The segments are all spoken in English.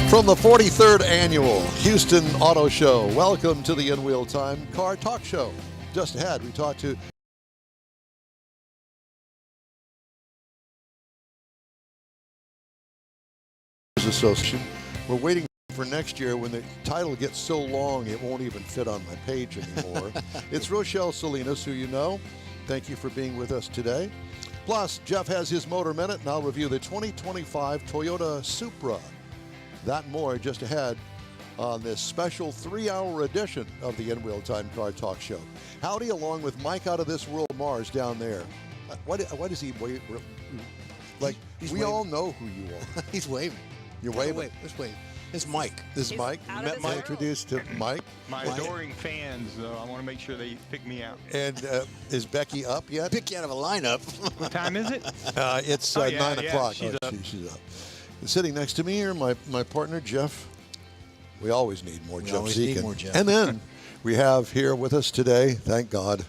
From the 43rd Annual Houston Auto Show, welcome to the In Wheel Time Car Talk Show. Just ahead, we talked to Association. We're waiting for next year when the title gets so long it won't even fit on my page anymore. It's Rochelle Salinas, who you know. Thank you for being with us today. Plus, Jeff has his Motor Minute, and I'll review the 2025 Toyota Supra. That and more just ahead on this special 3-hour edition of the In Wheel Time Car Talk Show. Howdy, along with Mike out of this world, Mars, down there. What is he waving? Like, He's we waving. all know who you are. He's waving. You're waving? Let's wave. It's Mike. This is He's Mike. out You of met this Mike. world. Introduced to Mike. My adoring fans, though, I want to make sure they pick me out. And is Becky up yet? Pick you out of a lineup. What time is it? It's Oh, yeah, 9 yeah, o'clock. she's up. She's up. And sitting next to me here, my partner, Jeff. We always need more Jeff always need Zekin. more Jeff. And then we have here with us today, thank God,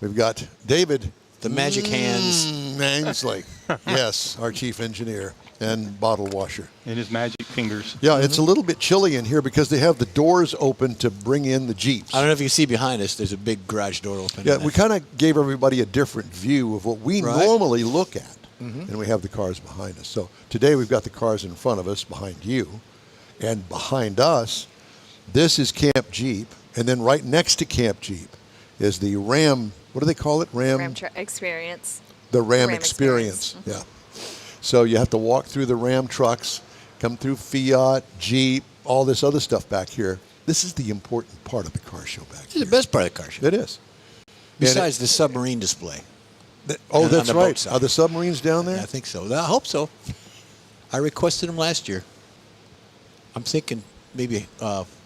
we've got David. The magic hands. Mansley. Yes, our chief engineer and bottle washer. And his magic fingers. Yeah, it's a little bit chilly in here because they have the doors open to bring in the Jeeps. I don't know if you see behind us, there's a big garage door open. Yeah, we kind of gave everybody a different view of what we Right. normally look at. And we have the cars behind us. So today we've got the cars in front of us, behind you, and behind us, this is Camp Jeep. And then right next to Camp Jeep is the Ram, what do they call it? Experience. The Ram Ram Experience. Experience. Yeah. So you have to walk through the Ram trucks, come through Fiat, Jeep, all this other stuff back here. This is the important part of the car show back This here. is the best part of the car show. It is. Besides the submarine display. Oh, on that's the boat right. side. Are the submarines down there? I think so. I hope so. I requested them last year. I'm thinking maybe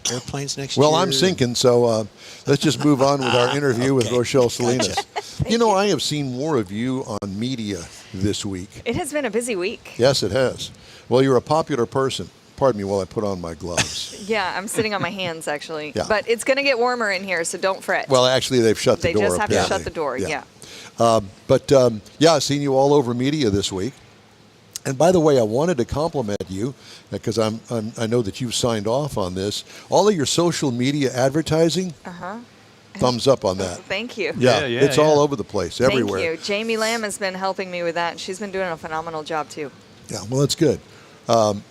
airplanes next year. Well, I'm sinking, so let's just move on with our interview with Okay. Rochelle Salinas. Gotcha. You know, I have seen more of you on media this week. It has been a busy week. Yes, it has. Well, you're a popular person. Pardon me while I put on my gloves. Yeah, I'm sitting on my hands actually. Yeah. But it's going to get warmer in here, so don't fret. Well, actually, they've shut the they door. just have to apparently. shut the door. Yeah. Yeah, I've seen you all over media this week. And by the way, I wanted to compliment you because I know that you've signed off on this. All of your social media advertising, thumbs up on that. Thank you. Yeah, Yeah, it's yeah. all over the place, everywhere. Thank you. Jamie Lamb has been helping me with that. And she's been doing a phenomenal job too. Yeah, well, that's good.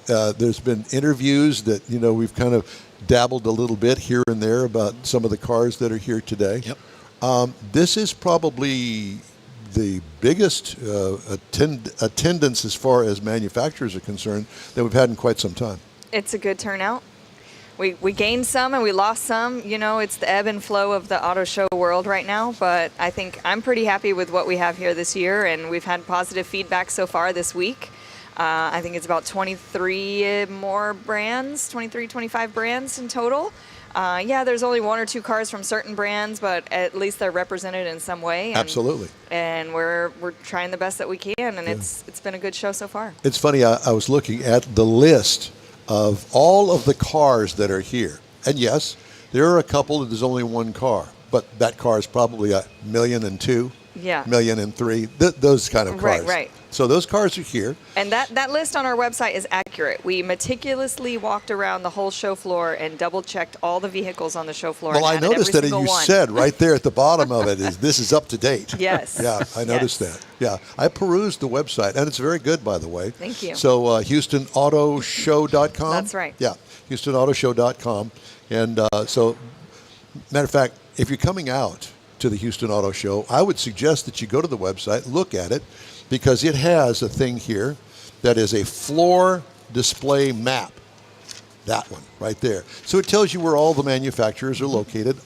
There's been interviews that, you know, we've kind of dabbled a little bit here and there about some of the cars that are here today. Yep. This is probably the biggest attendance as far as manufacturers are concerned that we've had in quite some time. It's a good turnout. We gained some and we lost some. You know, it's the ebb and flow of the auto show world right now. But I think I'm pretty happy with what we have here this year. And we've had positive feedback so far this week. I think it's about 23 more brands, 23, 25 brands in total. Yeah, there's only 1 or 2 cars from certain brands, but at least they're represented in some way. And, Absolutely. And we're trying the best that we can, and it's been a good show so far. It's funny, I was looking at the list of all of the cars that are here. And yes, there are a couple that there's only one car, but that car is probably $1.2 million, Yeah. $1.3 million, those kind of cars. Right. So those cars are here. And that list on our website is accurate. We meticulously walked around the whole show floor and double-checked all the vehicles on the show floor. Well, I and added noticed every that single you one. said right there at the bottom of it is this is up to date. Yes. Yeah, I noticed Yes. that. Yeah, I perused the website, and it's very good, by the way. Thank you. So HoustonAutoShow.com. That's right. Yeah, HoustonAutoShow.com. And so, matter of fact, if you're coming out to the Houston Auto Show, I would suggest that you go to the website, look at it, because it has a thing here that is a floor display map. That one right there. So it tells you where all the manufacturers are located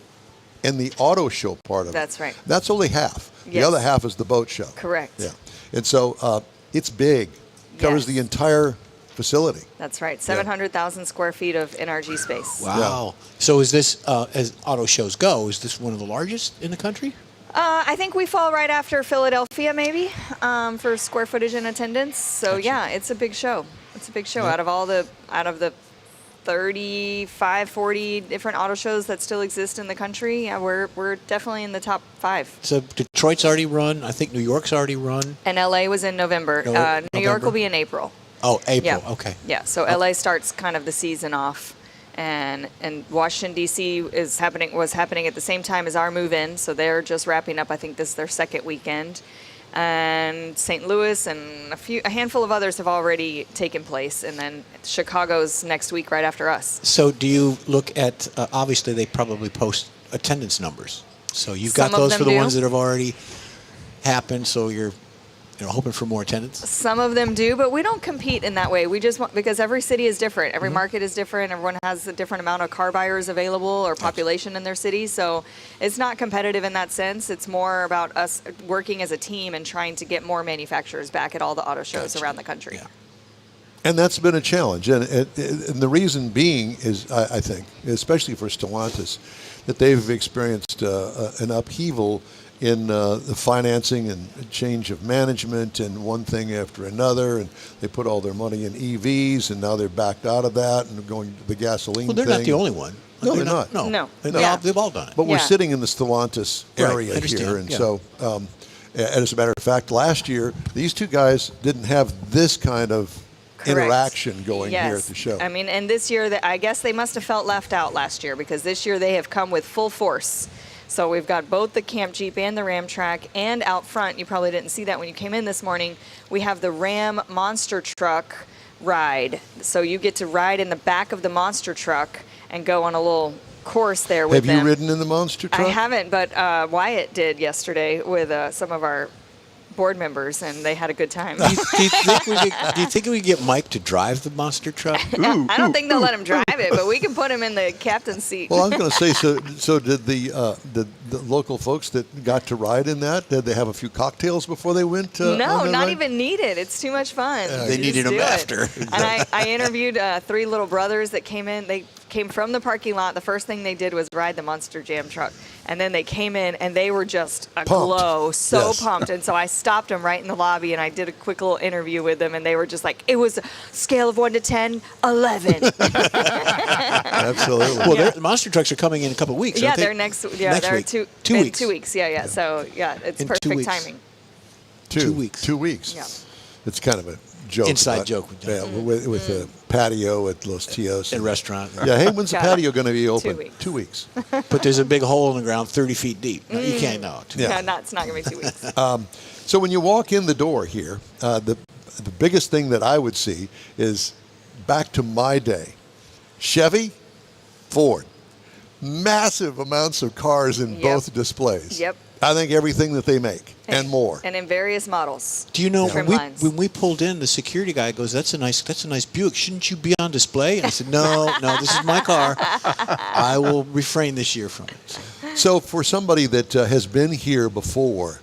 in the auto show part of it. That's right. That's only half. The Yes. other half is the boat show. Correct. Yeah. And so it's big. Covers Yes. the entire facility. That's right. 700,000 square feet of NRG space. Wow. So is this, as auto shows go, is this one of the largest in the country? I think we fall right after Philadelphia, maybe, for square footage and attendance. So Gotcha. yeah, it's a big show. It's a big show. Yeah. Out of the 35, 40 different auto shows that still exist in the country, yeah, we're definitely in the top 5. So Detroit's already run. I think New York's already run. And LA was in November. New York November. will be in April. Oh, April. Yeah. Okay. Yeah. So LA starts kind of the season off, and Washington D.C. was happening at the same time as our move in. So they're just wrapping up. I think this is their second weekend, and St. Louis and a handful of others have already taken place, and then Chicago's next week right after us. So do you look at? Obviously, they probably post attendance numbers. So you've got Some of those them for the do. ones that have already happened. So you're hoping for more attendance. Some of them do, but we don't compete in that way. We just want, because every city is different. Every market is different. Everyone has a different amount of car buyers available or population in their city. So it's not competitive in that sense. It's more about us working as a team and trying to get more manufacturers back at all the auto shows around the country. Yeah. And that's been a challenge. And the reason being is, I think, especially for Stellantis, that they've experienced an upheaval in the financing and change of management and one thing after another. And they put all their money in EVs, and now they're backed out of that and going to the gasoline Well, they're thing. not the only one. No, they're not. No. No. They've all done it. But we're Yeah. sitting in the Stellantis Right, area I understand, here. And yeah. so, and as a matter of fact, last year, these two guys didn't have this kind of Correct. interaction going here at the show. I mean, and this year, I guess they must have felt left out last year, because this year they have come with full force. So we've got both the Camp Jeep and the Ram Track, and out front, you probably didn't see that when you came in this morning, we have the Ram Monster Truck ride. So you get to ride in the back of the monster truck and go on a little course there with Have them. you ridden in the monster truck? I haven't, but Wyatt did yesterday with some of our board members, and they had a good time. Do you think we get Mike to drive the monster truck? I don't think they'll let him drive it, but we can put him in the captain's seat. Well, I was going to say, so did the local folks that got to ride in that, did they have a few cocktails before they went? No, on that not ride? even needed. It's too much fun. They You needed just him do it. after. And I interviewed three little brothers that came in. They came from the parking lot. The first thing they did was ride the Monster Jam truck. And then they came in, and they were just aglow, so Yes. pumped. And so I stopped them right in the lobby, and I did a quick little interview with them, and they were just like, it was a scale of 1 to 10, 11. Absolutely. Well, the monster trucks are coming in a couple of weeks. Yeah, aren't they? they're next. Yeah, Next they're week. 2 2 in weeks. 2 weeks. Yeah. So yeah, it's In 2 perfect weeks. timing. 2 weeks. 2 weeks. Yeah. It's kind of a joke. Inside about- joke. Yeah, with the patio at Los Tios. At a restaurant. Yeah, hey, when's the Got it. patio going to be open? 2 weeks. 2 weeks. But there's a big hole in the ground 30 feet deep. No, you can't know. Yeah. No, it's not going to be 2 weeks. So when you walk in the door here, the biggest thing that I would see is back to my day. Chevy, Ford. Massive amounts of cars in Yep. both displays. Yep. I think everything that they make and more. And in various models. Do you know Trim when lines. we pulled in, the security guy goes, "That's a nice Buick. Shouldn't you be on display?" And I said, "No, this is my car. I will refrain this year from it." So for somebody that has been here before,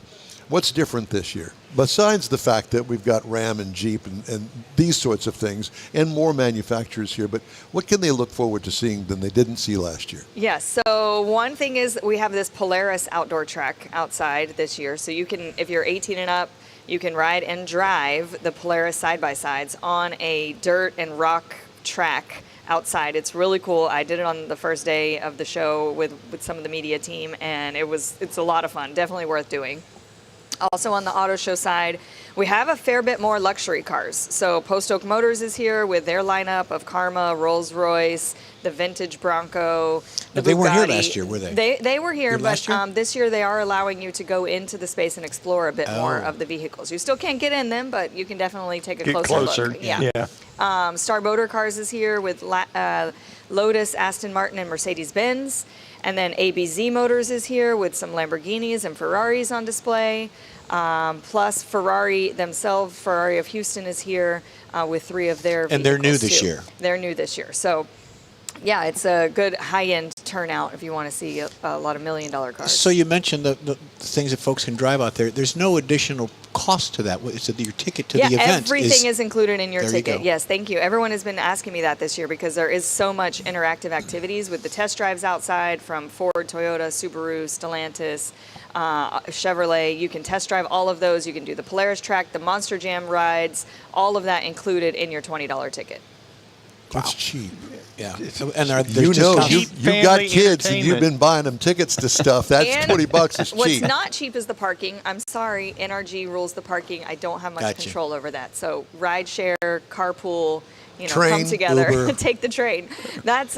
what's different this year? Besides the fact that we've got Ram and Jeep and these sorts of things and more manufacturers here, but what can they look forward to seeing than they didn't see last year? Yes. So one thing is we have this Polaris outdoor track outside this year. So you can, if you're 18 and up, you can ride and drive the Polaris side-by-sides on a dirt and rock track outside. It's really cool. I did it on the first day of the show with some of the media team, and it's a lot of fun. Definitely worth doing. Also on the auto show side, we have a fair bit more luxury cars. So Post Oak Motors is here with their lineup of Karma, Rolls-Royce, the vintage Bronco, the But they weren't here Bugatti. last year, were they? They were here, Here but last year? this year they are allowing you to go into the space and explore a bit more Oh. of the vehicles. You still can't get in them, but you can definitely take a Get closer. look. Yeah. Star Motor Cars is here with Lotus, Aston Martin, and Mercedes-Benz. And then ABZ Motors is here with some Lamborghinis and Ferraris on display. Plus Ferrari themselves, Ferrari of Houston is here with 3 of their vehicles. And they're new this too. year. They're new this year. So, yeah, it's a good high-end turnout if you want to see a lot of million-dollar cars. So you mentioned the things that folks can drive out there. There's no additional cost to that. It's your ticket to the event. Everything is included in your There you ticket. go. Yes, thank you. Everyone has been asking me that this year because there is so much interactive activities with the test drives outside from Ford, Toyota, Subaru, Stellantis, Chevrolet. You can test drive all of those. You can do the Polaris track, the Monster Jam rides, all of that included in your $20 ticket. That's cheap. Yeah, It's- and there's You know, discounts. you've got Family kids and you've entertainment. been buying them tickets to stuff. That's And $20 is What's cheap. not cheap is the parking. I'm sorry, NRG rules the parking. I don't have much Gotcha. control over that. So ride share, carpool, come Train, together, Uber. take the train.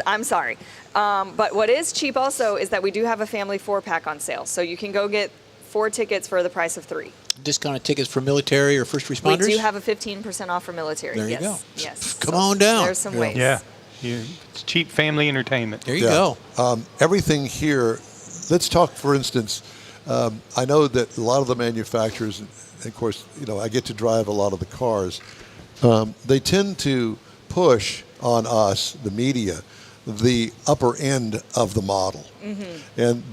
I'm sorry. But what is cheap also is that we do have a family 4-pack on sale. So you can go get 4 tickets for the price of 3. Discounted tickets for military or first responders. We do have a 15% off for military. There you yes. go. Yes. Come on down. There's some Yeah. ways. Yeah. It's cheap family entertainment. There you go. Everything here, let's talk, for instance, I know that a lot of the manufacturers, and of course, I get to drive a lot of the cars, they tend to push on us, the media, the upper end of the model.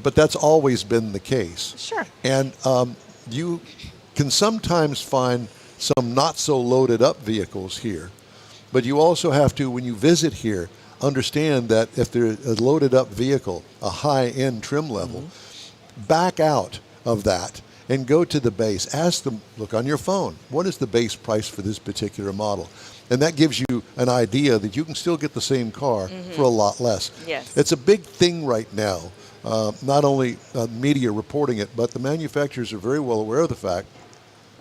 But that's always been the case. Sure. And you can sometimes find some not so loaded up vehicles here. But you also have to, when you visit here, understand that if there's a loaded up vehicle, a high-end trim level, back out of that and go to the base. Ask them, look on your phone, what is the base price for this particular model? And that gives you an idea that you can still get the same car for a lot less. Yes. It's a big thing right now. Not only media reporting it, but the manufacturers are very well aware of the fact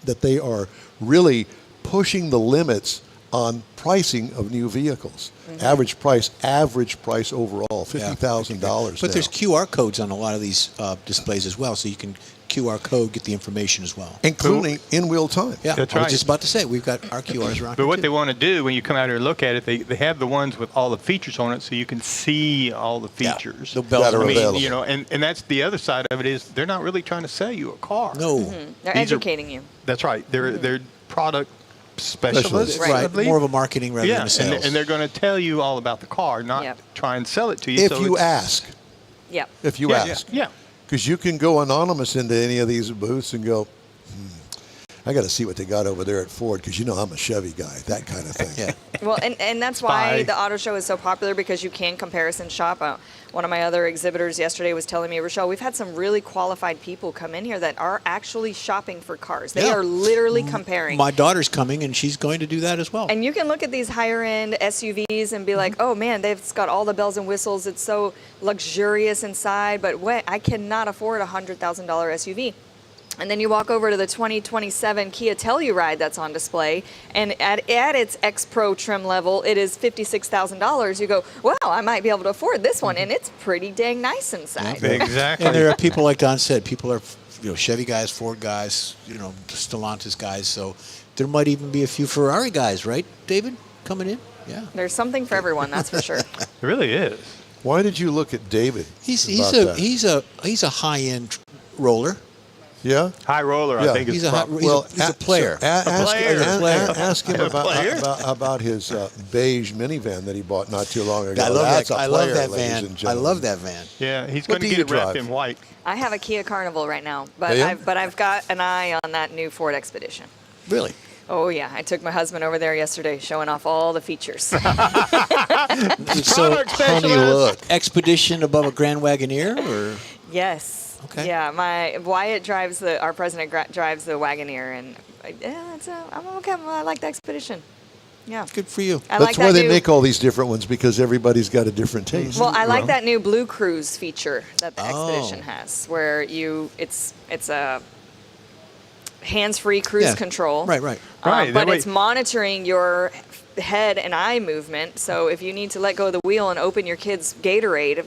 that they are really pushing the limits on pricing of new vehicles. Average price overall, $50,000. But there's QR codes on a lot of these displays as well, so you can QR code get the information as well. including in-wheel time. Yeah, That's I was right. just about to say we've got our QRs around. But here what too. they want to do when you come out here and look at it, they have the ones with all the features on it, so you can see all the Yeah, features. the bells That are and whistles. available. And that's the other side of it is they're not really trying to sell you a car. No, They're These are- educating you. That's right. They're product specialists. Right. I right, believe. more of a marketing rather Yeah, than a sales. and they're going to tell you all about the car, not Yep. try and sell it to you. If so you it's- ask. Yep. If you Yeah, ask. yeah. Because you can go anonymous into any of these booths and go, I got to see what they got over there at Ford because I'm a Chevy guy, that kind of thing. yeah. Well, and that's why Spy. the auto show is so popular because you can comparison shop. One of my other exhibitors yesterday was telling me, Rochelle, we've had some really qualified people come in here that are actually shopping for cars. They Yeah. are literally comparing. My daughter's coming, and she's going to do that as well. And you can look at these higher end SUVs and be like, oh man, they've got all the bells and whistles. It's so luxurious inside, but I cannot afford a $100,000 SUV. And then you walk over to the 2027 Kia Telluride that's on display, and at its X Pro trim level, it is $56,000. You go, wow, I might be able to afford this one, and it's pretty dang nice inside. Exactly. And there are people, like Don said, people are Chevy guys, Ford guys, Stellantis guys. So there might even be a few Ferrari guys, right, David, coming in? Yeah. There's something for everyone, that's for sure. It really is. Why did you look at David? He's about that? a high end roller. Yeah? High roller, Yeah. I think, He's is a proper. he's a player. Ask him player. about his beige minivan that he bought not too long ago. I love That's that. a I love player, that ladies van. and I gentlemen. love that van. Yeah, he's What going to do get you it wrapped drive? in white. I have a Kia Carnival right now, but Do you? I've got an eye on that new Ford Expedition. Really? Oh yeah, I took my husband over there yesterday, showing off all the features. So, Product Honey, specialist. look. Expedition above a Grand Wagoneer, or Yes. Okay. Yeah, my Wyatt drives our president drives the Wagoneer, and I'm okay. I like the Expedition. Yeah. good for you? I That's like why that they new, make all these different ones because everybody's got a different taste. Well, I like Well, that new Blue Cruise feature that the Oh. Expedition has, where it's a hands-free cruise Yeah. control. Right. Right, But that way- it's monitoring your head and eye movement. So if you need to let go of the wheel and open your kid's Gatorade,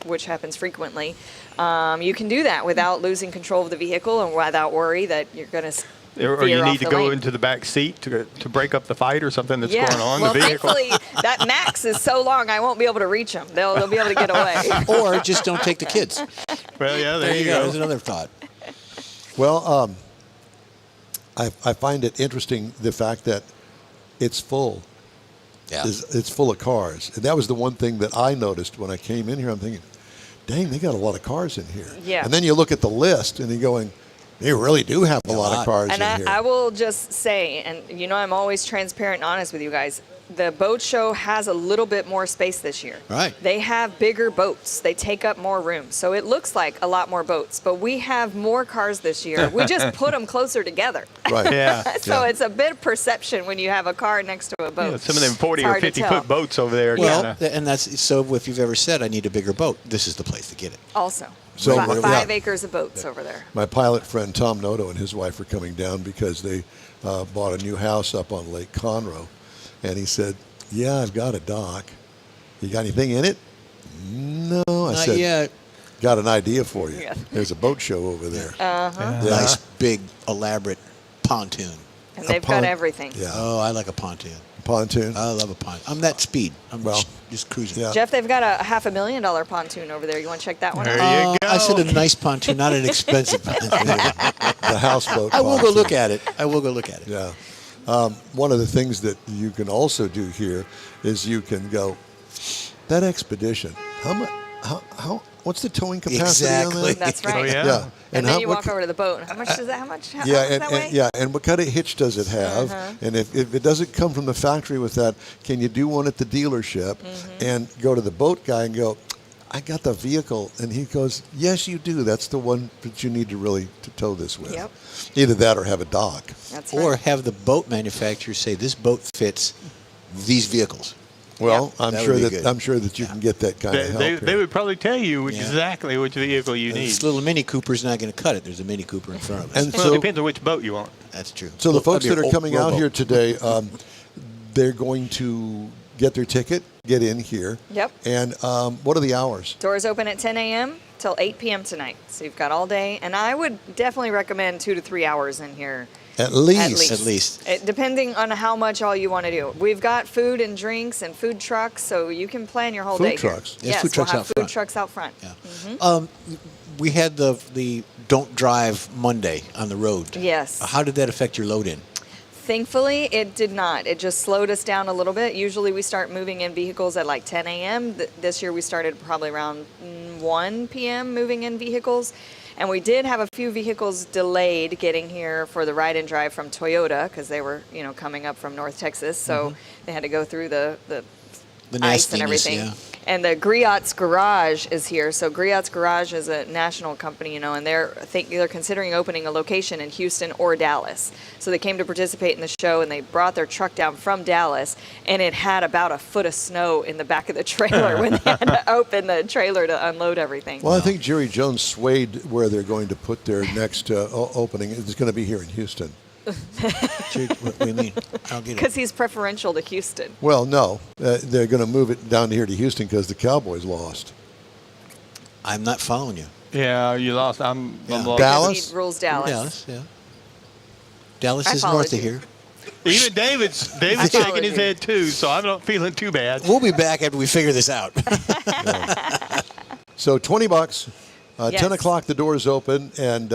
which happens frequently, you can do that without losing control of the vehicle and without worry that you're going to Or you need to go into the back seat to break up the fight or something that's going on Well, in the vehicle. thankfully, that max is so long, I won't be able to reach them. They'll be able to get away. Or just don't take the kids. Well, yeah, There you go. There's another thought. Well, I find it interesting the fact that it's full. Yeah. It's full of cars. And that was the one thing that I noticed when I came in here. I'm thinking, dang, they got a lot of cars in here. Yeah. And then you look at the list and you're going, they really do have a lot of cars And in here. I will just say, and I'm always transparent and honest with you guys, the boat show has a little bit more space this year. Right. They have bigger boats. They take up more room. So it looks like a lot more boats, but we have more cars this year. We just put them closer together. Right. Yeah. So Yeah. it's a bit of perception when you have a car next to a boat. Yeah, some of them 40 It's or hard to 50 tell. foot boats over there. Well, kinda- and that's so. If you've ever said I need a bigger boat, this is the place to get it. Also, So, five yeah. acres of boats over there. My pilot friend Tom Noto and his wife are coming down because they bought a new house up on Lake Conroe. And he said, yeah, I've got a dock. You got anything in it? No. I Not said, yet. got an idea for you. Yeah. There's a boat show over there. Yeah. Yeah. Nice, big, elaborate pontoon. And A they've got pond- everything. Yeah. Oh, I like a pontoon. Pontoon. I love a pontoon. I'm that speed. I'm Well, just cruising. yeah. Jeff, they've got a $500,000 pontoon over there. You want to check that one There out? you I said a go. nice pontoon, not an expensive pontoon. The houseboat. I will go pontoon. look at it. I will go look at it. Yeah. One of the things that you can also do here is you can go, that expedition, how much, what's the towing capacity on Exactly. that? That's right. Oh, yeah. Yeah. And how- then you what walk ki- over to the boat. How much does that? How much? How Yeah, much does and, that weigh? yeah, and what kind of hitch does it have? And if it doesn't come from the factory with that, can you do one at the dealership and go to the boat guy and go, I got the vehicle, and he goes, yes, you do. That's the one that you need to really to tow this with. Yep. Either that or have a dock. That's Or right. have the boat manufacturer say this boat fits these vehicles. Well, Yep. I'm That sure would be that good. I'm sure that you can get that kind of help. They here. would probably tell you Yeah. exactly which vehicle you need. This little Mini Cooper's not going to cut it. There's a Mini Cooper in front of us. And Well, so- it depends on which boat you want. That's true. So the Well, folks that'd that be are a coming out rowboat. here today, they're going to get their ticket, get in here. Yep. And what are the hours? Doors open at 10 a.m. till 8 p.m. tonight. So you've got all day. And I would definitely recommend 2 to 3 hours in here. At least. least. At least. Depending on how much all you want to do. We've got food and drinks and food trucks, so you can plan your whole Food day here. trucks? Yes, Yes, food trucks we'll out have front. food trucks out front. Yeah. We had the don't drive Monday on the road. Yes. How did that affect your load in? Thankfully, it did not. It just slowed us down a little bit. Usually we start moving in vehicles at like 10 a.m. This year we started probably around 1 p.m. moving in vehicles. And we did have a few vehicles delayed getting here for the ride and drive from Toyota because they were, coming up from North Texas. So they had to go through the The ice and nastiness, everything. yeah. And the Griot's Garage is here. So Griot's Garage is a national company, and they're considering opening a location in Houston or Dallas. So they came to participate in the show, and they brought their truck down from Dallas, and it had about a foot of snow in the back of the trailer when they had to open the trailer to unload everything. Well, I think Jerry Jones swayed where they're going to put their next opening. It's going to be here in Houston. What do you mean? I'll get Because it. he's preferential to Houston. Well, no. They're going to move it down here to Houston because the Cowboys lost. I'm not following you. Yeah, you lost. I'm Yeah. lost. Dallas? He rules Dallas. Dallas, yeah. Dallas I is followed north of you. here. Even David's followed shaking his you. head too, so I'm not feeling too bad. We'll be back after we figure this out. So $20. 10 Yes. o'clock, the doors open, and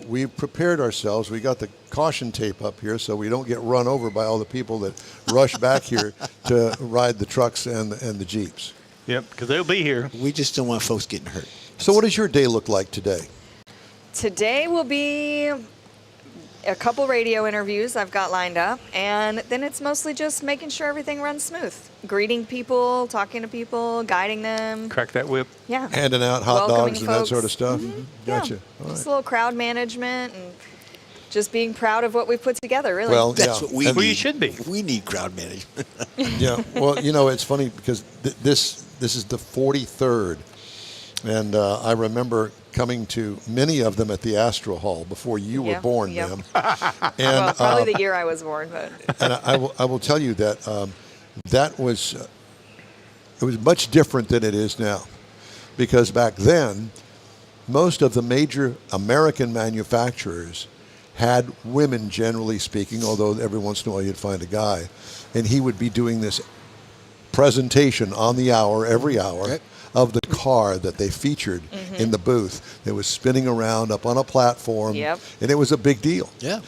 we prepared ourselves. We got the caution tape up here so we don't get run over by all the people that rush back here to ride the trucks and the Jeeps. Yep, because they'll be here. We just don't want folks getting hurt. So what does your day look like today? Today will be a couple radio interviews I've got lined up, and then it's mostly just making sure everything runs smooth. Greeting people, talking to people, guiding them. Crack that whip. Yeah. Handing out hot Welcoming dogs and that folks. sort of stuff? Gotcha. Yeah. All Just right. a little crowd management and just being proud of what we've put together, really. Well, That's yeah. what we And- need. Well, you should be. We need crowd management. Yeah. Well, it's funny because this is the 43rd, and I remember coming to many of them at the Astro Hall before you were Yeah, born, yeah. ma'am. well, And probably the year I was born, but and I will tell you that that was it was much different than it is now, because back then most of the major American manufacturers had women, generally speaking, although every once in a while you'd find a guy, and he would be doing this presentation on the hour, every hour, Okay. of the car that they featured in the booth. It was spinning around up on a platform, Yep. and it was a big deal. Yeah.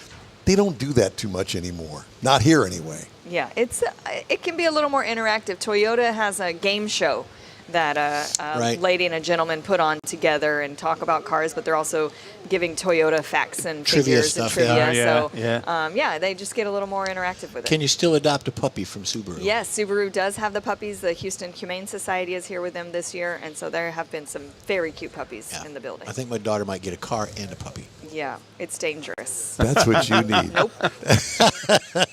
They don't do that too much anymore. Not here, anyway. yeah, it can be a little more interactive. Toyota has a game show that a Right. lady and a gentleman put on together and talk about cars, but they're also giving Toyota facts and Trivia figures stuff, and trivia. yeah. So yeah, they just get a little more interactive with it. Can you still adopt a puppy from Subaru? Yes, Subaru does have the puppies. The Houston Humane Society is here with them this year, and so there have been some very cute puppies Yeah. in the building. I think my daughter might get a car and a puppy. Yeah, it's dangerous. That's what you need. Nope.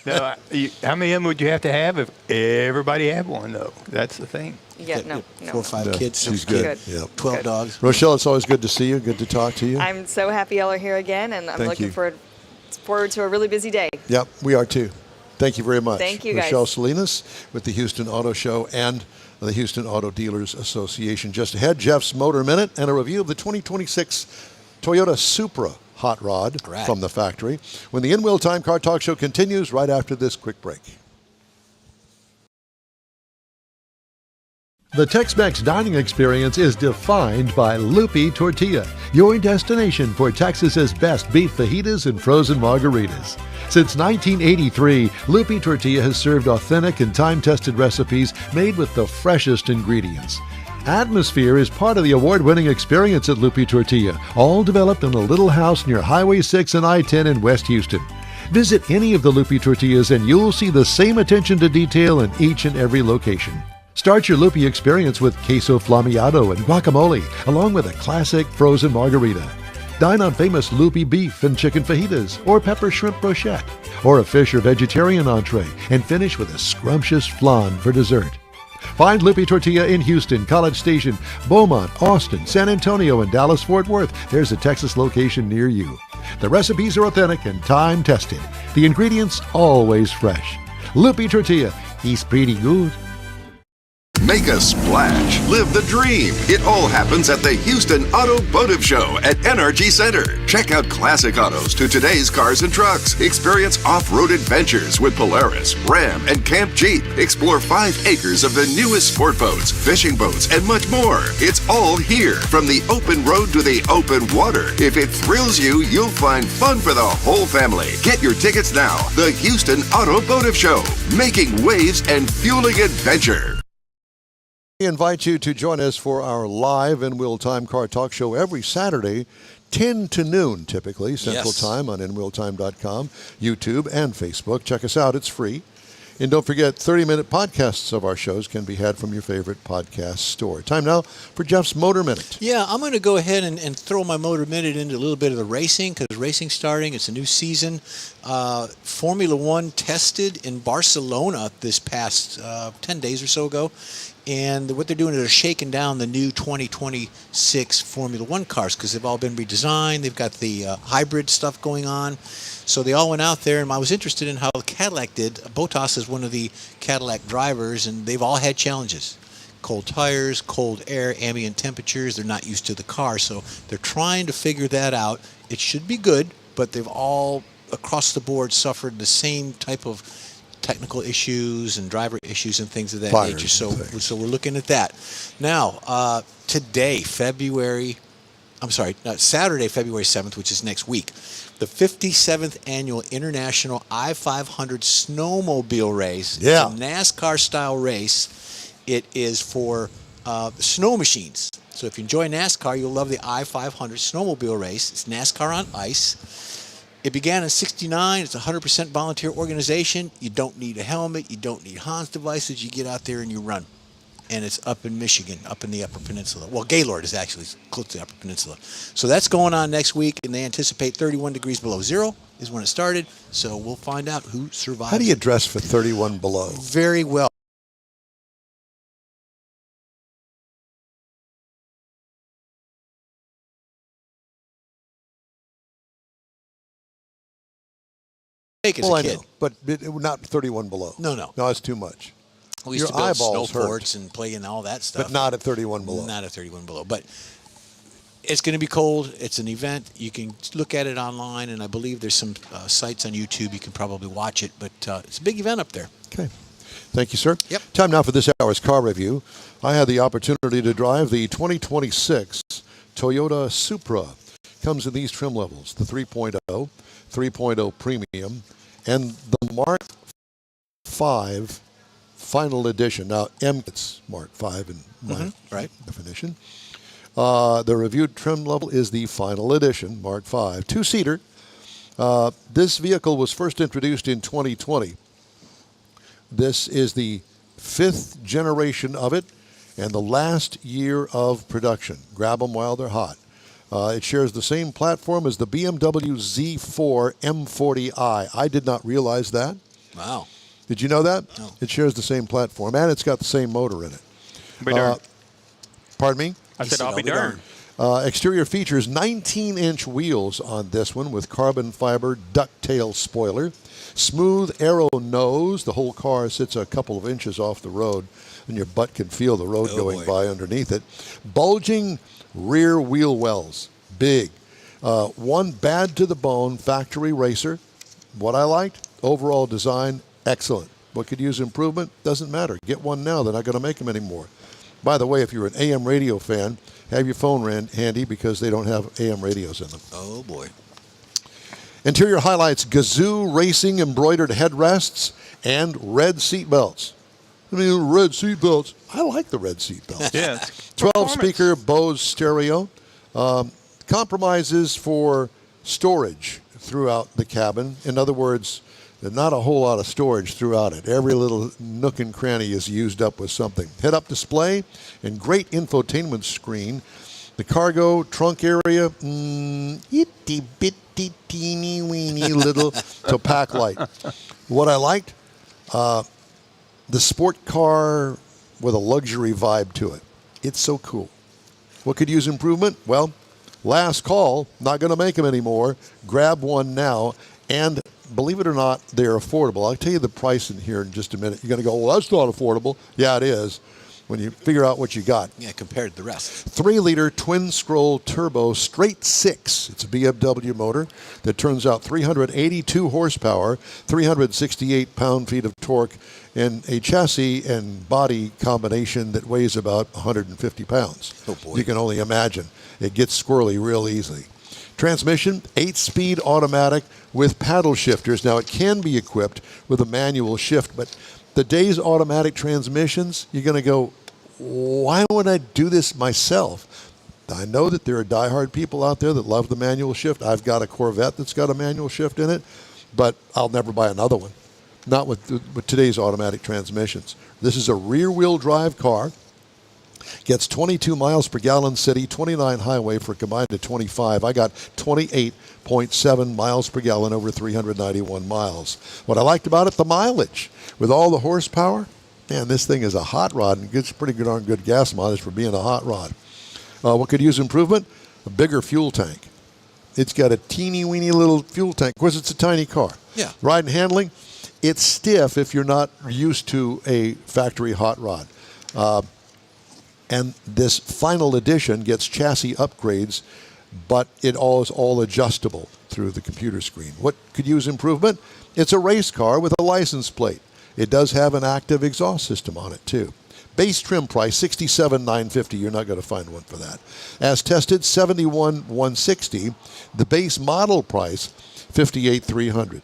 No, how many of them would you have to have if everybody had one, though? That's the thing. Yeah, Got, no, 4 or no. 5 No, kids. she's 6 good. kids, Yeah. 12 Good. dogs. Rochelle, it's always good to see you. Good to talk to you. I'm so happy y'all are here again, and I'm Thank looking you. forward to a really busy day. Yep, we are too. Thank you very much. Thank you, guys. Rochelle Salinas with the Houston Auto Show and the Houston Auto Dealers Association. Just ahead, Jeff's Motor Minute and a review of the 2026 Toyota Supra hot rod All right. from the factory. When the In-Wheel Time Car Talk Show continues right after this quick break. The Tex-Mex dining experience is defined by Lupi Tortilla, your destination for Texas's best beef fajitas and frozen margaritas. Since 1983, Lupi Tortilla has served authentic and time-tested recipes made with the freshest ingredients. Atmosphere is part of the award-winning experience at Lupi Tortilla, all developed in a little house near Highway 6 and I-10 in West Houston. Visit any of the Lupi Tortillas and you'll see the same attention to detail in each and every location. Start your Lupi experience with queso flammeado and guacamole, along with a classic frozen margarita. Dine on famous Lupi beef and chicken fajitas, or pepper shrimp brochette, or a fish or vegetarian entree, and finish with a scrumptious flan for dessert. Find Lupi Tortilla in Houston, College Station, Beaumont, Austin, San Antonio, and Dallas-Fort Worth. There's a Texas location near you. The recipes are authentic and time-tested. The ingredients always fresh. Lupi Tortilla, he's pretty good. Make a splash. Live the dream. It all happens at the Houston Automotive Show at NRG Center. Check out classic autos to today's cars and trucks. Experience off-road adventures with Polaris, Ram, and Camp Jeep. Explore 5 acres of the newest sport boats, fishing boats, and much more. It's all here, from the open road to the open water. If it thrills you, you'll find fun for the whole family. Get your tickets now. The Houston Automotive Show, making waves and fueling adventure. We invite you to join us for our live In-Wheel Time Car Talk Show every Saturday, 10 to noon typically, Central Yes. Time on InWheelTime.com, YouTube, and Facebook. Check us out. It's free. And don't forget, 30-minute podcasts of our shows can be had from your favorite podcast store. Time now for Jeff's Motor Minute. Yeah, I'm going to go ahead and throw my Motor Minute into a little bit of the racing, because racing's starting. It's a new season. Formula One tested in Barcelona this past 10 days or so ago. And what they're doing is they're shaking down the new 2026 Formula One cars, because they've all been redesigned. They've got the hybrid stuff going on. So they all went out there, and I was interested in how Cadillac did. Bottas is one of the Cadillac drivers, and they've all had challenges. Cold tires, cold air, ambient temperatures. They're not used to the car, so they're trying to figure that out. It should be good, but they've all, across the board, suffered the same type of technical issues and driver issues and things of that Fires nature. So, and things. so we're looking at that. Now, today, Saturday, February 7th, which is next week, the 57th Annual International I-500 Snowmobile Race. Yeah. It's a NASCAR-style race. It is for snow machines. So if you enjoy NASCAR, you'll love the I-500 Snowmobile Race. It's NASCAR on ice. It began in '69. It's a 100% volunteer organization. You don't need a helmet. You don't need Hans devices. You get out there and you run. And it's up in Michigan, up in the Upper Peninsula. Well, Gaylord is actually close to the Upper Peninsula. So that's going on next week, and they anticipate 31 degrees below zero is when it started. So we'll find out who survives. How do you dress for 31 below? Very well. As Well, a I kid. know, but not 31 below. No, no. No, it's too much. We used Your to build eyeballs snowboards hurt. and play and all that stuff. But not at 31 below. Not at 31 below. But it's going to be cold. It's an event. You can look at it online, and I believe there's some sites on YouTube. You can probably watch it. But it's a big event up there. Okay. Thank you, sir. Yep. Time now for this hour's car review. I had the opportunity to drive the 2026 Toyota Supra. Comes in these trim levels, the 3.0, 3.0 Premium, and the Mark V final edition. Now, it's Mark V in my right. definition. The reviewed trim level is the final edition, Mark V, two-seater. This vehicle was first introduced in 2020. This is the 5th generation of it and the last year of production. Grab them while they're hot. It shares the same platform as the BMW Z4 M40i. I did not realize that. Wow. Did you know that? No. It shares the same platform, and it's got the same motor in it. Be darned. Pardon me? I said, I'll be darned. Exterior features 19-inch wheels on this one with carbon fiber ducktail spoiler. Smooth aero nose. The whole car sits a couple of inches off the road, and your butt can feel the road going by underneath it. Bulging rear wheel wells. Big. One bad to the bone factory racer. What I liked, overall design, excellent. What could use improvement? Doesn't matter. Get one now. They're not going to make them anymore. By the way, if you're an AM radio fan, have your phone handy because they don't have AM radios in them. Oh, boy. Interior highlights Gazoo Racing embroidered headrests and red seat belts. I mean, red seat belts. I like the red seat belts. Yeah. 12-speaker Bose stereo. Compromises for storage throughout the cabin. In other words, there's not a whole lot of storage throughout it. Every little nook and cranny is used up with something. Head-up display and great infotainment screen. The cargo trunk area, itty-bitty, teeny-weeny little to-pack light. What I liked, the sport car with a luxury vibe to it. It's so cool. What could use improvement? Well, last call, not going to make them anymore. Grab one now, and believe it or not, they're affordable. I'll tell you the price in here in just a minute. You're going to go, well, that's not affordable. Yeah, it is when you figure out what you got. Yeah, compared to the rest. 3-liter twin-scroll turbo straight six. It's a BMW motor that turns out 382 horsepower, 368 pound-feet of torque, and a chassis and body combination that weighs about 150 pounds. Oh, boy. You can only imagine. It gets squirrely real easily. Transmission, 8-speed automatic with paddle shifters. Now, it can be equipped with a manual shift, but the day's automatic transmissions, you're going to go, why would I do this myself? I know that there are diehard people out there that love the manual shift. I've got a Corvette that's got a manual shift in it, but I'll never buy another one. Not with today's automatic transmissions. This is a rear-wheel drive car. Gets 22 miles per gallon city, 29 highway for a combined of 25. I got 28.7 miles per gallon over 391 miles. What I liked about it, the mileage. With all the horsepower, man, this thing is a hot rod and gets pretty darn good gas mileage for being a hot rod. What could use improvement? A bigger fuel tank. It's got a teeny-weeny little fuel tank. Of course, it's a tiny car. Yeah. Ride and handling, it's stiff if you're not used to a factory hot rod. And this final edition gets chassis upgrades, but it all is all adjustable through the computer screen. What could use improvement? It's a race car with a license plate. It does have an active exhaust system on it, too. Base trim price, $67,950. You're not going to find one for that. As tested, $71,160. The base model price, $58,300.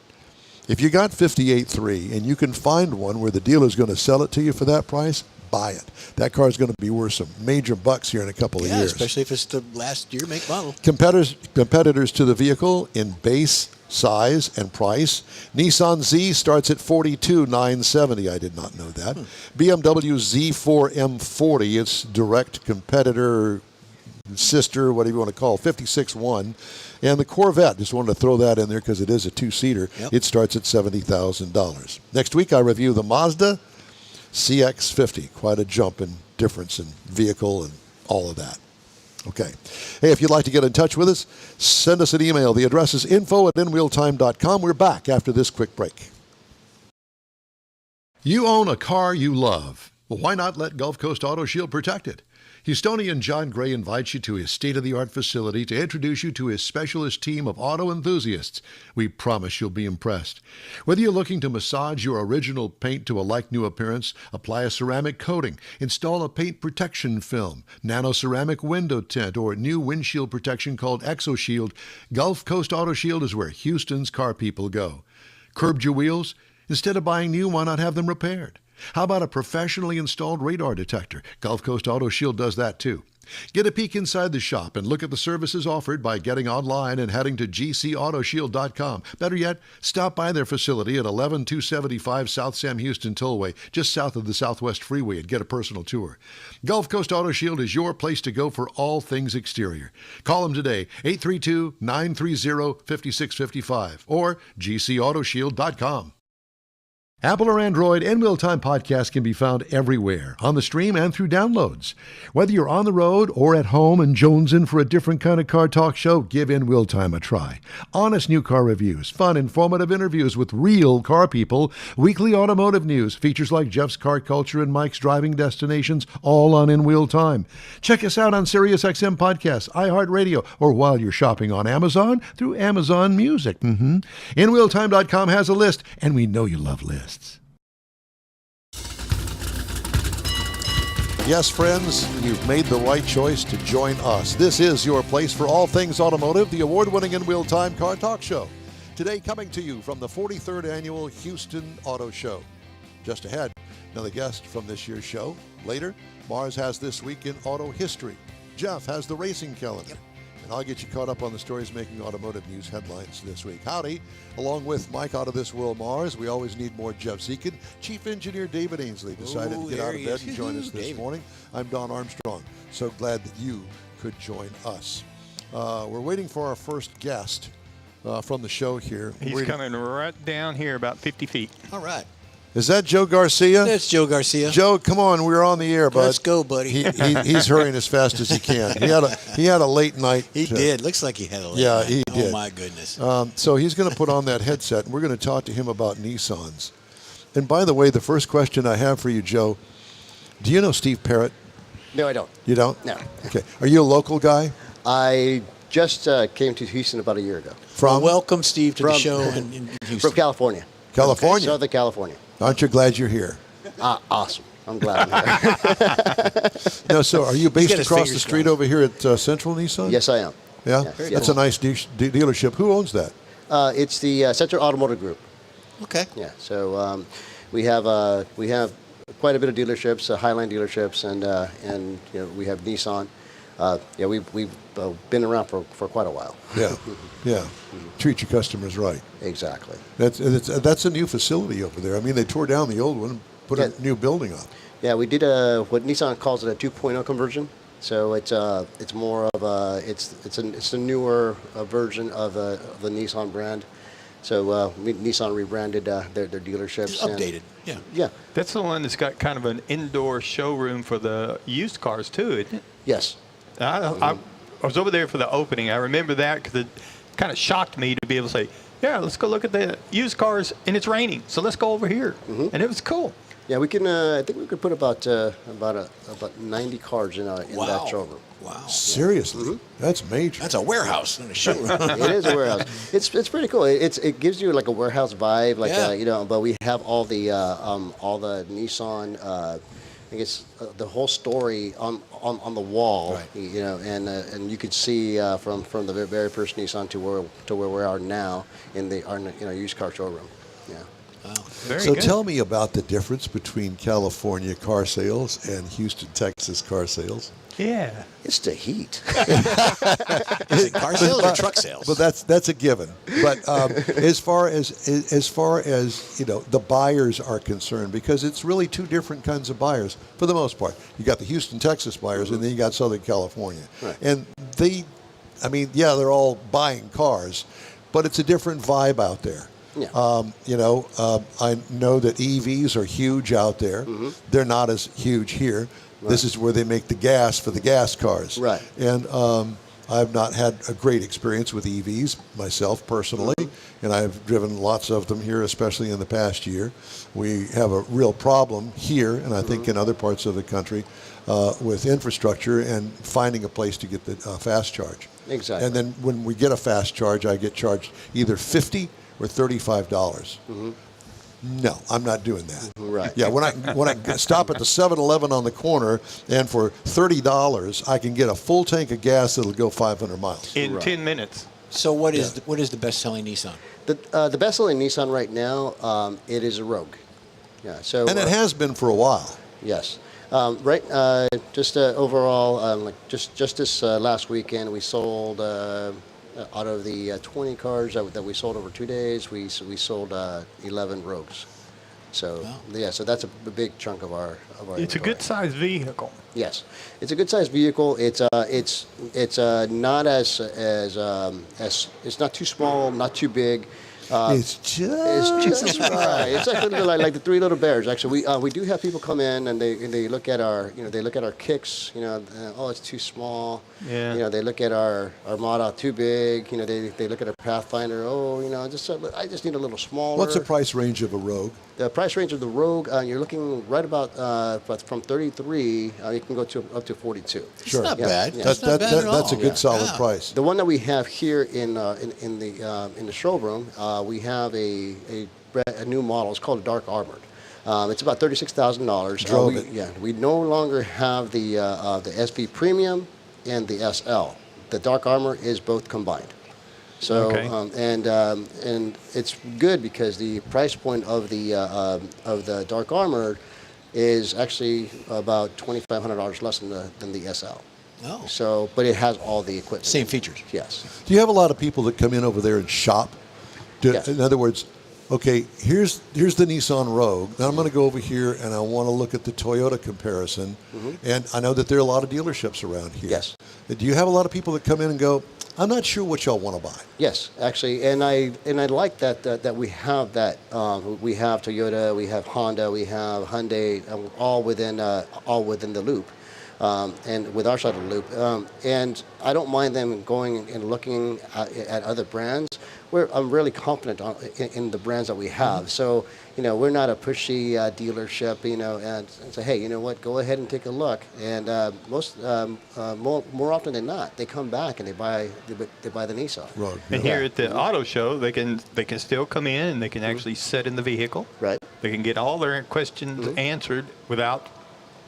If you got $58,300 and you can find one where the dealer's going to sell it to you for that price, buy it. That car is going to be worth some major bucks here in a couple of years. Especially if it's the last year make model. Competitors to the vehicle in base, size, and price. Nissan Z starts at $42,970. I did not know that. BMW Z4 M40, its direct competitor, sister, whatever you want to call it, $56,100. And the Corvette, just wanted to throw that in there because it is a two-seater. Yep. It starts at $70,000. Next week, I review the Mazda CX-50. Quite a jump in difference in vehicle and all of that. Okay. Hey, if you'd like to get in touch with us, send us an email. The address is info@inwheeltime.com. We're back after this quick break. You own a car you love. Well, why not let Gulf Coast Auto Shield protect it? Houstonian John Gray invites you to his state-of-the-art facility to introduce you to his specialist team of auto enthusiasts. We promise you'll be impressed. Whether you're looking to massage your original paint to a like-new appearance, apply a ceramic coating, install a paint protection film, nano-ceramic window tint, or new windshield protection called ExoShield, Gulf Coast Auto Shield is where Houston's car people go. Curbed your wheels? Instead of buying new, why not have them repaired? How about a professionally installed radar detector? Gulf Coast Auto Shield does that too. Get a peek inside the shop and look at the services offered by getting online and heading to gcautoshield.com. Better yet, stop by their facility at 11275 South Sam Houston Tollway, just south of the Southwest Freeway, and get a personal tour. Gulf Coast Auto Shield is your place to go for all things exterior. Call them today, 832-930-5655 or gcautoshield.com. Apple or Android, In Wheel Time podcast can be found everywhere, on the stream and through downloads. Whether you're on the road or at home and jonesing for a different kind of car talk show, give In Wheel Time a try. Honest new car reviews, fun, informative interviews with real car people, weekly automotive news, features like Jeff's Car Culture and Mike's Driving Destinations, all on In Wheel Time. Check us out on SiriusXM Podcasts, iHeartRadio, or while you're shopping on Amazon, through Amazon Music. InWheelTime.com has a list, and we know you love lists. Yes, friends, you've made the right choice to join us. This is your place for all things automotive, the award-winning In Wheel Time Car Talk Show. Today, coming to you from the 43rd Annual Houston Auto Show. Just ahead, another guest from this year's show. Later, Mars has This Week in Auto History. Jeff has the racing calendar. And I'll get you caught up on the stories making automotive news headlines this week. Howdy, along with Mike Out of This World Mars, we always need more Jeff Zekin. Chief Engineer David Ainsley decided to get out of bed and join us this morning. I'm Don Armstrong. So glad that you could join us. We're waiting for our first guest from the show here. He's coming right down here about 50 feet. All right. Is that Joe Garcia? That's Joe Garcia. Joe, come on, we're on the air, bud. Let's go, buddy. He's hurrying as fast as he can. He had a late night. He did. Looks like he had a late Yeah, night. he did. Oh, my goodness. So he's going to put on that headset, and we're going to talk to him about Nissans. And by the way, the first question I have for you, Joe, do you know Steve Parrott? No, I don't. You don't? No. Okay. Are you a local guy? I just came to Houston about a year ago. From? Welcome, Steve, to the From- show in Houston. From California. California. Southern California. Aren't you glad you're here? Awesome. I'm glad I'm here. No, so are you based got his across the fingers street crossed. over here at Central Nissan? Yes, I am. Yeah? Yeah. Very That's cool. a nice dealership. Who owns that? It's the Center Automotive Group. Okay. Yeah. So we have quite a bit of dealerships, Highline dealerships, and we have Nissan. We've been around for quite a while. Yeah. Yeah. Treat your customers right. Exactly. That's a new facility over there. I mean, they tore down the old one and put a new building up. Yeah, we did what Nissan calls it a 2.0 conversion. So it's more of it's a newer version of the Nissan brand. So Nissan rebranded their dealerships. Just updated. Yeah. Yeah. That's the one that's got kind of an indoor showroom for the used cars, too, isn't it? Yes. I was over there for the opening. I remember that because it kind of shocked me to be able to say, yeah, let's go look at the used cars, and it's raining, so let's go over here. Mm-hmm. And it was cool. Yeah, we can. I think we could put about 90 cars in that showroom. Wow. Seriously? That's major. That's a warehouse and a showroom. It is a warehouse. It's pretty cool. It gives you like a warehouse vibe, like Yeah. But we have all the Nissan. I guess the whole story on the wall, Right. and you could see from the very first Nissan to where we are now in our used car showroom. Yeah. Wow. Very So good. tell me about the difference between California car sales and Houston, Texas car sales. Yeah. It's the heat. Is it car sales or truck sales? But that's a given. But as far as the buyers are concerned, because it's really two different kinds of buyers for the most part. You got the Houston, Texas buyers, and then you got Southern California, Right. and they're all buying cars, but it's a different vibe out there. Yeah. I know that EVs are huge out there. Mm-hmm. They're not as huge here. This is where they make the gas for the gas cars. Right. And I've not had a great experience with EVs myself personally, and I've driven lots of them here, especially in the past year. We have a real problem here, and I think in other parts of the country, with infrastructure and finding a place to get the fast charge. Exactly. And then when we get a fast charge, I get charged either $50 or $35. No, I'm not doing that. Right. Yeah, when I stop at the 7-Eleven on the corner, and for $30, I can get a full tank of gas that'll go 500 miles. In 10 minutes. So what is the best-selling Nissan? The best-selling Nissan right now, it is a Rogue. Yeah. So And it has been for a while. yes. Right. Just overall, like just this last weekend, we sold out of the 20 cars that we sold over 2 days, we sold 11 Rogues. So yeah, so that's a big chunk of our It's a inventory. good sized vehicle. Yes, it's a good sized vehicle. It's not as it's not too small, not too big. It's It's just right. It's actually like the Three Little Bears. Actually, we do have people come in and they look at our kicks. Oh, it's too small. Yeah. They look at our Armada, too big. They look at our Pathfinder. Oh, I just need a little smaller. What's the price range of a Rogue? The price range of the Rogue, you're looking right about from 33. You can go up to 42. Sure. Not Yeah, bad. yeah. That's not bad at all. That's a good solid Yeah. price. The one that we have here in the showroom, we have a new model. It's called Dark Armored. It's about $36,000. Drove it. Yeah, we no longer have the SB Premium and the SL. The Dark Armor is both combined. So Okay. and it's good because the price point of the Dark Armor is actually about $2,500 less than the SL. Oh. So, but it has all the equipment. Same features. Yes. Do you have a lot of people that come in over there and shop? Yes. In other words, okay, here's the Nissan Rogue. Now I'm going to go over here and I want to look at the Toyota comparison. And I know that there are a lot of dealerships around here. Yes. Do you have a lot of people that come in and go, I'm not sure what y'all want to buy? Yes, actually, and I like that we have that. We have Toyota, we have Honda, we have Hyundai, all within the loop, and with our side of the loop. And I don't mind them going and looking at other brands. I'm really confident in the brands that we have. So, we're not a pushy dealership, and say, hey, you know what, go ahead and take a look. And more often than not, they come back and they buy the Nissan. Rogue. And here at the auto show, they can still come in and they can actually sit in the vehicle. Right. They can get all their questions answered without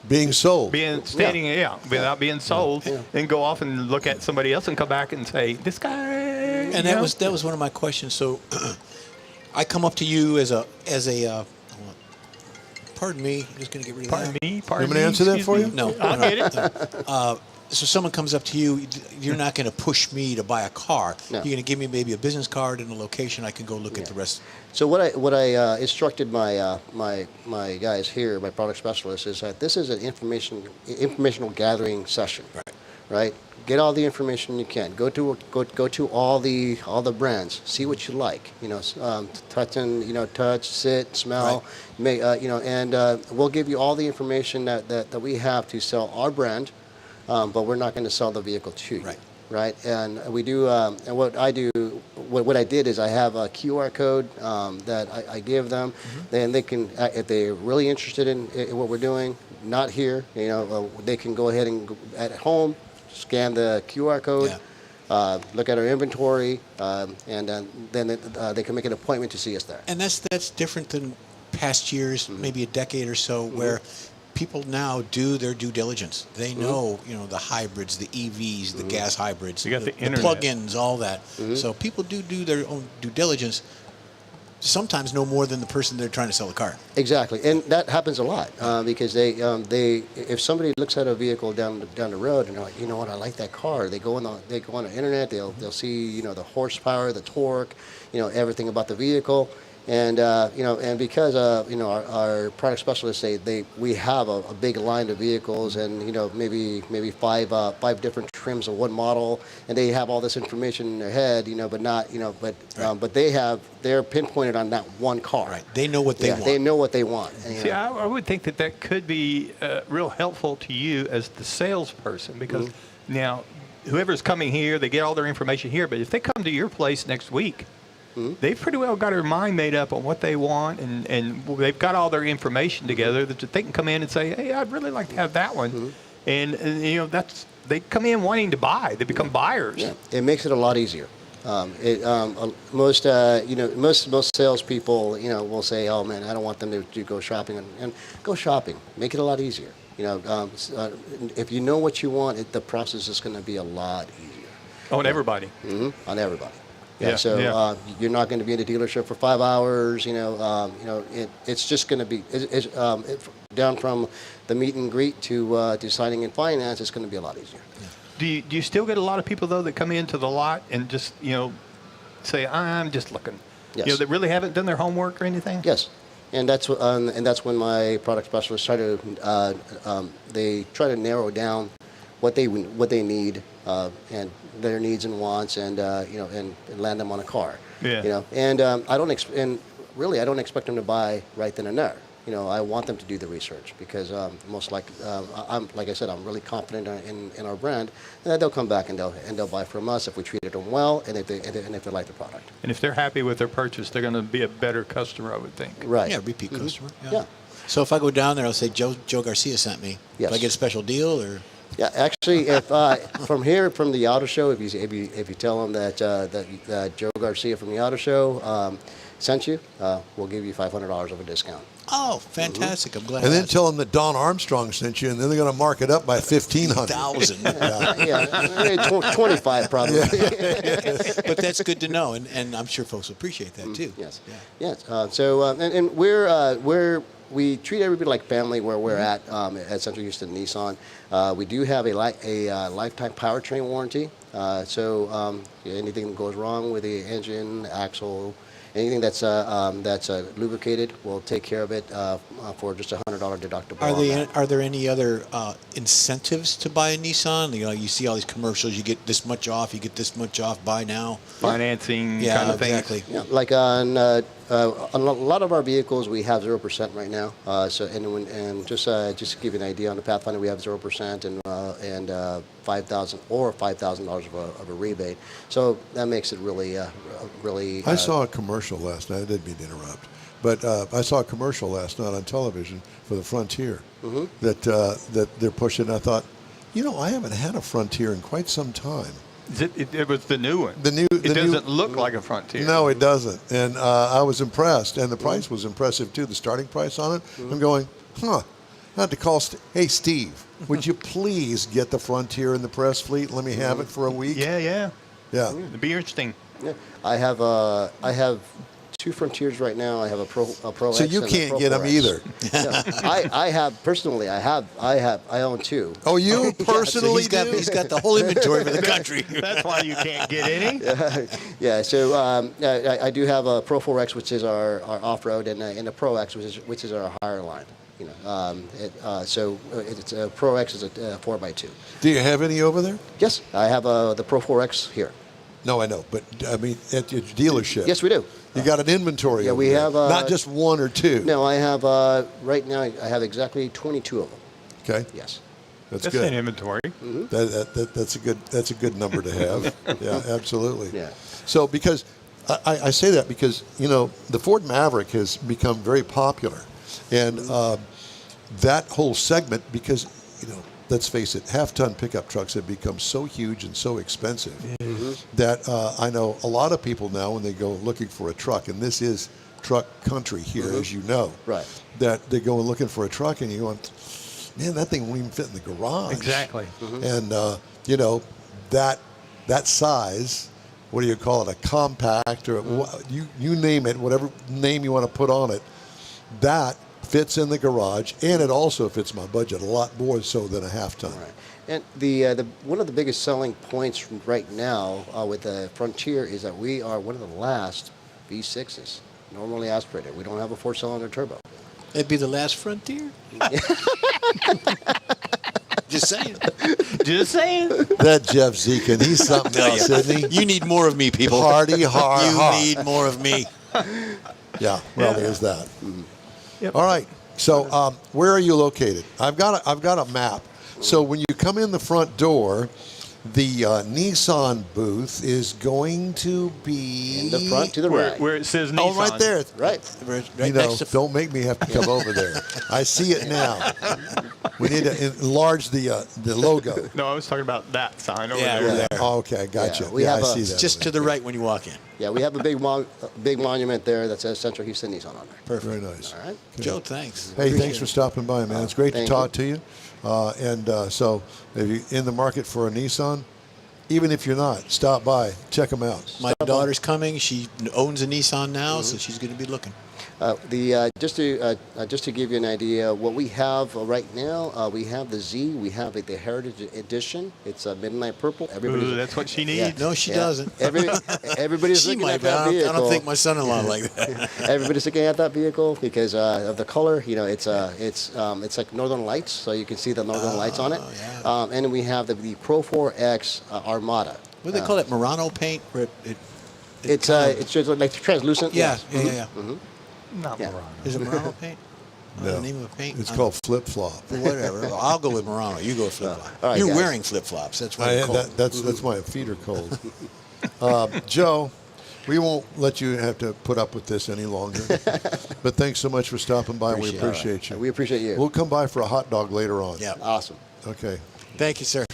Being sold. without being sold, Yeah. and go off and look at somebody else and come back and say, this guy. And that was one of my questions. So I come up to you as a pardon me, I'm just going to get rid of Pardon that. me. You Pardon want me to me, answer that excuse for me? you? No. I get it. So someone comes up to you, you're not going to push me to buy a car. No. You're going to give me maybe a business card and a location. I can go look at the rest. So what I instructed my guys here, my product specialists, is that this is an informational gathering session. Right. Get all the information you can. Go to all the brands. See what you like. Touch, sit, smell. Right. And we'll give you all the information that we have to sell our brand, but we're not going to sell the vehicle to you. Right. Right, and we do. And what I do, what I did is I have a QR code that I give them. Then they can, if they're really interested in what we're doing, not here, they can go ahead and at home, scan the QR code, look at our inventory, and then they can make an appointment to see us there. And that's different than past years, maybe a decade or so, where people now do their due diligence. They know, the hybrids, the EVs, the gas hybrids, You got the the internet. plug-ins, all that. So people do their own due diligence. Sometimes no more than the person they're trying to sell the car. Exactly, and that happens a lot because they if somebody looks at a vehicle down the road and they're like, you know what, I like that car. They go on the internet. They'll see the horsepower, the torque, everything about the vehicle. And and because our product specialists we have a big line of vehicles and maybe five different trims of one model, and they have all this information in their head, but not but they're pinpointed on that one car. Right. They know what they want. They know what they want. And, See, I would think that could be real helpful to you as the salesperson because now whoever's coming here, they get all their information here. But if they come to your place next week, they've pretty well got their mind made up on what they want, and they've got all their information together that they can come in and say, hey, I'd really like to have that one. And they come in wanting to buy. They become buyers. yeah, it makes it a lot easier. Most salespeople, will say, "Oh man, I don't want them to go shopping," and go shopping. Make it a lot easier. If you know what you want, the process is going to be a lot easier On everybody. on everybody. Yeah, Yeah, so yeah. you're not going to be in the dealership for 5 hours. It's just going to be down from the meet and greet to signing in finance. It's going to be a lot easier. Do you still get a lot of people though that come into the lot and just say I'm just looking, Yes. that really haven't done their homework or anything? Yes, and that's when my product specialists try to narrow down what they need and their needs and wants, and and land them on a car. Yeah. And I don't expect them to buy right then and there. I want them to do the research because I'm really confident in our brand, and that they'll come back and they'll buy from us if we treated them well, and if they like the product. And if they're happy with their purchase, they're going to be a better customer, I would think. Right. Yeah, repeat customer. Yeah. So if I go down there, I'll say Joe Garcia sent me. Yes. Do I get a special deal or? Yeah, actually, if from the auto show, if you tell them that Joe Garcia from the auto show sent you, we'll give you $500 of a discount. Oh, fantastic! I'm glad. And I then asked. tell them that Don Armstrong sent you, and then they're going to mark it up by 1,500. 1,000. Yeah, 25 probably. But that's good to know, and I'm sure folks appreciate that too. Yes. Yeah. Yes. And we treat everybody like family where we're at Central Houston Nissan. We do have a lifetime powertrain warranty. Anything that goes wrong with the engine, axle, anything that's lubricated, we'll take care of it for just $100 deductible. Are there any other incentives to buy a Nissan? You see all these commercials. You get this much off. You get this much off. Buy now. Financing Yeah, kind of thing. exactly. Yeah, like on a lot of our vehicles, we have 0% right now. Just to give you an idea, on the Pathfinder, we have 0% and $5,000 of a rebate. So that makes it really. I saw a commercial last night. I didn't mean to interrupt, but I saw a commercial last night on television for the Frontier that they're pushing. I thought, I haven't had a Frontier in quite some time. It was the new one. It doesn't look like a Frontier. No, it doesn't. And I was impressed, and the price was impressive too. The starting price on it. I'm going, I had to call. Hey, Steve, would you please get the Frontier in the press fleet? Let me have it for a week. Yeah. Yeah. It'd be interesting. Yeah, I have 2 Frontiers right now. I have a Pro So X you and a can't Pro get them 4X. either. I own 2. Oh, you personally He's got the whole inventory for the country. That's why you can't get any. Yeah, so I do have a Pro 4X, which is our off-road, and a Pro X, which is our higher line. It's a Pro X is a 4x2. Do you have any over there? Yes, I have the Pro 4X here. No, I know, but I mean at your dealership. Yes, we do. You got an inventory. Yeah, over we there. have, not just 1 or 2. No, I have right now. I have exactly 22 of them. Okay, Yes. that's That's good. an inventory. That's a good number to have. Yeah, absolutely. Yeah. So because I say that because the Ford Maverick has become very popular, and that whole segment because let's face it, half-ton pickup trucks have become so huge and so expensive that I know a lot of people now when they go looking for a truck, and this is truck country here, as you know, Right. that they go and looking for a truck, and you're going, man, that thing won't even fit in the garage. Exactly. And that size, what do you call it, a compact or you name it, whatever name you want to put on it, that fits in the garage, and it also fits my budget a lot more so than a half-ton. Right. And the one of the biggest selling points right now with the Frontier is that we are one of the last V6s normally aspirated. We don't have a 4-cylinder turbo. It'd be the last Frontier. Just saying. Just saying. That Jeff Zekin, he's something else, isn't he? You need more of me, people. Hardy, hard. You need more of me. Yeah, well, there's that. Yep. All right. So, where are you located? I've got a map. So when you come in the front door, the Nissan booth is going to be In the front to the right. Where it says Nissan. Oh, right there. Right. Right next to Don't make me have to come over there. I see it now. We need to enlarge the logo. No, I was talking about that sign over Yeah, there. over there. Oh, okay, I got Yeah, you. we Yeah, have I a- see that. just to the right when you walk in. Yeah, we have a big monument there that says Central Houston Nissan on there. Very nice. All right. Joe, thanks. Hey, thanks for stopping by, man. It's great to Thank talk to you. So, if you're in the market for a Nissan, even if you're not, stop by, check them out. My daughter's coming. She owns a Nissan now, so she's going to be looking. Just to give you an idea, what we have right now, we have the Z. We have the Heritage Edition. It's midnight purple. Ooh, that's what she needs. No, she doesn't. Everybody's She looking might, at but that vehicle. I don't think my son-in-law like that. Everybody's looking at that vehicle because of the color. You know, it's like Northern Lights, so you can see the Northern Lights on it. Yeah. And then we have the Pro 4X Armada. What do they call it? Murano paint? Where It's just like translucent. yeah, yes. yeah, yeah. Not Yeah. Murano. Is it Murano paint? No. The name of a paint? It's called flip-flop. Whatever. I'll go with Murano. You go with flip-flop. All right, You're guys. wearing flip-flops. That's why they're cold. That's why feet are cold. Joe, we won't let you have to put up with this any longer. But thanks so much for stopping by. We appreciate you. We appreciate you. We'll come by for a hot dog later on. Yeah. Awesome. Okay. Thank you, sir.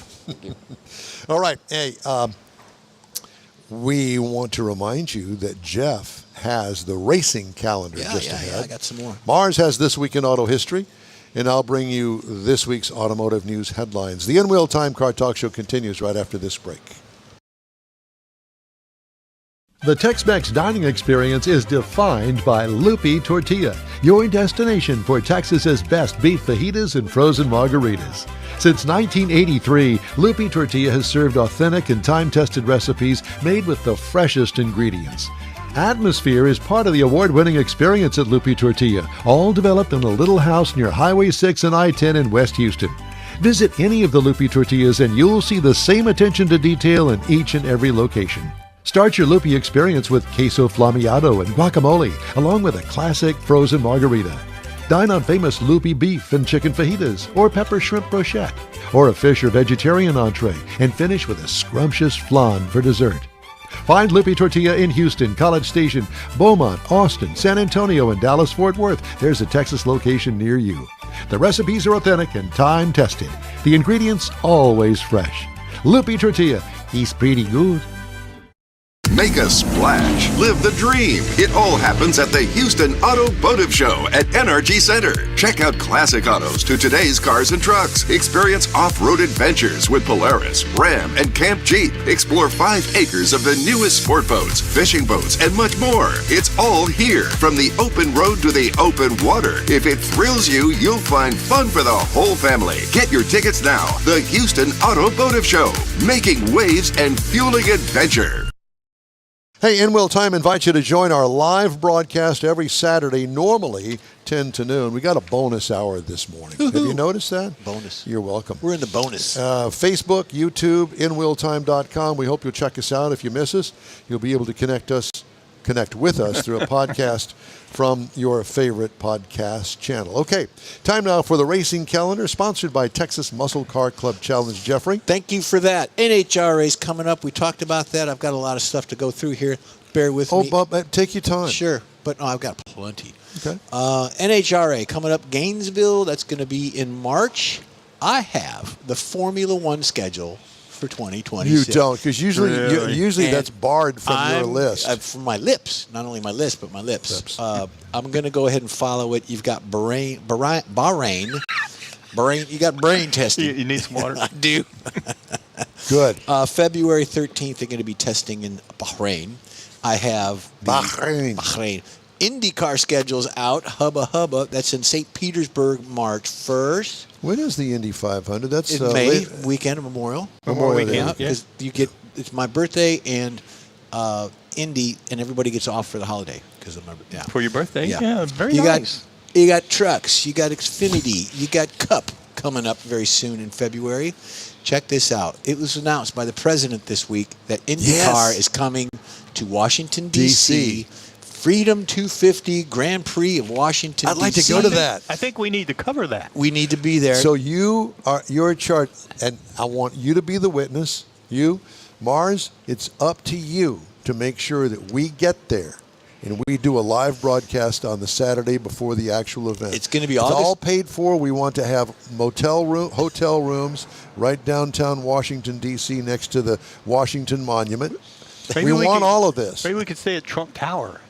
All right. Hey, we want to remind you that Jeff has the racing calendar just ahead. I got some more. Mars has This Week in Auto History, and I'll bring you this week's automotive news headlines. The In-Wheel Time Car Talk Show continues right after this break. The Tex-Mex dining experience is defined by Lupi Tortilla, your destination for Texas's best beef fajitas and frozen margaritas. Since 1983, Lupi Tortilla has served authentic and time-tested recipes made with the freshest ingredients. Atmosphere is part of the award-winning experience at Lupi Tortilla, all developed in a little house near Highway 6 and I-10 in West Houston. Visit any of the Lupi Tortillas and you'll see the same attention to detail in each and every location. Start your Lupi experience with queso flammeado and guacamole, along with a classic frozen margarita. Dine on famous Lupi beef and chicken fajitas, or pepper shrimp brochette, or a fish or vegetarian entree, and finish with a scrumptious flan for dessert. Find Lupi Tortilla in Houston, College Station, Beaumont, Austin, San Antonio, and Dallas-Fort Worth. There's a Texas location near you. The recipes are authentic and time-tested. The ingredients always fresh. Lupi Tortilla, he's pretty good. Make a splash. Live the dream. It all happens at the Houston Automotive Show at NRG Center. Check out classic autos to today's cars and trucks. Experience off-road adventures with Polaris, Ram, and Camp Jeep. Explore 5 acres of the newest sport boats, fishing boats, and much more. It's all here, from the open road to the open water. If it thrills you, you'll find fun for the whole family. Get your tickets now. The Houston Automotive Show, making waves and fueling adventure. Hey, In-Wheel Time invites you to join our live broadcast every Saturday, normally 10 to noon. We got a bonus hour this morning. Have you noticed that? Bonus. You're welcome. We're in the bonus. Facebook, YouTube, InWheelTime.com. We hope you'll check us out. If you miss us, you'll be able to connect with us through a podcast from your favorite podcast channel. Okay, time now for the racing calendar, sponsored by Texas Muscle Car Club Challenge. Jeffrey? Thank you for that. NHRA's coming up. We talked about that. I've got a lot of stuff to go through here. Bear with me. Oh, Bob, take your time. Sure, but no, I've got plenty. Okay. NHRA coming up, Gainesville. That's going to be in March. I have the Formula One schedule for 2026. You don't, because usually And that's barred from your list. From my lips, not only my list, but my lips. I'm going to go ahead and follow it. You've got Bahrain. You got brain testing. You need some water. I do. Good. February 13th, they're going to be testing in Bahrain. I have the Bahrain. IndyCar schedule's out. Hubba Hubba. That's in St. Petersburg, March 1st. When is the Indy 500? That's In May, late- weekend of Memorial. Memorial Day. Yeah, Yeah. because you get, it's my birthday and Indy, and everybody gets off for the holiday because of my yeah. For your birthday? Yeah. Yeah, very you nice. You got trucks, you got Xfinity, you got Cup coming up very soon in February. Check this out. It was announced by the president this week that IndyCar is coming to Washington, D.C. Freedom 250 Grand Prix of Washington, I'd like to D.C. go to that. I think we need to cover that. We need to be there. So you're in charge, and I want you to be the witness. You, Mars, it's up to you to make sure that we get there. And we do a live broadcast on the Saturday before the actual event. It's going to be It's August. all paid for. We want to have hotel rooms right downtown Washington, D.C., next to the Washington Monument. Maybe we want could- all of this. Maybe we could stay at Trump Tower.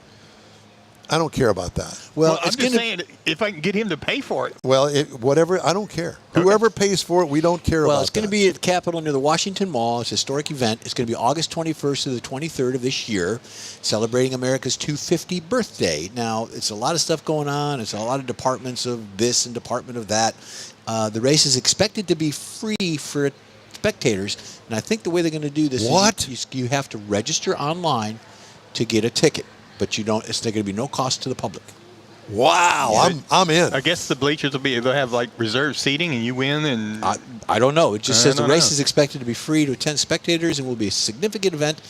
I don't care about that. Well, it's I'm just going to saying, if I can get him to pay for it. Well, whatever, I don't care. Whoever pays for it, we don't care Well, about it's going to that. be at the Capitol near the Washington Mall. It's a historic event. It's going to be August 21st to the 23rd of this year, celebrating America's 250th birthday. Now, it's a lot of stuff going on. It's a lot of departments of this and department of that. The race is expected to be free for spectators, and I think the way they're going to do this What? is you have to register online to get a ticket, but you don't. It's going to be no cost to the public. Wow, I'm in. I guess the bleachers will they'll have like reserved seating and you win and I don't know. It just I says the don't race know. is expected to be free to attend spectators and will be a significant event.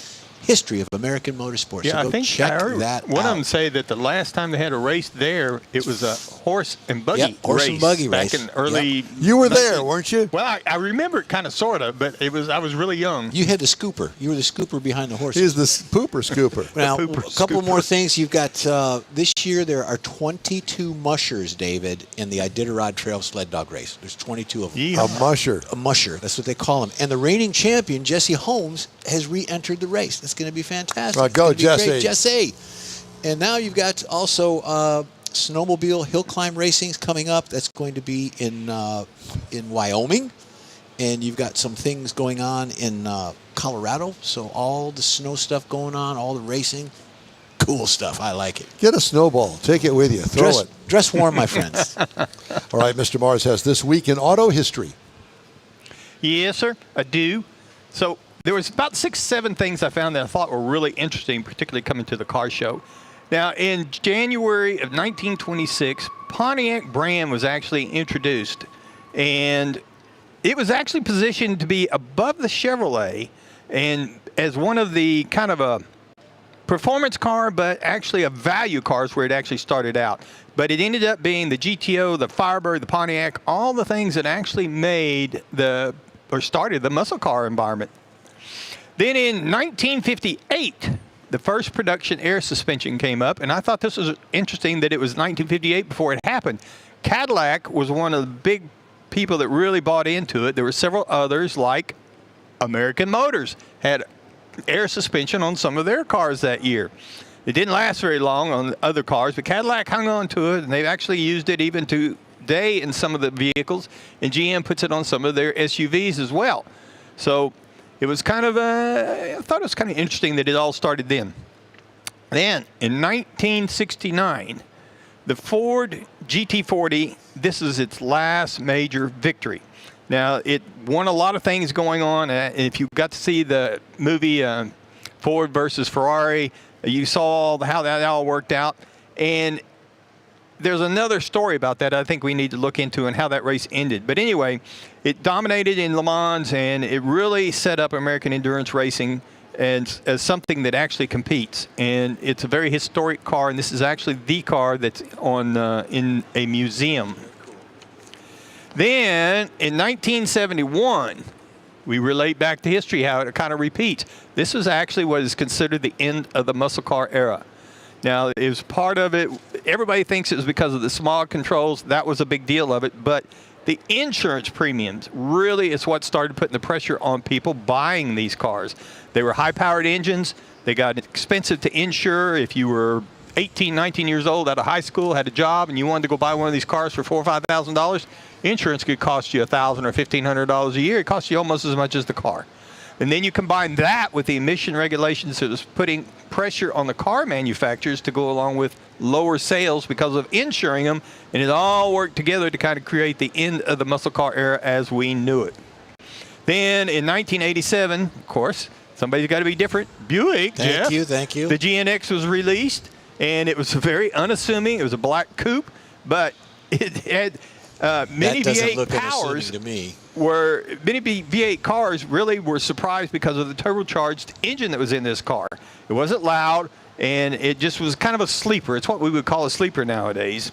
History of American motorsports. yeah, so I go think check I heard that one out. of them say that the last time they had a race there, it was a horse and buggy Yep, horse race and buggy back race. in early. You were there, weren't you? Well, I remember it kind of, sort of, but I was really young. You had the scooper. You were the scooper behind the horses. He's the pooper scooper. Now, pooper a couple scooper. more things. You've got this year there are 22 mushers, David, in the Iditarod Trail Sled Dog Race. There's 22 of them. A musher. A musher, that's what they call him. And the reigning champion, Jesse Holmes, has re-entered the race. That's going to be fantastic. Well, go, It's gonna be great. Jesse. Jesse. And now you've got also snowmobile hill climb racings coming up. That's going to be in Wyoming. And you've got some things going on in Colorado. So all the snow stuff going on, all the racing. Cool stuff. I like it. Get a snowball. Take it with you. Throw it. Dress warm, my friends. All right, Mr. Mars has This Week in Auto History. Yes, sir, I do. So there was about 6, 7 things I found that I thought were really interesting, particularly coming to the car show. Now, in January of 1926, Pontiac brand was actually introduced, and it was actually positioned to be above the Chevrolet and as one of the kind of a performance car, but actually a value cars where it actually started out. But it ended up being the GTO, the Firebird, the Pontiac, all the things that actually started the muscle car environment. Then in 1958, the first production air suspension came up, and I thought this was interesting that it was 1958 before it happened. Cadillac was one of the big people that really bought into it. There were several others, like American Motors, had air suspension on some of their cars that year. It didn't last very long on other cars, but Cadillac hung on to it, and they've actually used it even today in some of the vehicles, and GM puts it on some of their SUVs as well. So it was kind of I thought it was kind of interesting that it all started then. Then in 1969, the Ford GT40, this is its last major victory. Now, it won a lot of things going on. If you got to see the movie Ford versus Ferrari, you saw how that all worked out. And there's another story about that I think we need to look into and how that race ended. But anyway, it dominated in Le Mans, and it really set up American endurance racing as something that actually competes. And it's a very historic car, and this is actually the car that's on in a museum. Then, in 1971, we relate back to history, how it kind of repeats. This was actually what is considered the end of the muscle car era. Now, it was part of it. Everybody thinks it was because of the smog controls. That was a big deal of it. But the insurance premiums really is what started putting the pressure on people buying these cars. They were high-powered engines. They got expensive to insure. If you were 18, 19 years old, out of high school, had a job, and you wanted to go buy one of these cars for $4,000 or $5,000, insurance could cost you $1,000 or $1,500 a year. It costs you almost as much as the car. And then you combine that with the emission regulations that was putting pressure on the car manufacturers to go along with lower sales because of insuring them, and it all worked together to kind of create the end of the muscle car era as we knew it. Then in 1987, of course, somebody's got to be different. Buick, Jeff. Thank you. The GNX was released, and it was very unassuming. It was a black coupe, but it had many that doesn't V8 look powers. unassuming to me. Where many V8 cars really were surprised because of the turbocharged engine that was in this car. It wasn't loud, and it just was kind of a sleeper. It's what we would call a sleeper nowadays.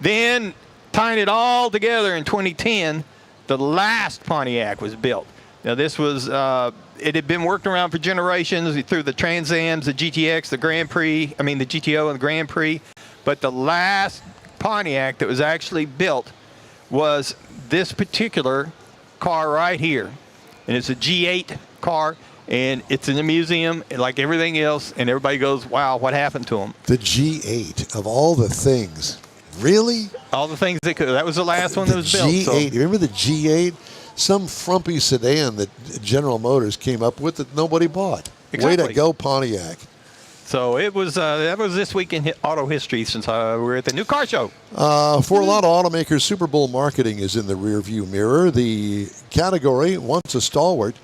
Then, tying it all together in 2010, the last Pontiac was built. Now, this was, it had been working around for generations through the Trans Ams, the GTX, the the GTO and the Grand Prix. But the last Pontiac that was actually built was this particular car right here. And it's a G8 car. and it's in the museum like everything else, and everybody goes, wow, what happened to them? The G8 of all the things, really? All the things that could. That was the last one The that was built. G8. So, You remember the G8? Some frumpy sedan that General Motors came up with that nobody bought. Way to Exactly. go, Pontiac. so it was. That was this week in auto history since we were at the new car show. For a lot of automakers, Super Bowl marketing is in the rearview mirror. The category, once a stalwart,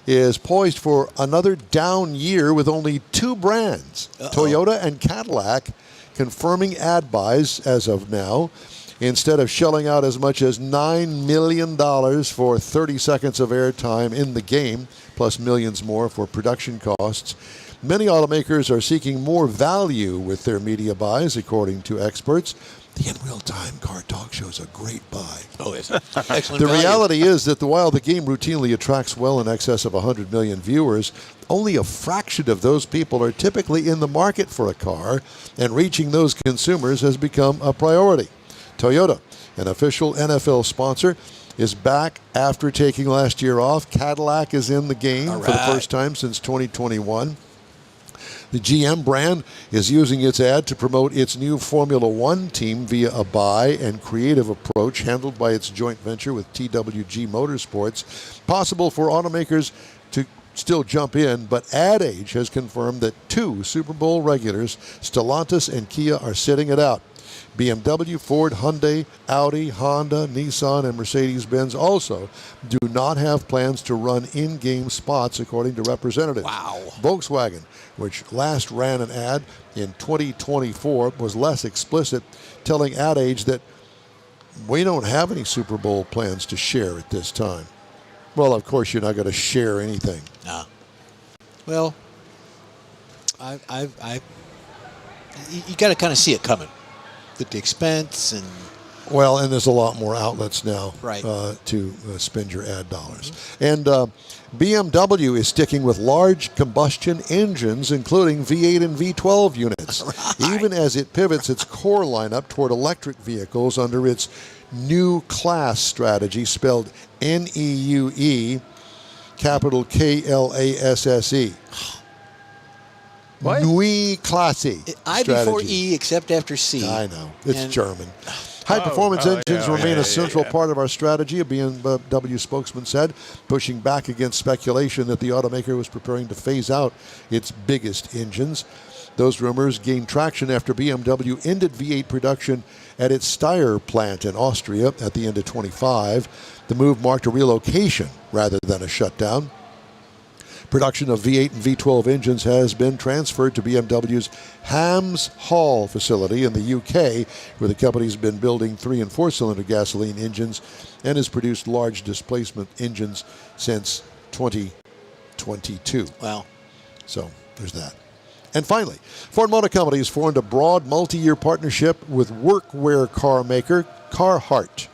is poised for another down year with only two brands, Toyota and Cadillac, confirming ad buys as of now. Instead of shelling out as much as $9 million for 30 seconds of airtime in the game, plus millions more for production costs, many automakers are seeking more value with their media buys, according to experts. The In Real Time Car Talk Show is a great buy. Oh, it's excellent. The value. reality is that while the game routinely attracts well in excess of 100 million viewers, only a fraction of those people are typically in the market for a car, and reaching those consumers has become a priority. Toyota, an official NFL sponsor, is back after taking last year off. Cadillac is in the game for the first time since 2021. The GM brand is using its ad to promote its new Formula One team via a buy and creative approach handled by its joint venture with TWG Motorsports. Possible for automakers to still jump in, but Ad Age has confirmed that two Super Bowl regulars, Stellantis and Kia, are sitting it out. BMW, Ford, Hyundai, Audi, Honda, Nissan, and Mercedes-Benz also do not have plans to run in-game spots, according to representatives. Wow. Volkswagen, which last ran an ad in 2024, was less explicit, telling Ad Age that we don't have any Super Bowl plans to share at this time. Well, of course, you're not going to share anything. Nah. Well, you got to kind of see it coming. The expense and Well, and there's a lot more outlets now Right. To spend your ad dollars. And BMW is sticking with large combustion engines, including V8 and V12 units, even as it pivots its core lineup toward electric vehicles under its new class strategy, spelled NEUE, capital KLASSE. What? Neue Klasse I before strategy. E except after C. I know. It's And- German. High-performance engines remain a central part of our strategy, a BMW spokesman said, pushing back against speculation that the automaker was preparing to phase out its biggest engines. Those rumors gained traction after BMW ended V8 production at its Steyr plant in Austria at the end of 25. The move marked a relocation rather than a shutdown. Production of V8 and V12 engines has been transferred to BMW's Hams Hall facility in the UK, where the company's been building 3- and 4-cylinder gasoline engines and has produced large displacement engines since 2022. Well, So there's that. And finally, Ford Motor Company has formed a broad multi-year partnership with workwear car maker Carhartt,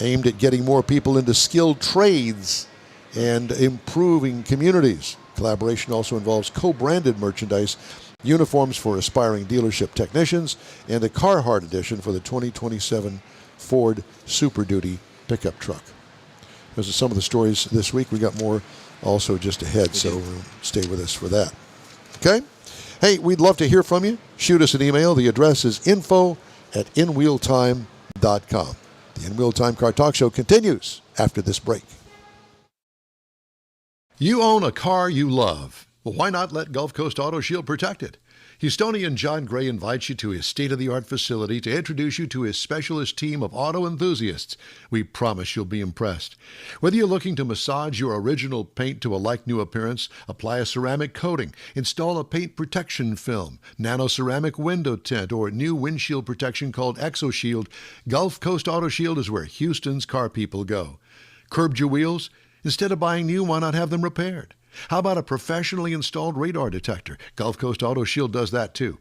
aimed at getting more people into skilled trades and improving communities. Collaboration also involves co-branded merchandise, uniforms for aspiring dealership technicians, and a Carhartt edition for the 2027 Ford Super Duty pickup truck. Those are some of the stories this week. We got more also just ahead, so stay with us for that. Okay? Hey, we'd love to hear from you. Shoot us an email. The address is info@inwheeltime.com. The In Wheel Time Car Talk Show continues after this break. You own a car you love. Well, why not let Gulf Coast Auto Shield protect it? Houstonian John Gray invites you to his state-of-the-art facility to introduce you to his specialist team of auto enthusiasts. We promise you'll be impressed. Whether you're looking to massage your original paint to a like-new appearance, apply a ceramic coating, install a paint protection film, nano-ceramic window tint, or new windshield protection called ExoShield, Gulf Coast Auto Shield is where Houston's car people go. Curbed your wheels? Instead of buying new, why not have them repaired? How about a professionally installed radar detector? Gulf Coast Auto Shield does that too.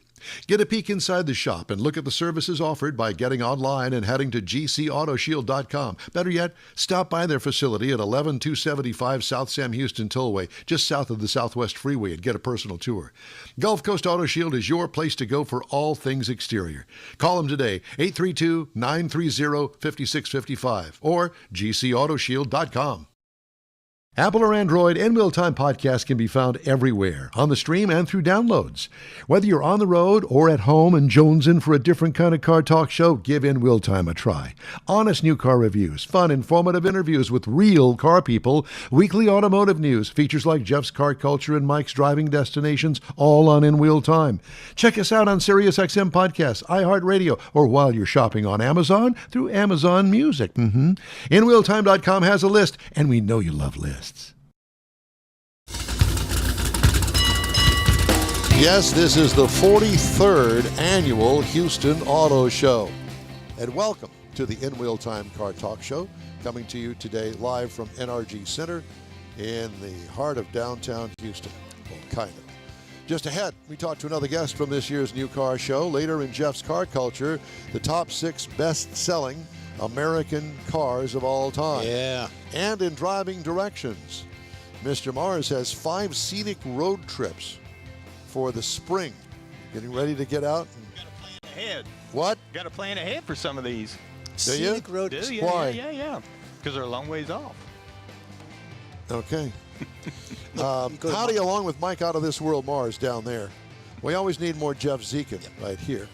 Get a peek inside the shop and look at the services offered by getting online and heading to gcautoshield.com. Better yet, stop by their facility at 11275 South Sam Houston Tollway, just south of the Southwest Freeway, and get a personal tour. Gulf Coast Auto Shield is your place to go for all things exterior. Call them today, 832-930-5655 or gcautoshield.com. Apple or Android, In Wheel Time podcast can be found everywhere, on the stream and through downloads. Whether you're on the road or at home and jonesing for a different kind of car talk show, give In Wheel Time a try. Honest new car reviews, fun, informative interviews with real car people, weekly automotive news, features like Jeff's Car Culture and Mike's Driving Destinations, all on In Wheel Time. Check us out on SiriusXM Podcasts, iHeartRadio, or while you're shopping on Amazon through Amazon Music. InWheelTime.com has a list, and we know you love lists. Yes, this is the 43rd annual Houston Auto Show. And welcome to the In Wheel Time Car Talk Show, coming to you today live from NRG Center in the heart of downtown Houston. Well, kind of. Just ahead, we talk to another guest from this year's new car show. Later in Jeff's Car Culture, the top 6 best-selling American cars of all time. Yeah. And in driving directions, Mr. Mars has 5 scenic road trips for the spring. Getting ready to get out. And Got to plan ahead. what? Got to plan ahead for some of these. Do you? Scenic road. Do you? Why? Yeah. Because they're a long ways off. Okay. go to Howdy, along with Mike Out of This World Mars down there. We always need more Jeff Zekin right here.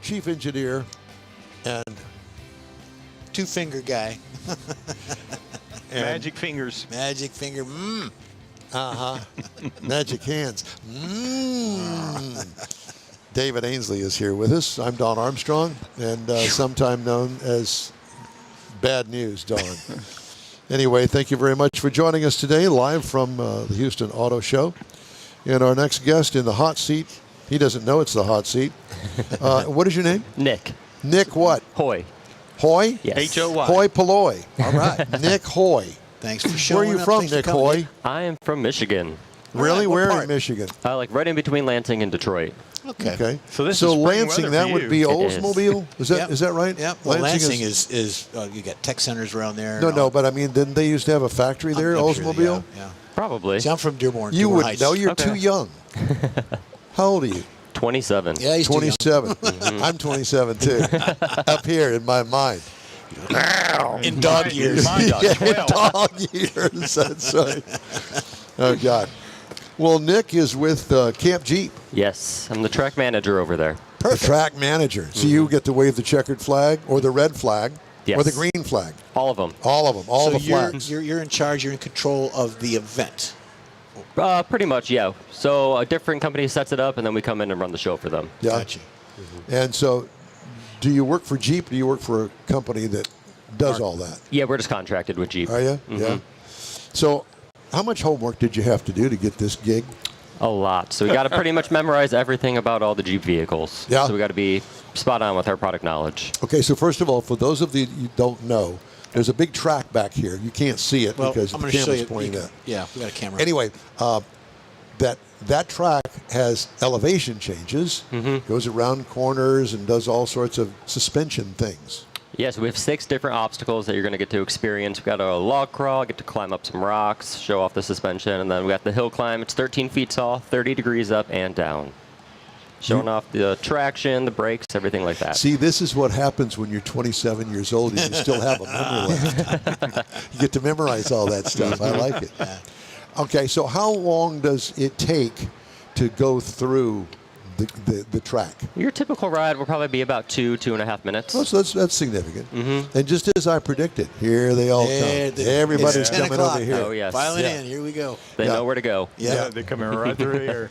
Chief engineer and Two-finger guy. Magic fingers. Magic finger. magic hands. David Ainsley is here with us. I'm Don Armstrong, and sometime known as Bad News Don. Anyway, thank you very much for joining us today, live from the Houston Auto Show. And our next guest in the hot seat, he doesn't know it's the hot seat. What is your name? Nick. Nick what? Hoy. Hoy? Yes. H-O-Y. Hoy Polloi. All right. Nick Hoy. Thanks for Where showing are you up. from, Thanks for Nick coming, Hoy? Nick. I am from Michigan. Really? what Where part? in Michigan? Like right in between Lansing and Detroit. Okay. Okay. So this is spring Lansing, weather that for would you. be It is. Oldsmobile? Is that Yep. is that right? Yep. Well, Lansing is you got tech centers around there. No, and no, all. but I mean, didn't they used to have a factory there, I'm sure, Oldsmobile? yeah. Probably. See, I'm from Dearborn. You Dearborn would Heights. know. You're Okay. too young. How old are you? 27. Yeah, he's too young. 27. I'm 27 too. Up here in my mind. In dog years. Mine dog, Yeah, 12. dog years. That's right. Oh God. Well, Nick is with Camp Jeep, Yes. I'm the track manager over there. the track manager. So you get to wave the checkered flag or the red flag or Yes. the green flag. All of them. All of them. All So the flags. you're in charge. You're in control of the event. Pretty much, yeah. So a different company sets it up, and then we come in and run the show for them. Yeah. Gotcha. And so, do you work for Jeep? Or do you work for a company that does all that? Yeah, we're just contracted with Jeep. Are you? Yeah. So, how much homework did you have to do to get this gig? A lot. So we got to pretty much memorize everything about all the Jeep vehicles. Yeah. So we got to be spot on with our product knowledge. Okay, so first of all, for those of you who don't know, there's a big track back here. You can't see it Well, because I'm the going to show camera's you. pointing you that. can- Yeah, we got a camera. Anyway, that track has elevation changes, goes around corners, and does all sorts of suspension things. Yes, we have 6 different obstacles that you're going to get to experience. We've got a log crawl, get to climb up some rocks, show off the suspension, and then we got the hill climb. It's 13 feet tall, 30 degrees up and down. Showing off the traction, the brakes, everything like that. See, this is what happens when you're 27 years old and you still have a memory left. You get to memorize all that stuff. I like it. Okay, so how long does it take to go through the track? Your typical ride will probably be about 2.5 minutes. Oh, so that's significant. And just as I predicted, here they all come. Everybody's it's 10 coming o'clock. over here. Oh, yes. Filing Yeah. in. Here we go. They Yeah. know where to go. Yeah. They're coming right through here.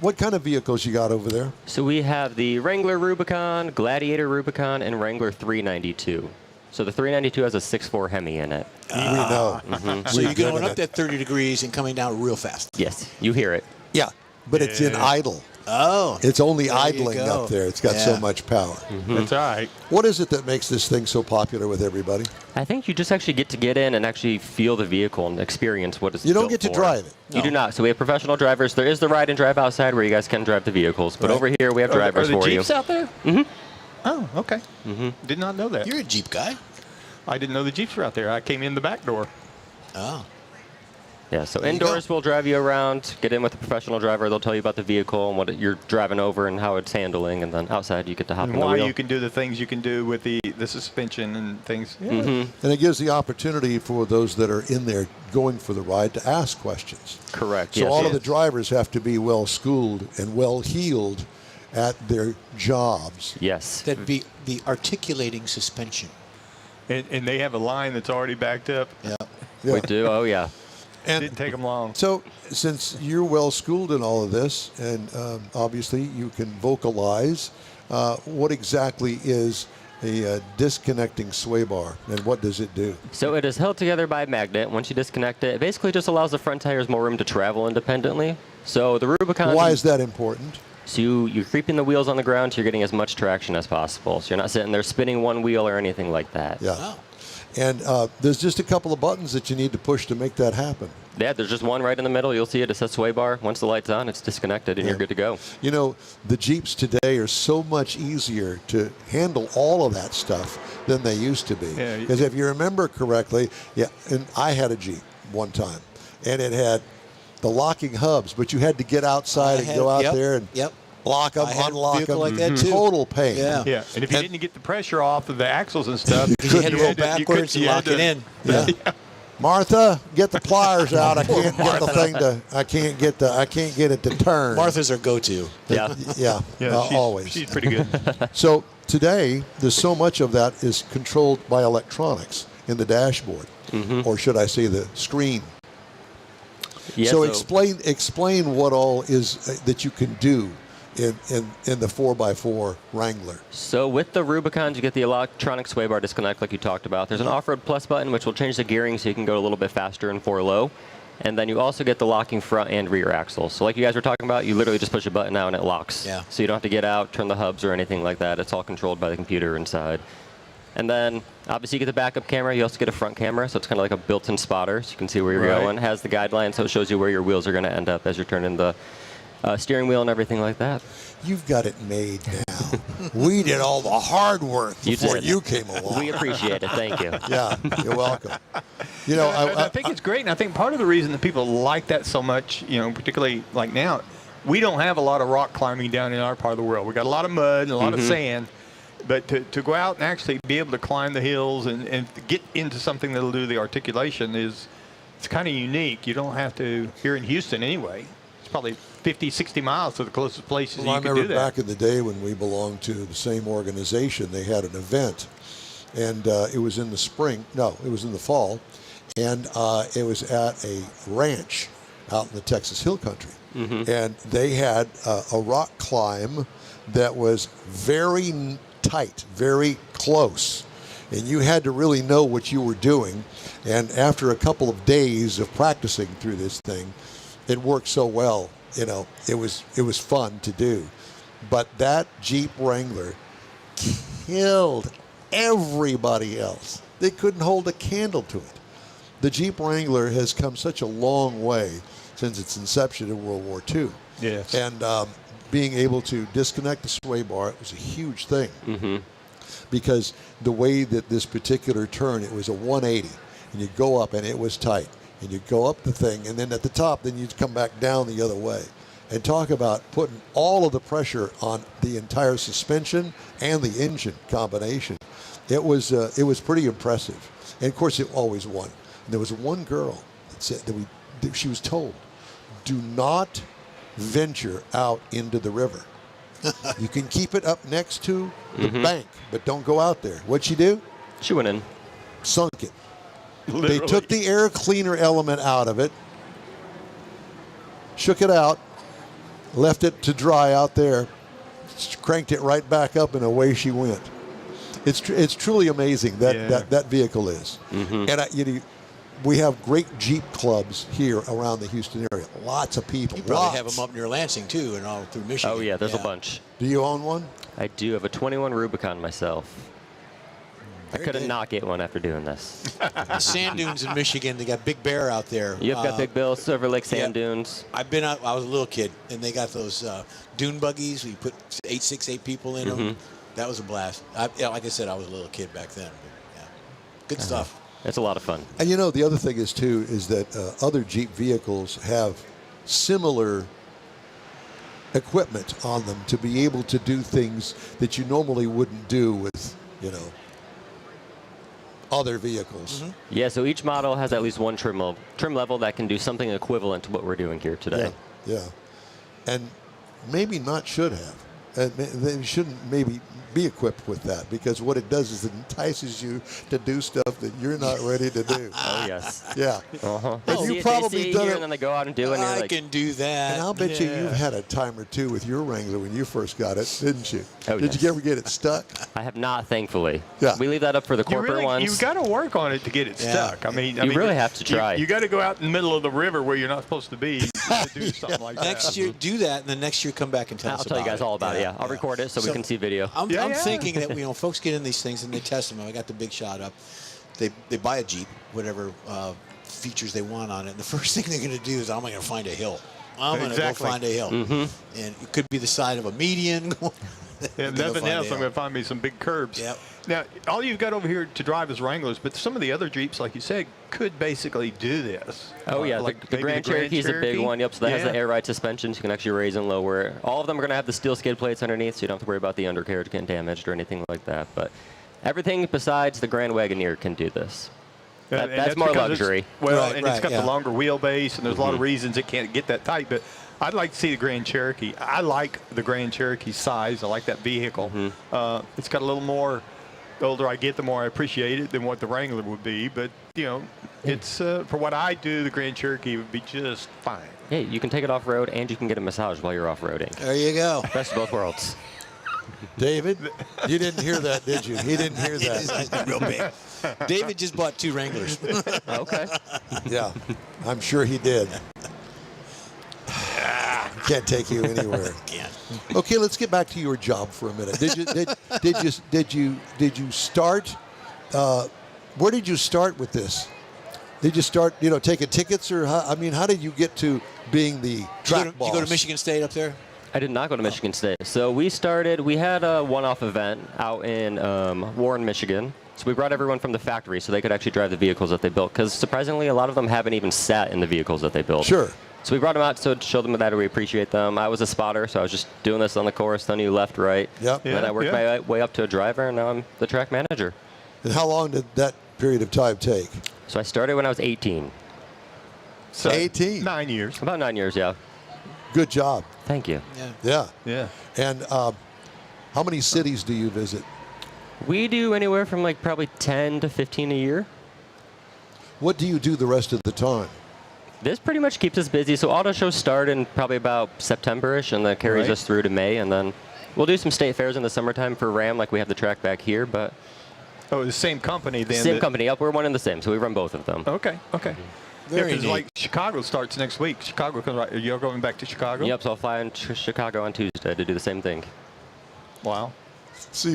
What kind of vehicles you got over there? So we have the Wrangler Rubicon, Gladiator Rubicon, and Wrangler 392. So the 392 has a 6.4 Hemi in it. We know. So We've you're going driven up it. that 30 degrees and coming down real fast. Yes, you hear it. Yeah, but it's in idle. Oh. It's only There you idling go. up there. It's got so Yeah. much power. That's all right. What is it that makes this thing so popular with everybody? I think you just actually get in and actually feel the vehicle and experience what it's You don't built get to for. drive it. You do not. So we have professional drivers. There is the ride and drive outside where you guys can drive the vehicles. But Right. over here we have drivers Are the for you. Jeeps out there? Mm-hmm. Oh, okay. Did not know that. You're a Jeep guy. I didn't know the Jeeps were out there. I came in the back door. Oh. Yeah, so There you indoors go. we'll drive you around, get in with a professional driver. They'll tell you about the vehicle and what you're driving over and how it's handling. And then outside you get to hop And in the why wheel. you can do the things you can do with the suspension and things. Yeah. And it gives the opportunity for those that are in there going for the ride to ask questions. Correct, So yes. all of the drivers have to be well schooled and well heeled at their jobs. Yes. That'd be the articulating suspension. And they have a line that's already backed up. Yeah. Yeah. We do, oh yeah. And Didn't take them long. so, since you're well schooled in all of this, and obviously you can vocalize, what exactly is a disconnecting sway bar, and what does it do? So it is held together by a magnet. Once you disconnect it, it basically just allows the front tires more room to travel independently. So the Rubicon. Why is that important? So you're creeping the wheels on the ground, so you're getting as much traction as possible. So you're not sitting there spinning one wheel or anything like that. Yeah. Wow. And there's just a couple of buttons that you need to push to make that happen. Yeah, there's just one right in the middle. You'll see it. It says sway bar. Once the light's on, it's disconnected, and you're good to go. You know, the Jeeps today are so much easier to handle all of that stuff than they used to be. Yeah. Because if you remember correctly, yeah, and I had a Jeep one time, and it had the locking hubs, but you had to get outside and go out there and lock them, I had a unlock vehicle them. like that too. Total pain. Yeah. Yeah, and if you didn't get the pressure off of the axles and stuff, You had to go you backwards and lock it in. Yeah. Martha, get the pliers out. I can't get the thing to. I can't get it to turn. Martha's our go-to. Yeah. Yeah. she's, Always. She's pretty good. So today, there's so much of that is controlled by electronics in the dashboard, or should I say the screen. Yeah, So explain what all is that you can do in the 4x4 Wrangler. So with the Rubicons, you get the electronic sway bar disconnect like you talked about. There's an off-road plus button which will change the gearing so you can go a little bit faster in 4-low. And then you also get the locking front and rear axles. So like you guys were talking about, you literally just push a button now and it locks. Yeah. So you don't have to get out, turn the hubs or anything like that. It's all controlled by the computer inside. And then obviously you get the backup camera. You also get a front camera, so it's kind of like a built-in spotter, so you can see where you're Right. going. It has the guidelines, so it shows you where your wheels are going to end up as you're turning the steering wheel and everything like that. You've got it made now. We did all the hard work You before did. you came along. We appreciate it. Thank you. Yeah, you're welcome. You know, I think it's great, and I think part of the reason that people like that so much, particularly like now, we don't have a lot of rock climbing down in our part of the world. We got a lot of mud and a lot of sand, but to go out and actually be able to climb the hills and get into something that'll do the articulation it's kind of unique. You don't have to here in Houston anyway. It's probably 50, 60 miles to the closest places Well, I you can remember do that. back in the day when we belonged to the same organization, they had an event, and it was in the spring. No, it was in the fall, and it was at a ranch out in the Texas Hill Country, and they had a rock climb that was very tight, very close, and you had to really know what you were doing. And after a couple of days of practicing through this thing, it worked so well. You know, it was fun to do. But that Jeep Wrangler killed everybody else. They couldn't hold a candle to it. The Jeep Wrangler has come such a long way since its inception in World War II. Yes. And being able to disconnect the sway bar, it was a huge thing. Because the way that this particular turn, it was a 180, and you go up and it was tight. And you go up the thing, and then at the top, then you'd come back down the other way. And talk about putting all of the pressure on the entire suspension and the engine combination. It was pretty impressive. And of course, it always won. And there was one girl that said that she was told, do not venture out into the river. You can keep it up next to the bank, but don't go out there. What'd she do? She went in. Sunk it. Literally. They took the air cleaner element out of it, shook it out, left it to dry out there, cranked it right back up, and away she went. It's truly amazing that vehicle is. And we have great Jeep clubs here around the Houston area. Lots of people. You probably Lots. have them up near Lansing too, and all through Michigan. Oh yeah, there's a bunch. Do you own one? I do have a 21 Rubicon myself. I Very couldn't good. not get one after doing this. The sand dunes in Michigan, they got Big Bear out there. You've got Big Bill, Silver Lake Sand yeah. Dunes. I've been out. I was a little kid, and they got those dune buggies. We put 8 people in them. That was a blast. Like I said, I was a little kid back then. But, yeah. Good stuff. It's a lot of fun. And the other thing is too is that other Jeep vehicles have similar equipment on them to be able to do things that you normally wouldn't do with other vehicles. Yeah, so each model has at least one trim level that can do something equivalent to what we're doing here today. Yeah. And maybe not should have. They shouldn't maybe be equipped with that, because what it does is it entices you to do stuff that you're not ready to do. Oh, yes. Yeah. Uh-huh. And They you see it probably done here, it. and then they go out and do it, and you're I like, can do that. And I'll bet you you've had a time or two with your Wrangler when you first got it, didn't you? Oh, Did yes. you ever get it stuck? I have not, thankfully. Yeah. We leave that up for the corporate ones. You've got to work on it to get it Yeah. stuck. I mean, You really have to try. You got to go out in the middle of the river where you're not supposed to be to do something like that. Next year, do that, and then next year come back and tell I'll us tell you about guys it. all about it. Yeah, I'll record it so we can see video. I'm Yeah. thinking that folks get in these things and they test them. I got the big shot up. They buy a Jeep, whatever features they want on it. And the first thing they're going to do is, I'm going to find a hill. I'm going to go Exactly. find a hill, and it could be the side of a median. And nothing else, I'm going to find me some big curbs. Yep. Now, all you've got over here to drive is Wranglers, but some of the other Jeeps, like you said, could basically do this. Oh, yeah. Like the maybe Grand Cherokee is a big one. Yep, so that has the Yeah. air ride suspensions. You can actually raise and lower it. All of them are going to have the steel skid plates underneath, so you don't have to worry about the undercarriage getting damaged or anything like that. But everything besides the Grand Wagoneer can do this. And That's more because luxury. Well, Right, and it's right, got yeah. the longer wheelbase, and there's a lot of reasons it can't get that tight. But I'd like to see the Grand Cherokee. I like the Grand Cherokee size. I like that vehicle. It's got a little more. The older I get, the more I appreciate it than what the Wrangler would be. But it's for what I do, the Grand Cherokee would be just fine. Hey, you can take it off-road, and you can get a massage while you're off-roading. There you go. Best of both worlds. David, you didn't hear that, did you? He didn't hear that. It's real big. David just bought 2 Wranglers. Okay. Yeah, I'm sure he did. Can't take you anywhere. Can't. Okay, let's get back to your job for a minute. Did you start? Where did you start with this? Did you start, taking tickets, or how did you get to being the track boss? Did you go to Michigan State up there? I did not go to Michigan State. So we had a one-off event out in Warren, Michigan. So we brought everyone from the factory so they could actually drive the vehicles that they built. Because surprisingly, a lot of them haven't even sat in the vehicles that they built. Sure. So we brought them out to show them that we appreciate them. I was a spotter, so I was just doing this on the course, telling you left, right. Yep. And then I worked my way up to a driver, and now I'm the track manager. And how long did that period of time take? So I started when I was 18. So 18. 9 years. About 9 years, yeah. Good job. Thank you. Yeah. Yeah. Yeah. And how many cities do you visit? We do anywhere from probably 10 to 15 a year. What do you do the rest of the time? This pretty much keeps us busy. So auto shows start in probably about September-ish, and then carries Right. us through to May, and then we'll do some state fairs in the summertime for Ram, like we have the track back here. But Oh, the same company then. same that- company. Yep, we're one and the same, so we run both of them. Okay. Okay. Very because neat. like Chicago starts next week. Chicago comes right. You're going back to Chicago. Yep. So I'll fly into Chicago on Tuesday to do the same thing. Wow. So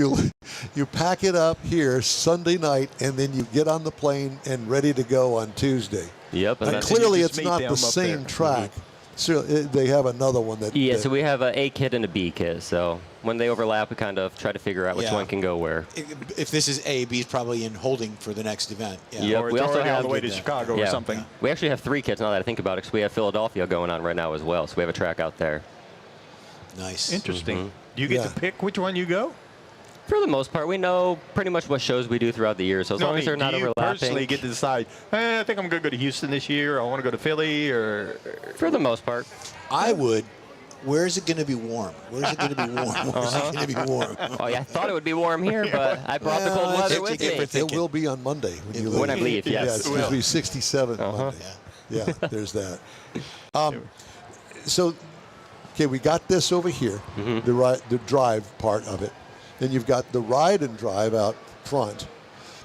you pack it up here Sunday night, and then you get on the plane and ready to go on Tuesday. Yep. And And then, clearly, you it's just meet not them the up same there. track. So they have another one that. yeah. that- So we have a A kit and a B kit. So when they overlap, we kind of try to figure out which Yeah. one can go where. If this is A, B is probably in holding for the next event. Yeah. Yep. Or we it's also already on have the way to that. Chicago or Yeah. something. We actually have 3 kits now that I think about it, because we have Philadelphia going on right now as well. So we have a track out there. Nice. Interesting. Do you get Yeah. to pick which one you go? For the most part, we know pretty much what shows we do throughout the year. So as No, I long mean, as they're not do you overlapping. personally get to decide, I think I'm going to go to Houston this year, or I want to go to Philly, or For the most part. I would. Where is it going to be warm? Where's it going to be warm? Where's it going to be warm? Oh, yeah, I thought it would be warm here, but I brought the cold Well, weather that's with what you me. get for It will be on Monday when you leave. When I leave, Yeah, yes. it's going to be 67 Monday. Yeah, there's that. So, okay, we got this over here, the drive part of it. Then you've got the ride and drive out front,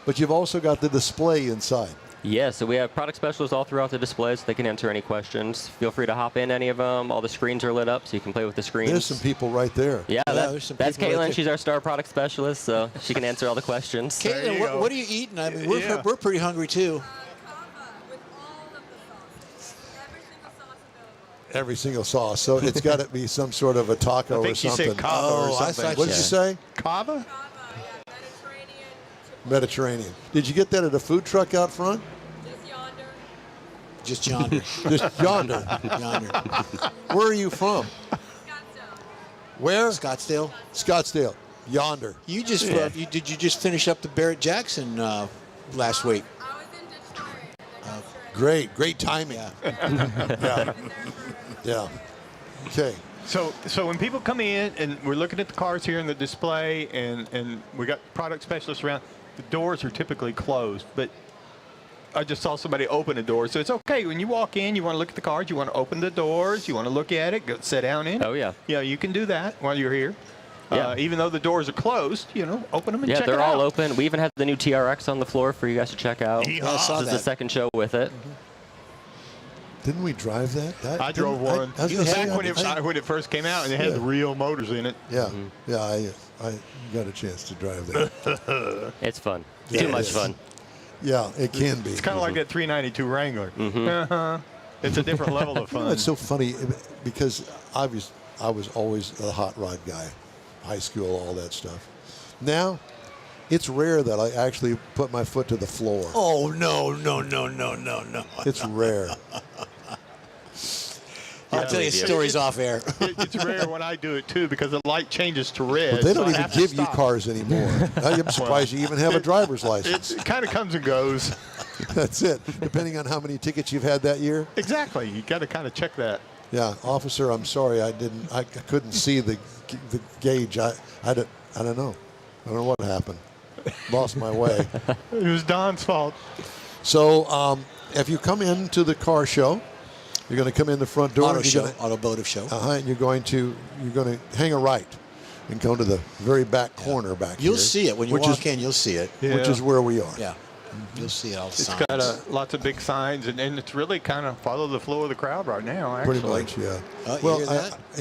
but you've also got the display inside. Yeah, so we have product specialists all throughout the display, so they can answer any questions. Feel free to hop in any of them. All the screens are lit up, so you can play with the screens. There's some people right there. Yeah, there's some that's people right Caitlin. there. She's our star product specialist, so she can answer all the questions. Caitlin, you go. what are you eating? I mean, Yeah. we're pretty hungry too. Kava with all of the sauces. Every single sauce available. Every single sauce. So it's got to be some sort of a taco I or think you something. said Cava or Oh, I something. thought What did you say? Cava? Kava, yeah, Mediterranean Mediterranean. Did you get that at a food truck out front? Just yonder. Just yonder. Just yonder. Yonder. Where are you from? Scottsdale. Where? Scottsdale. Scottsdale. Yonder. You just did you just finish up the Barrett Jackson last week? I was in Detroit. And I got straight. Great timing. Yeah. Yeah. Okay. So when people come in and we're looking at the cars here in the display and we got product specialists around, the doors are typically closed, but I just saw somebody open a door. So it's okay. When you walk in, you want to look at the cars, you want to open the doors, you want to look at it, go sit down in it. Oh, yeah. Yeah, you can do that while you're here. Yeah. Even though the doors are closed, open them and check it out. Yeah, they're all open. We even have the new TRX on the floor for you guys to check out. Yeehaw. I saw This is the that. second show with it. Didn't we drive that? I drove one. I was gonna say, Back when it first came out and it had the real motors in it. Yeah. Yeah. I got a chance to drive that. It's fun. Yeah, Too it much is. fun. Yeah, it can be. It's kind of like that 392 Wrangler. Uh-huh. It's a different level of You know, fun. it's so funny because I was always a hot rod guy, high school, all that stuff. Now, it's rare that I actually put my foot to the floor. Oh no. It's rare. I'll tell you stories off air. It's rare when I do it too because the light changes to red. But they so don't I even have to give you stop. cars anymore. I'm surprised you even have a driver's license. It kind of comes and goes. That's it. Depending on how many tickets you've had that year. Exactly. You got to kind of check that. Yeah, officer, I'm sorry, I couldn't see the gauge. I don't know. I don't know what happened. Lost my way. It was Don's fault. So, if you come into the car show, you're going to come in the front door. Automotive show. And you're going to hang a right and go to the very back corner back here. You'll see it when you walk in. You'll see it. Which is where we are. Yeah. You'll see all the It's signs. got lots of big signs, and it's really kind of follow the flow of the crowd right now, actually. Pretty much, yeah. Oh, you well, hear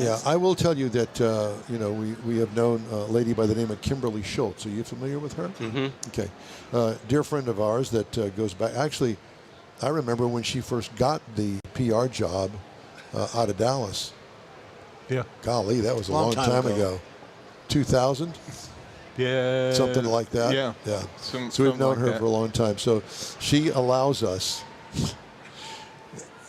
that? I will tell you that we have known a lady by the name of Kimberly Schultz. Are you familiar with her? Mm-hmm. Okay, dear friend of ours that goes back. Actually, I remember when she first got the PR job out of Dallas. Yeah. Golly, that was a long time ago. 2000. Yeah. Something like that. Yeah. Yeah. Some- So we've something known like her that. for a long time. So she allows us,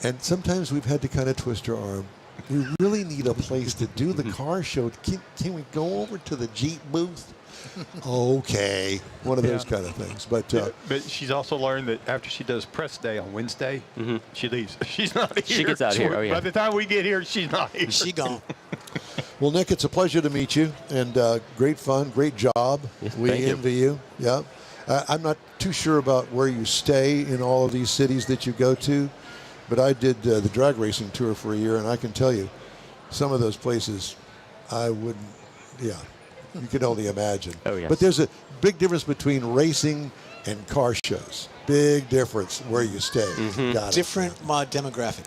and sometimes we've had to kind of twist her arm. We really need a place to do the car show. Can we go over to the Jeep booth? Okay. One of those kind of things. But But she's also learned that after she does press day on Wednesday, she leaves. She's not here. She gets out of here. Oh, yeah. By the time we get here, she's not here. She gone. well, Nick, it's a pleasure to meet you, and great fun, great job. Yes, We thank you. envy you. Yeah. I'm not too sure about where you stay in all of these cities that you go to, but I did the drag racing tour for a year, and I can tell you, some of those places, I wouldn't. Yeah, you can only imagine. Oh, yes. But there's a big difference between racing and car shows. Big difference where you stay. Got it. Different demographic.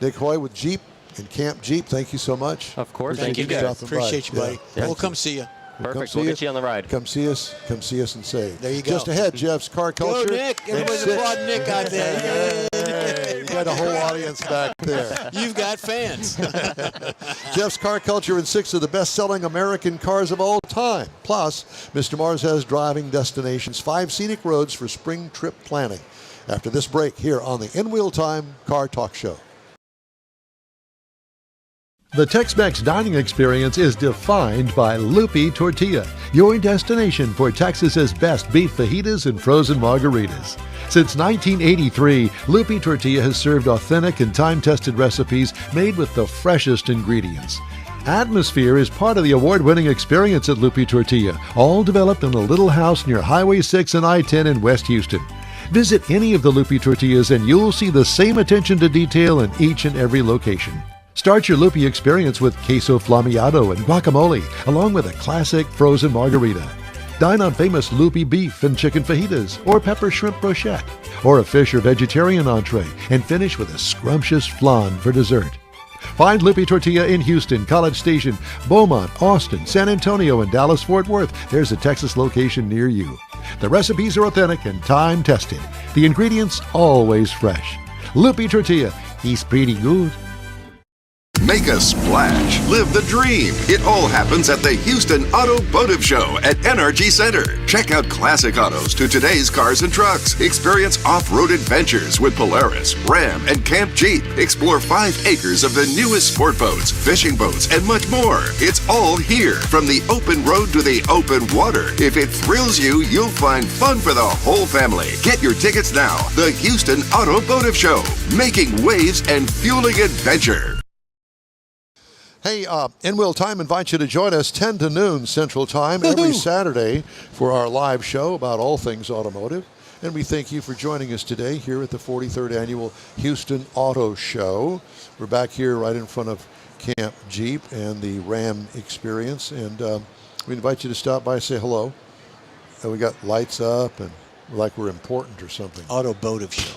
Nick Hoy with Jeep and Camp Jeep. Thank you so much. Of course. Appreciate Thank you, guys. stopping by. Appreciate you, buddy. Yeah. We'll come see you. Come Perfect. see We'll us. get you on the ride. Come see us and save. There you go. Just ahead, Jeff's Car Go, Culture. Nick. and Everybody's six. applauding Nick out there. Hey, you got a whole audience back there. You've got fans. Jeff's Car Culture and 6 of the best-selling American cars of all time. Plus, Mr. Mars has driving destinations, 5 scenic roads for spring trip planning. After this break here on the In Wheel Time Car Talk Show. The Tex-Mex dining experience is defined by Lupi Tortilla, your destination for Texas's best beef fajitas and frozen margaritas. Since 1983, Lupi Tortilla has served authentic and time-tested recipes made with the freshest ingredients. Atmosphere is part of the award-winning experience at Lupi Tortilla, all developed in a little house near Highway 6 and I-10 in West Houston. Visit any of the Lupi Tortillas and you'll see the same attention to detail in each and every location. Start your Lupi experience with queso flammeado and guacamole, along with a classic frozen margarita. Dine on famous Lupi beef and chicken fajitas, or pepper shrimp brochette, or a fish or vegetarian entree, and finish with a scrumptious flan for dessert. Find Lupi Tortilla in Houston, College Station, Beaumont, Austin, San Antonio, and Dallas-Fort Worth. There's a Texas location near you. The recipes are authentic and time-tested. The ingredients always fresh. Lupi Tortilla, he's pretty good. Make a splash. Live the dream. It all happens at the Houston Automotive Show at NRG Center. Check out classic autos to today's cars and trucks. Experience off-road adventures with Polaris, Ram, and Camp Jeep. Explore 5 acres of the newest sport boats, fishing boats, and much more. It's all here, from the open road to the open water. If it thrills you, you'll find fun for the whole family. Get your tickets now. The Houston Automotive Show, making waves and fueling adventure. Hey, Inwill Time invites you to join us 10 to noon Central Time every Saturday for our live show about all things automotive. And we thank you for joining us today here at the 43rd Annual Houston Auto Show. We're back here right in front of Camp Jeep and the Ram Experience. And we invite you to stop by and say hello. And we got lights up and like we're important or something. Automotive Show.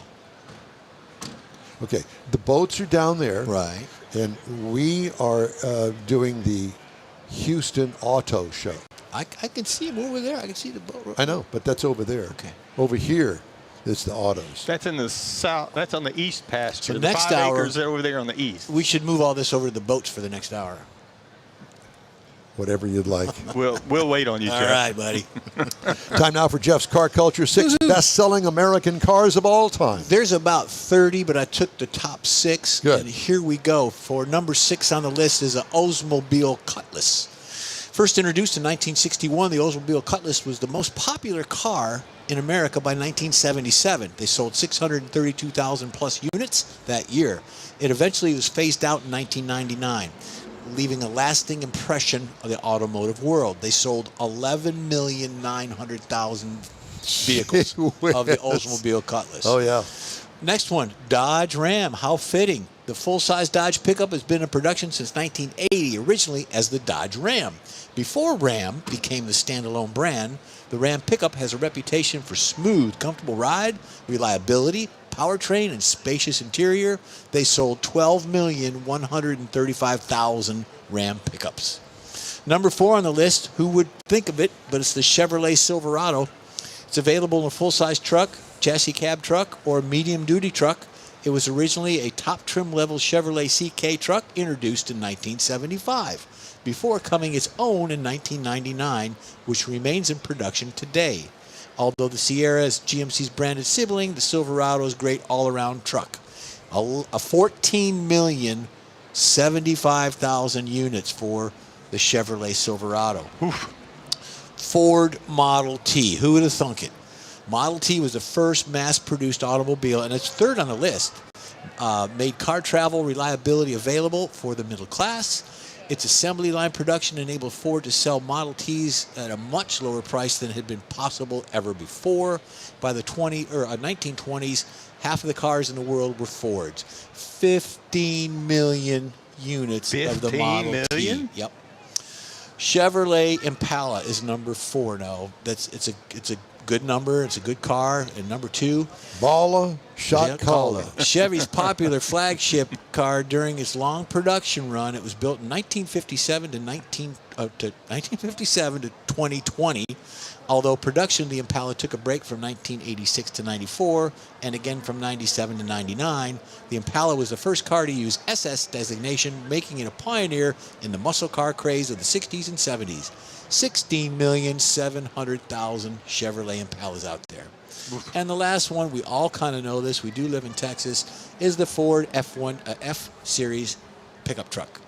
Okay, the boats are down there. Right. And we are doing the Houston Auto Show. I can see them over there. I can see the boat. I know, but that's over there. Okay. Over here is the autos. That's in the south. That's on the east pasture. So the next 5 hour- acres over there on the east. We should move all this over to the boats for the next hour. Whatever you'd like. We'll wait on you, All Jeff. right, buddy. Time now for Jeff's Car Culture. 6 best-selling American cars of all time. There's about 30, but I took the top 6. Good. And here we go. For number 6 on the list is an Oldsmobile Cutlass. First introduced in 1961, the Oldsmobile Cutlass was the most popular car in America by 1977. They sold 632,000 plus units that year. It eventually was phased out in 1999, leaving a lasting impression of the automotive world. They sold 11,900,000 vehicles of the Oldsmobile Cutlass. Oh, yeah. Next one, Dodge Ram. How fitting. The full-size Dodge pickup has been in production since 1980, originally as the Dodge Ram. Before Ram became the standalone brand, the Ram pickup has a reputation for smooth, comfortable ride, reliability, powertrain, and spacious interior. They sold 12,135,000 Ram pickups. Number 4 on the list, who would think of it, but it's the Chevrolet Silverado. It's available in a full-size truck, chassis cab truck, or medium-duty truck. It was originally a top trim level Chevrolet CK truck introduced in 1975, before coming its own in 1999, which remains in production today. Although the Sierra is GMC's branded sibling, the Silverado is a great all-around truck. A 14,075,000 units for the Chevrolet Silverado. Ford Model T. Who would have thunk it? Model T was the first mass-produced automobile, and it's third on the list. Made car travel reliability available for the middle class. Its assembly line production enabled Ford to sell Model Ts at a much lower price than had been possible ever before. By the 1920s, half of the cars in the world were Fords. 15 million units of the Model 15 million? T. Yep. Chevrolet Impala is number 4 now. It's a good number. It's a good car. And number 2, Bala Shot Caller. Chevy's popular flagship car during its long production run. It was built in 1957 to 2020. Although production of the Impala took a break from 1986 to 94 and again from 97 to 99, the Impala was the first car to use SS designation, making it a pioneer in the muscle car craze of the 60s and 70s. 16,700,000 Chevrolet Impalas out there. And the last one, we all kind of know this, we do live in Texas, is the Ford F-Series pickup truck.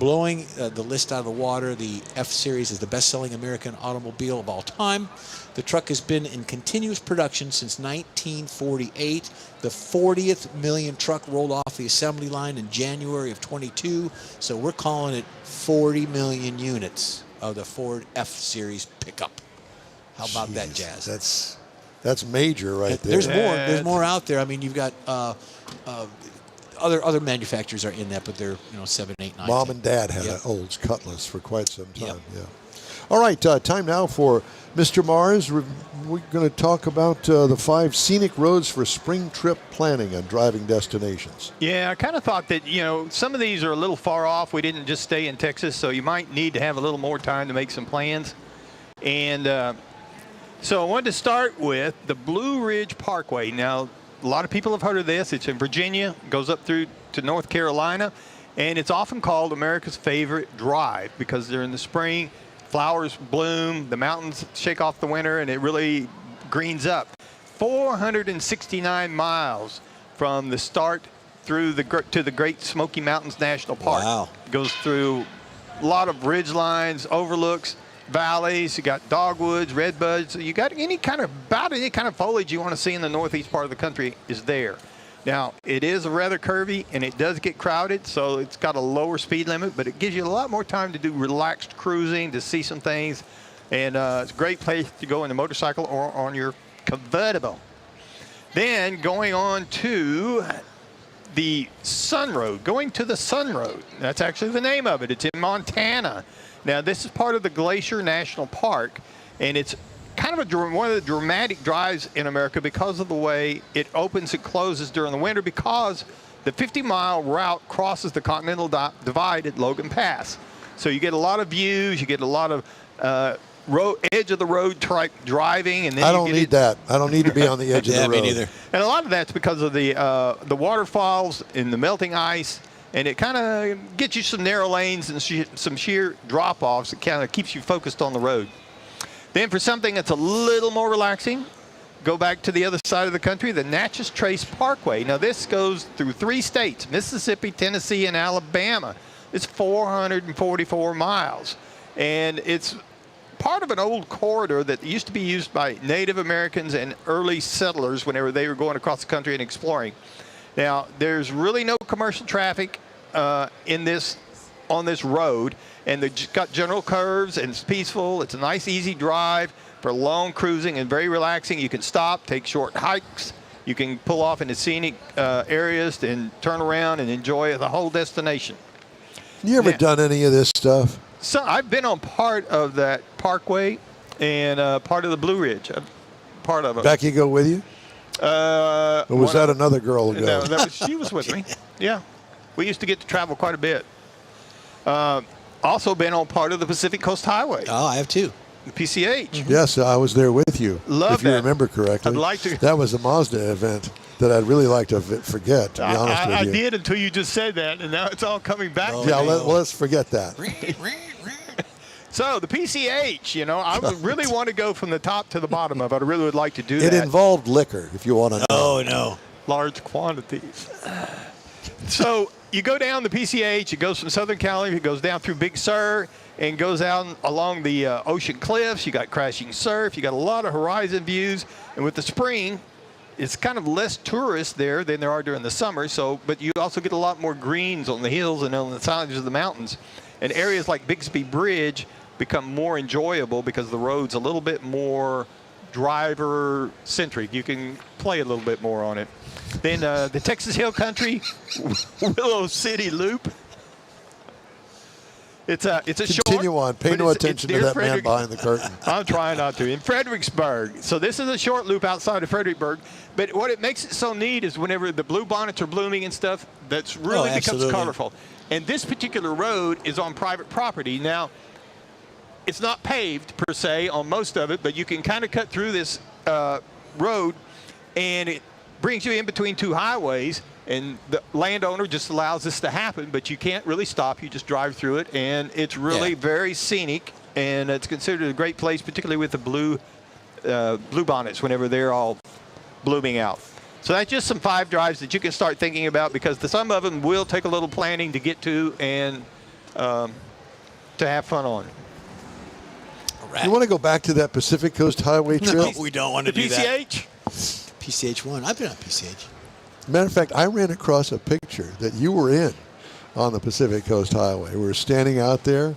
Blowing the list out of the water, the F-Series is the best-selling American automobile of all time. The truck has been in continuous production since 1948. The 40th million truck rolled off the assembly line in January of 22, so we're calling it 40 million units of the Ford F-Series pickup. How about that, Jazz? That's major right there. There's more. There's more out there. I mean, you've got other manufacturers are in that, but they're 7, 8, 9. Mom 10. and Dad had Yep. an Olds Cutlass for quite some time. Yep. Yeah. All right, time now for Mr. Mars. We're going to talk about the 5 scenic roads for spring trip planning and driving destinations. Yeah, I kind of thought that, some of these are a little far off. We didn't just stay in Texas, so you might need to have a little more time to make some plans. And so I wanted to start with the Blue Ridge Parkway. Now, a lot of people have heard of this. It's in Virginia, goes up through to North Carolina, And it's often called America's favorite drive because they're in the spring, flowers bloom, the mountains shake off the winter, and it really greens up. 469 miles from the start through to the Great Smoky Mountains National Park. Wow. Goes through a lot of ridge lines, overlooks, valleys. You got dogwoods, redbuds. You got about any kind of foliage you want to see in the northeast part of the country is there. Now, it is rather curvy, and it does get crowded, so it's got a lower speed limit, but it gives you a lot more time to do relaxed cruising, to see some things, and it's a great place to go in a motorcycle or on your convertible. Then going on to the Sun Road, going to the Sun Road. That's actually the name of it. It's in Montana. Now, this is part of the Glacier National Park, and it's kind of one of the dramatic drives in America because of the way it opens and closes during the winter, because the 50-mile route crosses the Continental Divide at Logan Pass. So you get a lot of views, you get a lot of edge of the road type driving, and then I don't need that. I don't need to be on the edge of the road. Me neither. And a lot of that's because of the waterfalls and the melting ice, and it kind of gets you some narrow lanes and some sheer drop-offs. It kind of keeps you focused on the road. Then for something that's a little more relaxing, go back to the other side of the country, the Natchez Trace Parkway. Now this goes through 3 states, Mississippi, Tennessee, and Alabama. It's 444 miles, and it's part of an old corridor that used to be used by Native Americans and early settlers whenever they were going across the country and exploring. Now, there's really no commercial traffic on this road, and they've got general curves, and it's peaceful. It's a nice, easy drive for long cruising and very relaxing. You can stop, take short hikes. You can pull off into scenic areas and turn around and enjoy the whole destination. You ever done any of this stuff? So I've been on part of that parkway and part of the Blue Ridge. Part of it. Becky go with you? Or was that another girl who No, goes? she was with me. Yeah. We used to get to travel quite a bit. Also been on part of the Pacific Coast Highway, Oh, I have too. the PCH. Yes, I was there with you. Love if you that. remember correctly. I'd like to- That was a Mazda event that I'd really like to forget, to be honest with I you. did until you just said that, and now it's all coming back to Yeah, me. let's forget that. So the PCH, I would really want to go from the top to the bottom of it. I really would like to do It that. involved liquor, if you want to know. Oh, no. Large quantities. So you go down the PCH, it goes from Southern California, it goes down through Big Sur, and goes out along the ocean cliffs. You got crashing surf, you got a lot of horizon views, and with the spring, it's kind of less tourists there than there are during the summer. But you also get a lot more greens on the hills and on the sides of the mountains, and areas like Bixby Bridge become more enjoyable because the road's a little bit more driver-centric. You can play a little bit more on it. Then the Texas Hill Country Willow City Loop. It's a Continue short. on. Pay but no it's attention to near that man Frederick- behind the curtain. I'm trying not to. In Fredericksburg. So this is a short loop outside of Fredericksburg. But what it makes it so neat is whenever the blue bonnets are blooming and stuff, that's really becomes absolutely. colorful. And this particular road is on private property. Now, it's not paved per se on most of it, but you can kind of cut through this road, and it brings you in between 2 highways, and the landowner just allows this to happen, but you can't really stop. You just drive through it, and it's really very scenic, and it's considered a great place, particularly with the blue bonnets whenever they're all blooming out. So that's just some 5 drives that you can start thinking about, because some of them will take a little planning to get to and to have fun on. You want to go back to that Pacific Coast Highway trip? No, we don't want to The do that. PCH? PCH1. I've been on PCH. Matter of fact, I ran across a picture that you were in on the Pacific Coast Highway. We were standing out there.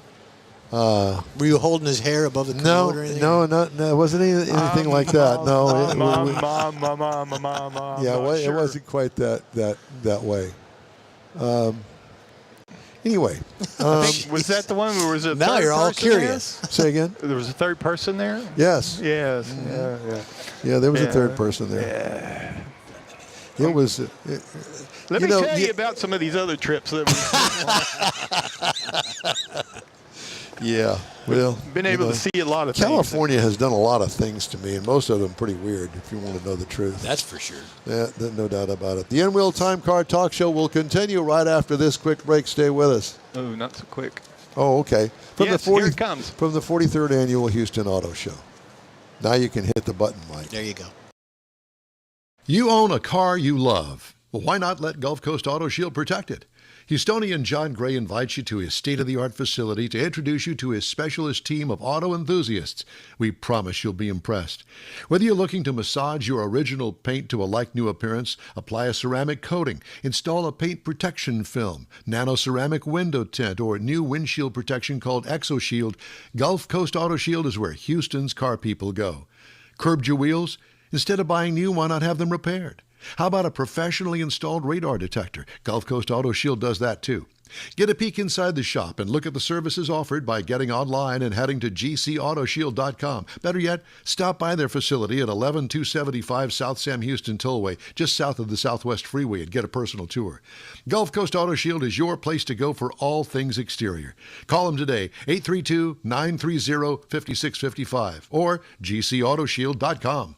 Were you holding his hair above the No, commode or anything? no, it wasn't anything like that. No, it wasn't quite that way. Anyway, Was that the one where was a Now third you're all person there? curious. say again. There was a third person there? Yes, Yes. yeah, there was a Yeah. third person there. It was. Let You me know, tell you you- about some of these other trips that Yeah. Well, Been able to see a lot of California has done a lot of things to me, and most of them pretty weird, if you want to know the truth. That's for sure. Yeah, no doubt about it. The N-Wheel Time Car Talk Show will continue right after this quick break. Stay with us. things. Oh, not so quick. Oh, okay. Yes, here it comes. From the 43rd Annual Houston Auto Show. Now you can hit the button, Mike. There you go. You own a car you love. Well, why not let Gulf Coast Auto Shield protect it? Houstonian John Gray invites you to his state-of-the-art facility to introduce you to his specialist team of auto enthusiasts. We promise you'll be impressed. Whether you're looking to massage your original paint to a like-new appearance, apply a ceramic coating, install a paint protection film, nano-ceramic window tint, or new windshield protection called ExoShield, Gulf Coast Auto Shield is where Houston's car people go. Curbed your wheels? Instead of buying new, why not have them repaired? How about a professionally installed radar detector? Gulf Coast Auto Shield does that too. Get a peek inside the shop and look at the services offered by getting online and heading to gcautoshield.com. Better yet, stop by their facility at 11275 South Sam Houston Tollway, just south of the Southwest Freeway, and get a personal tour. Gulf Coast Auto Shield is your place to go for all things exterior. Call them today, 832-930-5655 or gcautoshield.com.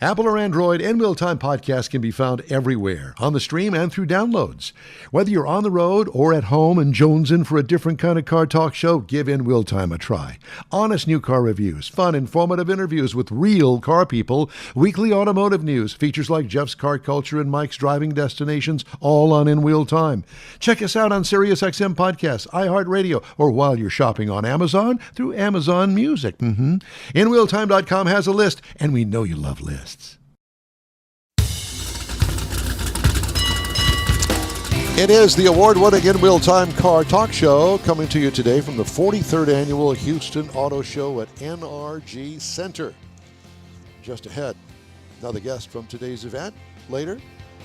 Apple or Android, N-Wheel Time podcast can be found everywhere, on the stream and through downloads. Whether you're on the road or at home and jonesing for a different kind of car talk show, give N-Wheel Time a try. Honest new car reviews, fun, informative interviews with real car people, weekly automotive news, features like Jeff's Car Culture and Mike's Driving Destinations, all on N-Wheel Time. Check us out on SiriusXM Podcasts, iHeartRadio, or while you're shopping on Amazon, through Amazon Music. NWheelTime.com has a list, and we know you love lists. It is the award-winning N-Wheel Time Car Talk Show coming to you today from the 43rd Annual Houston Auto Show at NRG Center. Just ahead, another guest from today's event. Later,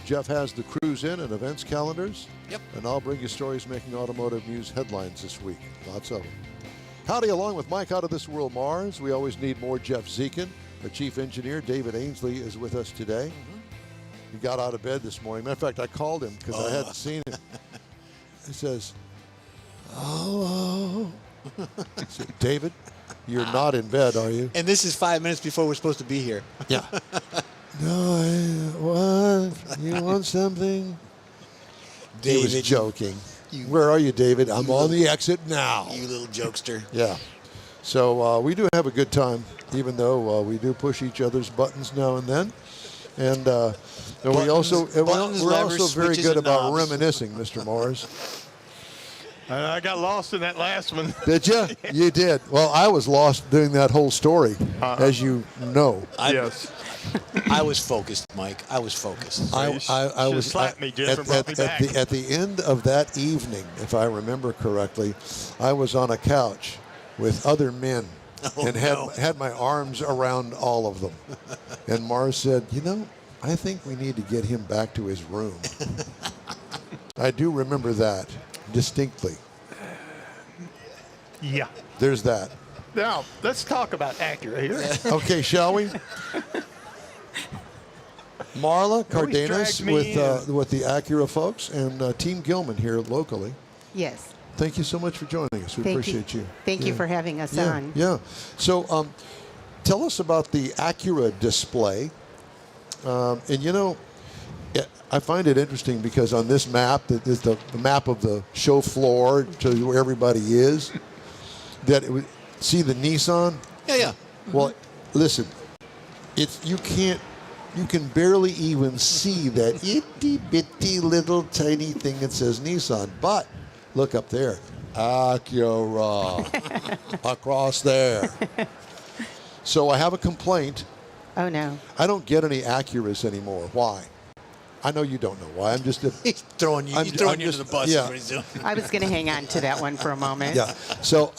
Jeff has the cruise in and events calendars. Yep. And I'll bring you stories making automotive news headlines this week. Lots of them. Howdy, along with Mike out of this world, Mars. We always need more Jeff Zekin. Our chief engineer, David Ainsley, is with us today. He got out of bed this morning. Matter of fact, I called him because I hadn't seen him. He says, hello. I said, David, you're not in bed, are you? And this is 5 minutes before we're supposed to be here. Yeah. No, what? You want something? He was joking. Where are you, David? I'm on the exit now. You little jokester. Yeah. So we do have a good time, even though we do push each other's buttons now and then. And we're also very good about reminiscing, Mr. Morris. I got lost in that last one. Did you? You did. Well, I was lost doing that whole story, as you know. Yes. I was focused, Mike. I was focused. I was slapped me, Jeff, and brought me back. At the end of that evening, if I remember correctly, I was on a couch with other men and had my arms around all of them. And Mars said, you know, I think we need to get him back to his room. I do remember that distinctly. Yeah. There's that. Now, let's talk about Acura here. Okay, shall we? Marla Cardenas with the Acura folks and Team Gilman here locally. Yes. Thank you so much for joining us. We appreciate you. Thank you for having us on. Yeah. So tell us about the Acura display. And, you know, I find it interesting because on this map, that is the map of the show floor to where everybody is, see the Nissan? Yeah. Well, listen, you can barely even see that itty bitty little tiny thing that says Nissan. But look up there, Acura, across there. So I have a complaint. Oh no. I don't get any Acuras anymore. Why? I know you don't know why. I'm just He's throwing you under the bus. Yeah. Is what he's doing. I was going to hang on to that one for a moment. Yeah. So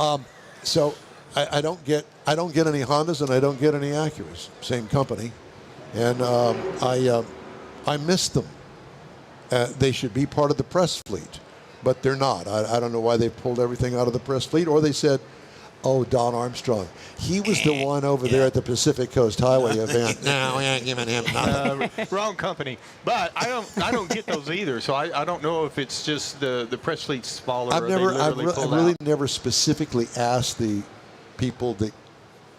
I don't get any Hondas and I don't get any Acuras. Same company, and I miss them. They should be part of the press fleet, but they're not. I don't know why they pulled everything out of the press fleet, or they said, Oh, Don Armstrong. He was the one over there at the Pacific Coast Highway event. No, we ain't giving him nothing. Wrong company. But I don't get those either. So I don't know if it's just the press fleet's smaller. I've or they really pull out. never specifically asked the people that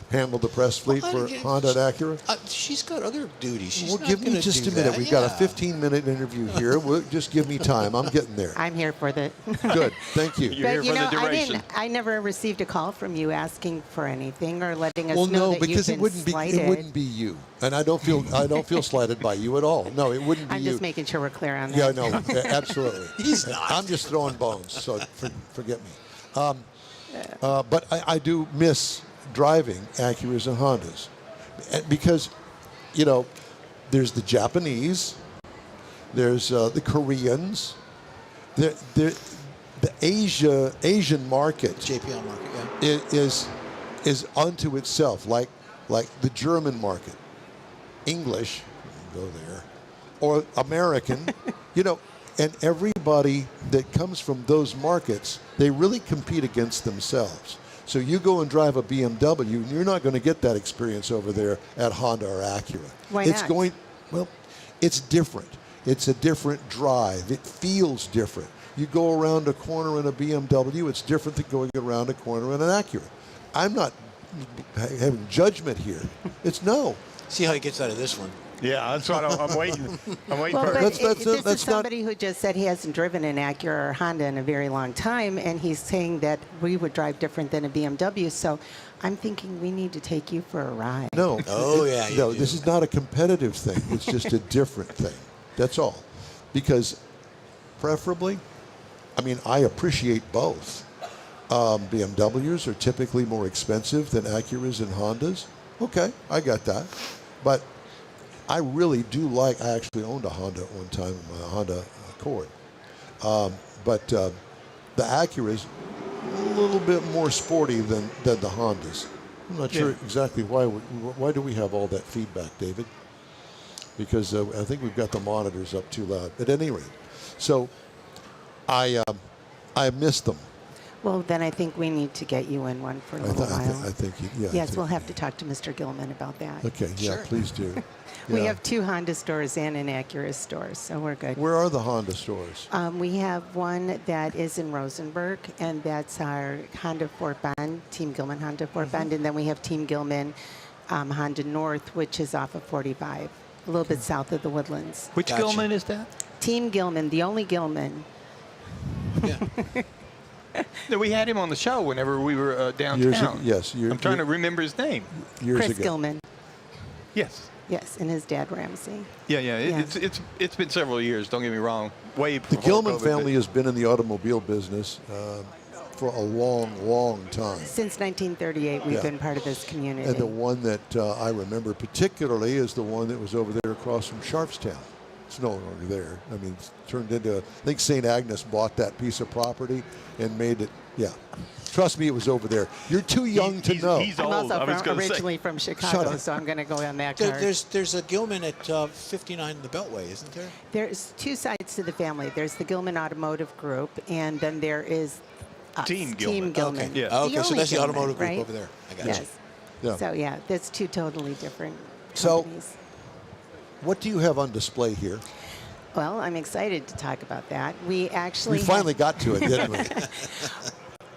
handle the press fleet for Honda and Acura. She's got other duties. She's Well, not give me gonna just do a minute. that. We've got a Yeah. 15-minute interview here. Just give me time. I'm getting there. I'm here for the. Good. Thank you. You're here But you for know, the duration. I never received a call from you asking for anything or letting us Well, know no, that because you've it been wouldn't slighted. be you, and I don't feel slighted by you at all. No, it wouldn't be I'm you. just making sure we're clear on that. Yeah, no, absolutely. He's not. I'm just throwing bones, so forget me. But I do miss driving Acuras and Hondas because, there's the Japanese, there's the Koreans, the Asian market JPL market, yeah. is unto itself, like the German market, English, go there, or American, and everybody that comes from those markets, they really compete against themselves. So you go and drive a BMW, and you're not going to get that experience over there at Honda or Acura. Why it's not? It's different. It's a different drive. It feels different. You go around a corner in a BMW, it's different than going around a corner in an Acura. I'm not having judgment here. It's no. See how he gets out of this one. Yeah, that's what I'm waiting. I'm waiting Well, for. but That's this not- is somebody who just said he hasn't driven an Acura or Honda in a very long time, and he's saying that we would drive different than a BMW. So I'm thinking we need to take you for a ride. No. Oh, yeah, you No, do. this is not a competitive thing. It's just a different thing. That's all. Because preferably, I appreciate both. BMWs are typically more expensive than Acuras and Hondas. Okay, I got that. But I really do I actually owned a Honda at one time, a Honda Accord. But the Acura's a little bit more sporty than the Hondas. I'm not sure exactly why do we have all that feedback, David? Because I think we've got the monitors up too loud. At any rate, so I miss them. Well, then I think we need to get you in one for a little while. I think yeah. I Yes, think- we'll have to talk to Mr. Gilman about that. Okay, yeah, Sure. please do. We Yeah. have 2 Honda stores and an Acura store, so we're good. Where are the Honda stores? We have one that is in Rosenberg, and that's our Honda Fort Bend, Team Gilman Honda Fort Bend, and then we have Team Gilman Honda North, which is off of 45, a little bit south of the Woodlands. Which Gotcha. Gilman is that? Team Gilman, the only Gilman. Yeah. No, we had him on the show whenever we were downtown. I'm trying to remember his name. Years Chris ago. Gilman, Yes. yes, and his dad Ramsey. Yeah. Yeah. It's been several years. Don't get me wrong. Way The before Gilman COVID, family but- has been in the automobile business for a long, long time. Since 1938, we've Yeah. been part of this community. And the one that I remember particularly is the one that was over there across from Sharpstown. It's no longer there. It's turned into, I think St. Agnes bought that piece of property and made it, yeah. Trust me, it was over there. You're too young to know. He's I'm old. also I was gonna say. originally from Shut Chicago, up. so I'm going to go on that card. There's a Gilman at 59 the Beltway, isn't there? There's 2 sides to the family. There's the Gilman Automotive Group, and then there is us, Team Gilman. Team Gilman. Okay. Yeah. Oh, okay, so only that's the Gilman, automotive group right? over there. I got Yes. you. Yeah. So yeah, that's 2 totally different So- companies. What do you have on display here? Well, I'm excited to talk about that. We actually We finally got to it, didn't we?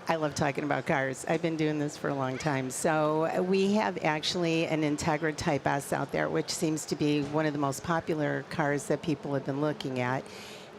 I love talking about cars. I've been doing this for a long time. So we have actually an Integra Type S out there, which seems to be one of the most popular cars that people have been looking at.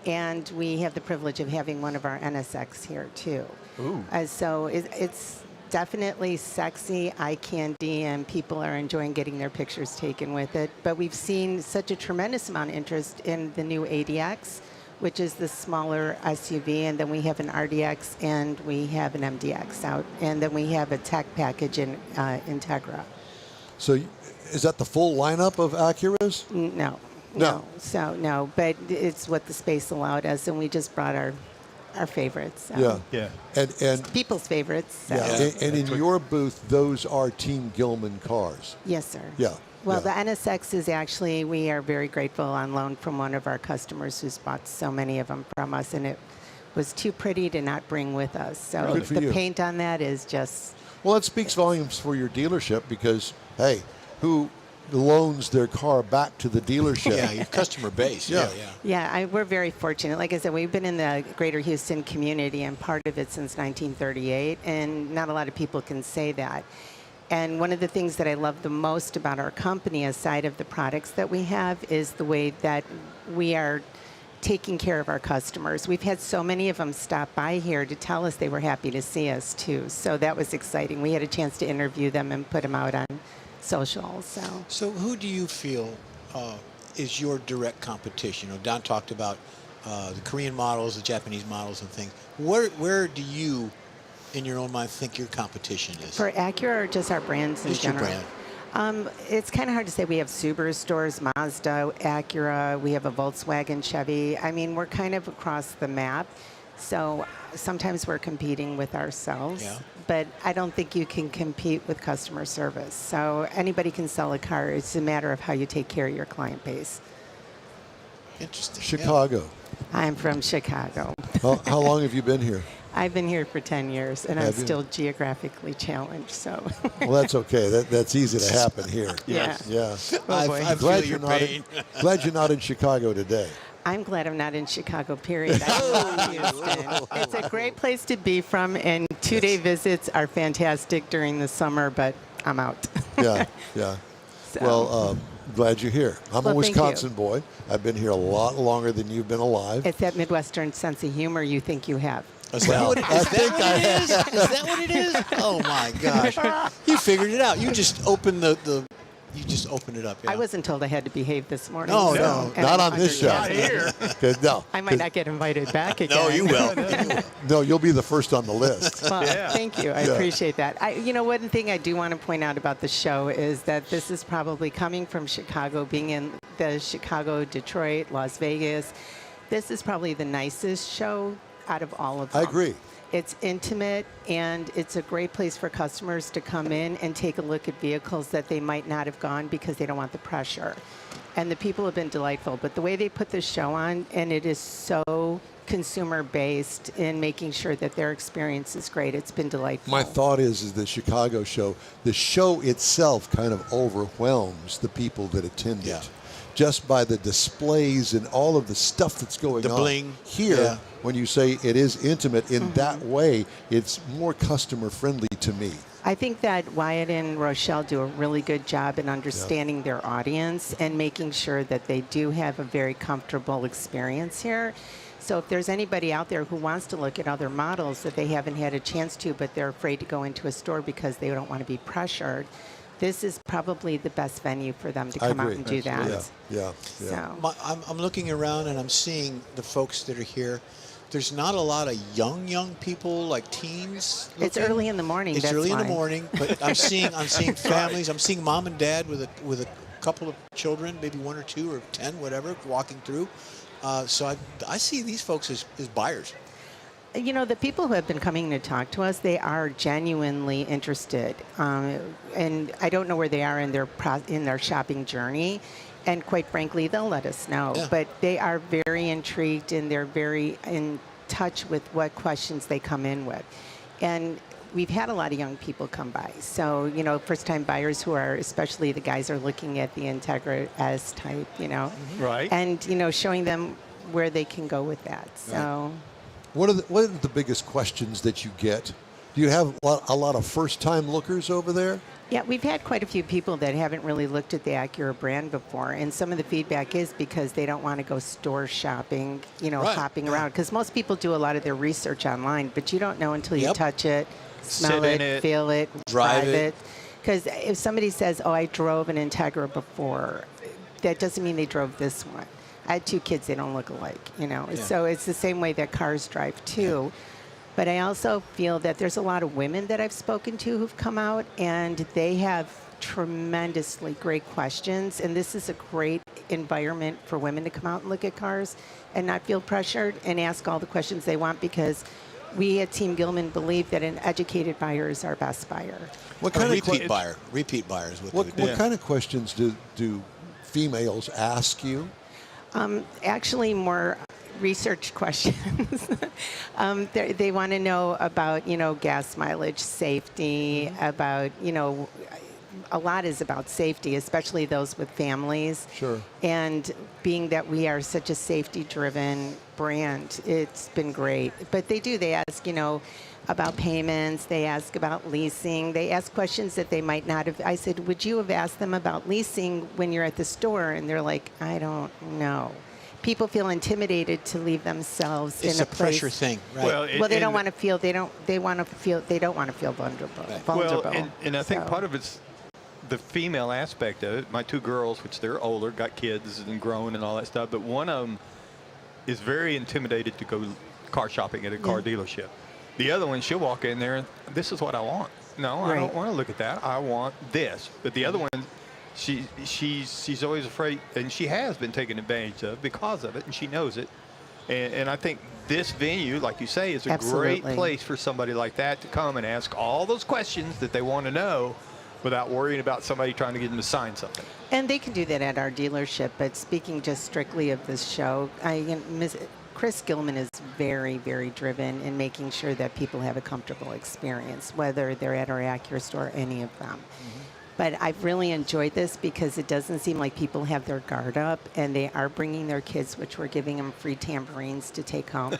And we have the privilege of having one of our NSX here too. Ooh. So it's definitely sexy, eye candy, and people are enjoying getting their pictures taken with it. But we've seen such a tremendous amount of interest in the new ADX, which is the smaller SUV, and then we have an RDX and we have an MDX out, and then we have a tech package in Integra. So is that the full lineup of Acuras? No. No. So no, but it's what the space allowed us, and we just brought our favorites. So. Yeah. Yeah. And People's favorites. So. yeah. And in your booth, those are Team Gilman cars. Yes, sir. Yeah. Well, yeah. the NSX is actually, we are very grateful, on loan from one of our customers who's bought so many of them from us, and it was too pretty to not bring with us. So Good for the you. paint on that is just Well, it speaks volumes for your dealership because, hey, who loans their car back to the dealership? Yeah, your customer base. Yeah. Yeah, we're very fortunate. Like I said, we've been in the greater Houston community and part of it since 1938, and not a lot of people can say that. And one of the things that I love the most about our company, aside of the products that we have, is the way that we are taking care of our customers. We've had so many of them stop by here to tell us they were happy to see us too. So that was exciting. We had a chance to interview them and put them out on social. So who do you feel is your direct competition? Don talked about the Korean models, the Japanese models and things. Where do you, in your own mind, think your competition is? For Acura or just our brands in Just your general? brand. It's kind of hard to say. We have Subaru stores, Mazda, Acura. We have a Volkswagen, Chevy. I mean, we're kind of across the map. So sometimes we're competing with ourselves. Yeah. But I don't think you can compete with customer service. So anybody can sell a car. It's a matter of how you take care of your client base. Interesting. Chicago. I'm from Chicago. How long have you been here? I've been here for 10 years, and I'm Have you? still geographically challenged. So. Well, that's okay. That's easy to happen here. Yeah. Yeah. Oh, boy. I Glad feel you're your not. pain. Glad you're not in Chicago today. I'm glad I'm not in Chicago, period. I love Houston. It's a great place to be from, and two-day visits are fantastic during the summer, but I'm out. Yeah. Yeah. So- Well, glad you're here. I'm Well, a thank you. Wisconsin boy. I've been here a lot longer than you've been alive. It's that Midwestern sense of humor you think you have. Is that what it is? Is that what it is? Oh my gosh! You figured it out. You just opened you just opened it up. Yeah. I wasn't told I had to behave this morning. No, so- and Not I'm on this show. understanding. 'Cause no. I might not get invited back again. No, you will. No, you'll be the first on the list. Well, thank you. I Yeah. appreciate that. One thing I do want to point out about the show is that this is probably coming from Chicago, being in the Chicago, Detroit, Las Vegas. This is probably the nicest show out of all of them. I agree. It's intimate, and it's a great place for customers to come in and take a look at vehicles that they might not have gone because they don't want the pressure. And the people have been delightful. But the way they put this show on, and it is so consumer-based in making sure that their experience is great, it's been delightful. My thought is the Chicago show, the show itself kind of overwhelms the people that attend Yeah. it. Just by the displays and all of the stuff that's going The on. bling. Here, Yeah. when you say it is intimate in that way, it's more customer friendly to me. I think that Wyatt and Rochelle do a really good job in understanding their audience and making sure that they do have a very comfortable experience here. So if there's anybody out there who wants to look at other models that they haven't had a chance to, but they're afraid to go into a store because they don't want to be pressured, this is probably the best venue for them to I come out agree. and do that. Yeah. So. I'm looking around and I'm seeing the folks that are here. There's not a lot of young people like teens. It's looking. early in the morning. It's that's early in why. the morning, but I'm seeing families. I'm seeing mom and dad with a couple of children, maybe 1 or 2 or 10, whatever, walking through. So I see these folks as buyers. The people who have been coming to talk to us, they are genuinely interested, and I don't know where they are in their shopping journey, and quite frankly, they'll let us know. Yeah. But they are very intrigued, and they're very in touch with what questions they come in with, and we've had a lot of young people come by. So first-time buyers who are, especially the guys, are looking at the Integra S type, Right. and showing them where they can go with that. So. What are the biggest questions that you get? Do you have a lot of first-time lookers over there? Yeah, we've had quite a few people that haven't really looked at the Acura brand before, and some of the feedback is because they don't want to go store shopping, Right, hopping yeah. around. Because most people do a lot of their research online, but you don't know until you Yep. touch it, smell Sit in it, it, feel it, drive drive it. it. Because if somebody says, "Oh, I drove an Integra before," that doesn't mean they drove this one. I had 2 kids; they don't look alike, So it's the same way that cars drive too. But I also feel that there's a lot of women that I've spoken to who've come out, and they have tremendously great questions. And this is a great environment for women to come out and look at cars and not feel pressured and ask all the questions they want, because we at Team Gilman believe that an educated buyer is our best buyer. What A kind of repeat buyer. Repeat buyers. What kind of questions do females ask you? Actually, more research questions. They want to know about, gas mileage, safety, about, a lot is about safety, especially those with families. Sure. And being that we are such a safety-driven brand, it's been great. But they ask, about payments. They ask about leasing. They ask questions that they might not have. I said, would you have asked them about leasing when you're at the store? And they're like, I don't know. People feel intimidated to leave themselves It's in a a pressure place. thing, right? Well, they don't want to feel. They don't want to feel vulnerable. Right. Vulnerable. Well, and I think So- part of it's the female aspect of it. My two girls, which they're older, got kids and grown and all that stuff, but one of them is very intimidated to go car shopping at a car dealership. The other one, she'll walk in there and this is what I want. No, I don't Right. want to look at that. I want this. But the other one, she's always afraid, and she has been taken advantage of because of it, and she knows it. And I think this venue, like you say, is a Absolutely. great place for somebody like that to come and ask all those questions that they want to know without worrying about somebody trying to get them to sign something. And they can do that at our dealership. But speaking just strictly of this show, Chris Gilman is very, very driven in making sure that people have a comfortable experience, whether they're at our Acura store or any of them. But I've really enjoyed this because it doesn't seem like people have their guard up, and they are bringing their kids, which we're giving them free tambourines to take home.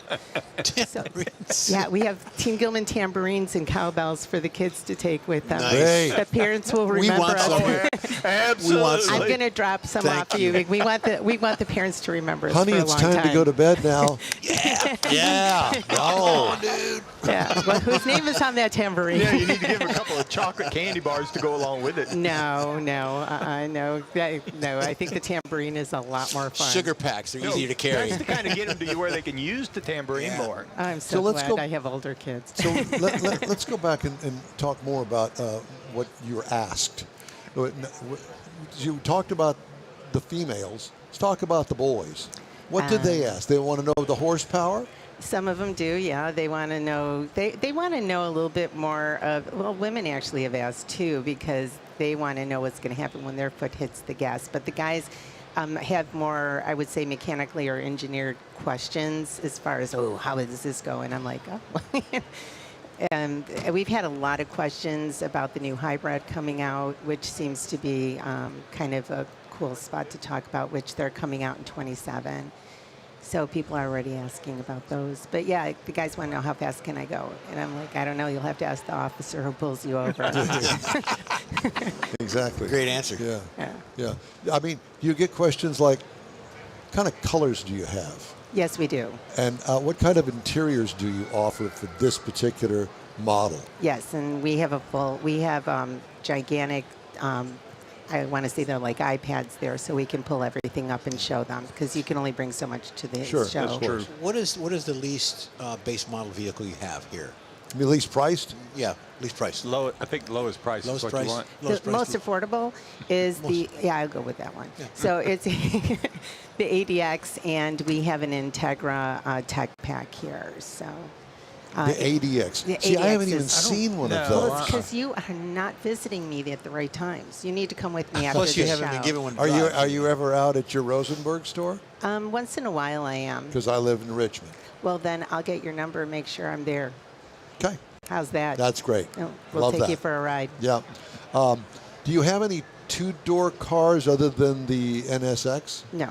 Yeah, we have Team Gilman tambourines and cowbells for the kids to take with them. Nice. Great. The parents will We remember want us. some. Absolutely. We want some. I'm going to drop some Thank off you. We want the parents to remember us Honey, for a it's long time to go to bed now. Yeah. Oh, dude. Yeah. Well, whose name is on that tambourine? Yeah, you need to give them a couple of chocolate candy bars to go along with it. No. No. I think the tambourine is a lot more fun. Sugar packs are easier to carry. That's to kind of get them to you where they can use the tambourine more. I'm So so, let's glad go- I have older kids. So let's go back and talk more about what you were asked. You talked about the females. Let's talk about the boys. What did they ask? They want to know the horsepower? Some of them do, yeah. They want to know. They want to know a little bit more of. Well, women actually have asked too because they want to know what's going to happen when their foot hits the gas. But the guys have more, I would say, mechanically or engineered questions as far as, how does this go? And I'm like, oh. And we've had a lot of questions about the new hybrid coming out, which seems to be kind of a cool spot to talk about, which they're coming out in 27. So people are already asking about those. But yeah, the guys want to know how fast can I go? And I'm like, I don't know. You'll have to ask the officer who pulls you over. Exactly. Great answer. Yeah. I mean, you get questions like, what kind of colors do you have? Yes, we do. And what kind of interiors do you offer for this particular model? Yes, and we have gigantic, I want to say they're like iPads there, so we can pull everything up and show them because you can only bring so much to the Sure, show. that's true. What is the least base model vehicle you have here? I mean, least priced? Yeah, least price. I think lowest price Lowest is what price. you want. Lowest The price. most affordable is I'll go with that one. So it's the ADX, and we have an Integra tech pack here. So The ADX. the See, I haven't ADX even is- seen one of No. those. well, it's because you are not visiting me at the right times. You need to come with me after Plus, you the haven't show. been given one. to Are you drive. are you ever out at your Rosenberg store? Once in a while, I am. Because I live in Richmond. Well, then I'll get your number and make sure I'm there. Okay, How's that? that's great. Oh, we'll Love take that. you for a ride. Yeah. Do you have any two-door cars other than the NSX? No.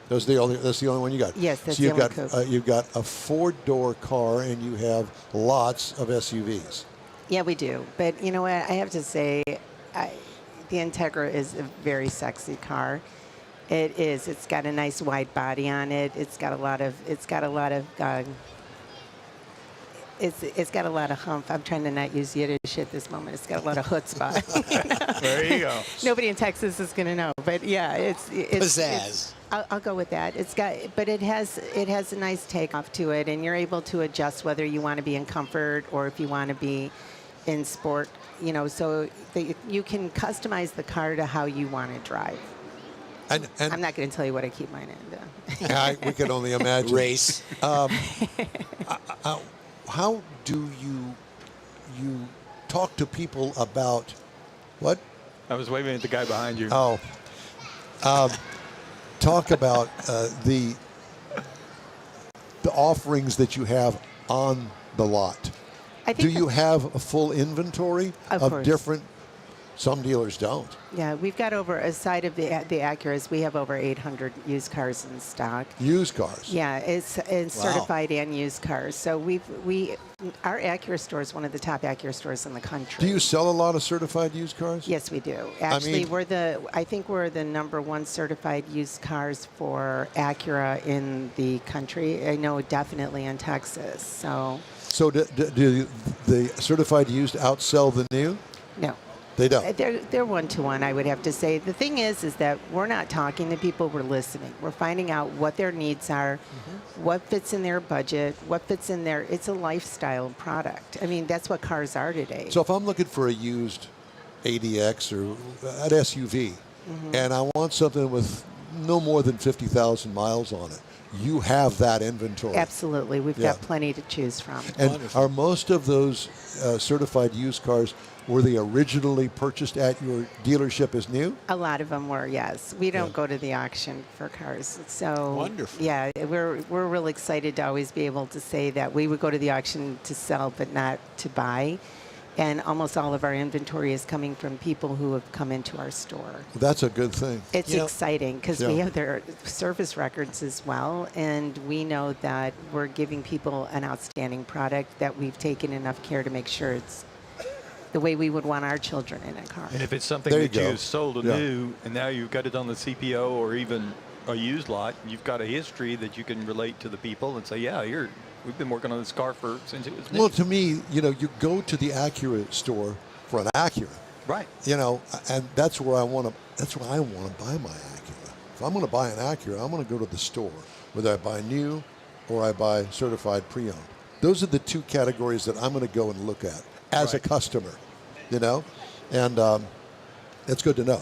That's the only one you got. Yes, that's so the you've only got coupe. you've got a four-door car and you have lots of SUVs. Yeah, we do. But you know what? I have to say, the Integra is a very sexy car. It is. It's got a nice wide body on it. It's got a lot of. It's got a lot of humph. I'm trying to not use Yiddish at this moment. It's got a lot of chutzpah. There you go. Nobody in Texas is going to know, but yeah, it's Pizzazz. I'll go with that. But it has a nice takeoff to it, and you're able to adjust whether you want to be in comfort or if you want to be in sport. You know, so you can customize the car to how you want to drive. And I'm not going to tell you what I keep mine in. we can only imagine. Race. How do you talk to people about what? I was waving at the guy behind you. Oh, talk about the the offerings that you have on the lot. I think Do you have a full inventory Of of course. different? Some dealers don't. Yeah, we've got over, aside of the Acuras, we have over 800 used cars in stock. Used cars. Yeah, it's Wow. certified and used cars. So our Acura store is one of the top Acura stores in the country. Do you sell a lot of certified used cars? Yes, we do. Actually, mean- I think we're the #1 certified used cars for Acura in the country. I know definitely in Texas. So So do the certified used outsell the new? no. They don't. They're one-to-one, I would have to say. The thing is that we're not talking to people, we're listening. We're finding out what their needs are, what fits in their budget, what fits in their, it's a lifestyle product. I mean, that's what cars are today. So if I'm looking for a used ADX or an SUV, and I want something with no more than 50,000 miles on it, you have that inventory. Absolutely, we've Yeah. got plenty to choose from. And Wonderful. are most of those certified used cars, were they originally purchased at your dealership as new? A lot of them were, yes. We don't Yeah. go to the auction for cars. So Wonderful. yeah, we're really excited to always be able to say that we would go to the auction to sell but not to buy. And almost all of our inventory is coming from people who have come into our store. That's a good thing. It's You know- exciting because we Yeah. have their service records as well, and we know that we're giving people an outstanding product that we've taken enough care to make sure it's the way we would want our children in a car. And if it's something There you that go. you sold Yeah. new and now you've got it on the CPO or even a used lot, you've got a history that you can relate to the people and say, yeah, we've been working on this car since it was new. Well, to me, you go to the Acura store for an Acura, Right. and that's where I want to buy my Acura. If I'm going to buy an Acura, I'm going to go to the store, whether I buy new or I buy certified pre-owned. Those are the two categories that I'm going to go and look at as a Right. customer, and it's good to know.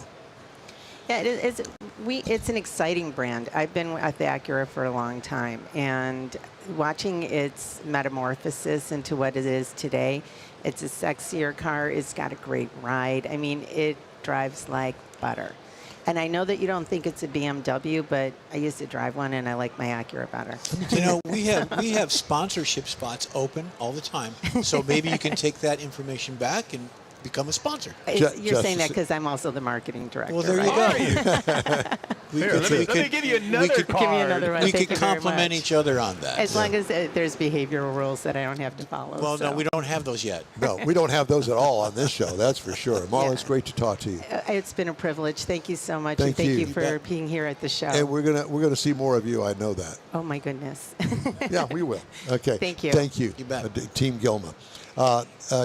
Yeah, it's an exciting brand. I've been at the Acura for a long time, and watching its metamorphosis into what it is today, it's a sexier car. It's got a great ride. I mean, it drives like butter. And I know that you don't think it's a BMW, but I used to drive one, and I like my Acura better. We have sponsorship spots open all the time, so maybe you can take that information back and become a sponsor. You're saying Justice- that because I'm also the marketing director. Well, there right? you go. Here, let me give you another Give me card. another one. We Thank could you very compliment much. each other on that. As long as there's behavioral rules that I don't have to follow. Well, so. no, we don't have those yet. No, we don't have those at all on this show. That's for sure. Marla, it's great to talk to you. It's been a privilege. Thank you so much. Thank and thank you. you for being here at the show. And we're gonna see more of you. I know that. Oh my goodness. Yeah, we will. Okay. Thank you. Thank you. You bet. Team Gilma.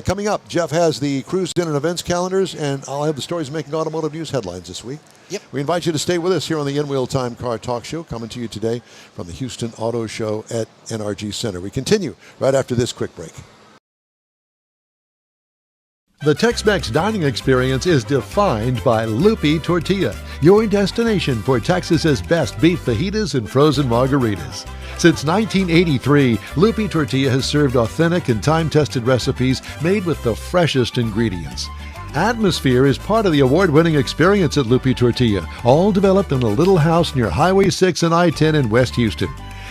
Coming up, Jeff has the cruise in and events calendars, and I'll have the stories making automotive news headlines this week. Yep. We invite you to stay with us here on the In-Wheel Time Car Talk Show, coming to you today from the Houston Auto Show at NRG Center. We continue right after this quick break. The Tex-Mex dining experience is defined by Lupi Tortilla, your destination for Texas's best beef fajitas and frozen margaritas. Since 1983, Lupi Tortilla has served authentic and time-tested recipes made with the freshest ingredients. Atmosphere is part of the award-winning experience at Lupi Tortilla, all developed in a little house near Highway 6 and I-10 in West Houston.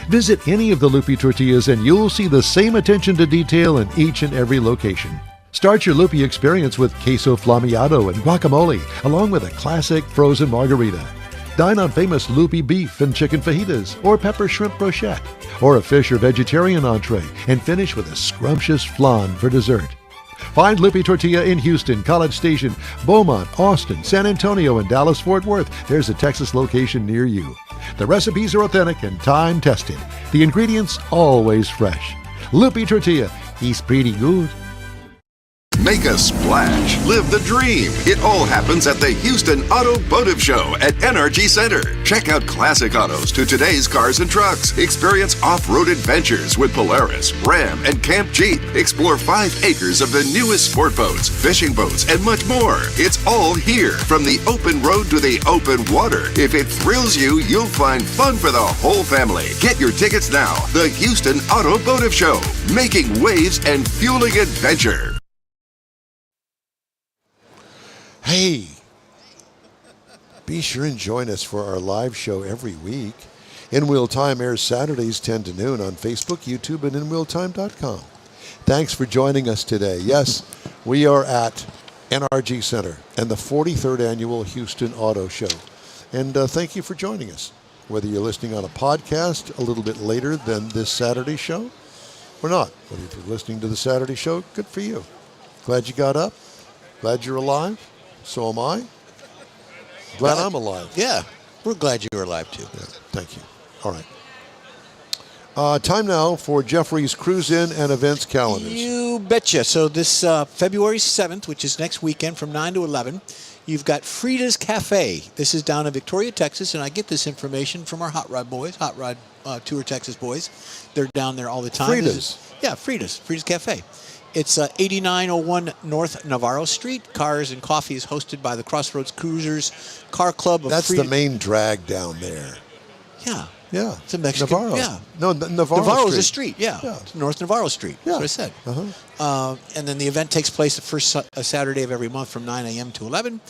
Visit any of the Lupi Tortillas and you'll see the same attention to detail in each and every location. Start your Lupi experience with queso flamiado and guacamole, along with a classic frozen margarita. Dine on famous Lupi beef and chicken fajitas, or pepper shrimp brochette, or a fish or vegetarian entree, and finish with a scrumptious flan for dessert. Find Lupi Tortilla in Houston, College Station, Beaumont, Austin, San Antonio, and Dallas-Fort Worth. There's a Texas location near you. The recipes are authentic and time-tested. The ingredients always fresh. Lupi Tortilla is pretty good. Make a splash. Live the dream. It all happens at the Houston Automotive Show at NRG Center. Check out classic autos to today's cars and trucks. Experience off-road adventures with Polaris, Ram, and Camp Jeep. Explore 5 acres of the newest sport boats, fishing boats, and much more. It's all here, from the open road to the open water. If it thrills you, you'll find fun for the whole family. Get your tickets now. The Houston Automotive Show, making waves and fueling adventure. Hey, be sure and join us for our live show every week. In Wheel Time airs Saturdays 10 to noon on Facebook, YouTube, and InWheelTime.com. Thanks for joining us today. Yes, we are at NRG Center and the 43rd Annual Houston Auto Show. And thank you for joining us. Whether you're listening on a podcast a little bit later than this Saturday show or not. Whether you're listening to the Saturday show, good for you. Glad you got up. Glad you're alive. So am I. Glad I'm alive. Yeah, we're glad you were alive too. Yeah, thank you. All right. Time now for Jeffrey's Cruise In and Events calendars. You betcha. So this February 7th, which is next weekend from 9 to 11, you've got Frida's Cafe. This is down in Victoria, Texas, and I get this information from our Hot Rod boys, Hot Rod Tour Texas boys. They're down there all the time. Frida's. Frida's Cafe. It's 8901 North Navarro Street. Cars and Coffee is hosted by the Crossroads Cruisers Car Club of That's Frida. the main drag down there. Yeah. Yeah. It's a Mexican. Navarro. Yeah. No, Navarro Navarro's Street. a street, yeah. Yeah. It's North Navarro Street. Yeah. That's what I said. Uh-huh. And then the event takes place the first Saturday of every month from 9 a.m. to 11.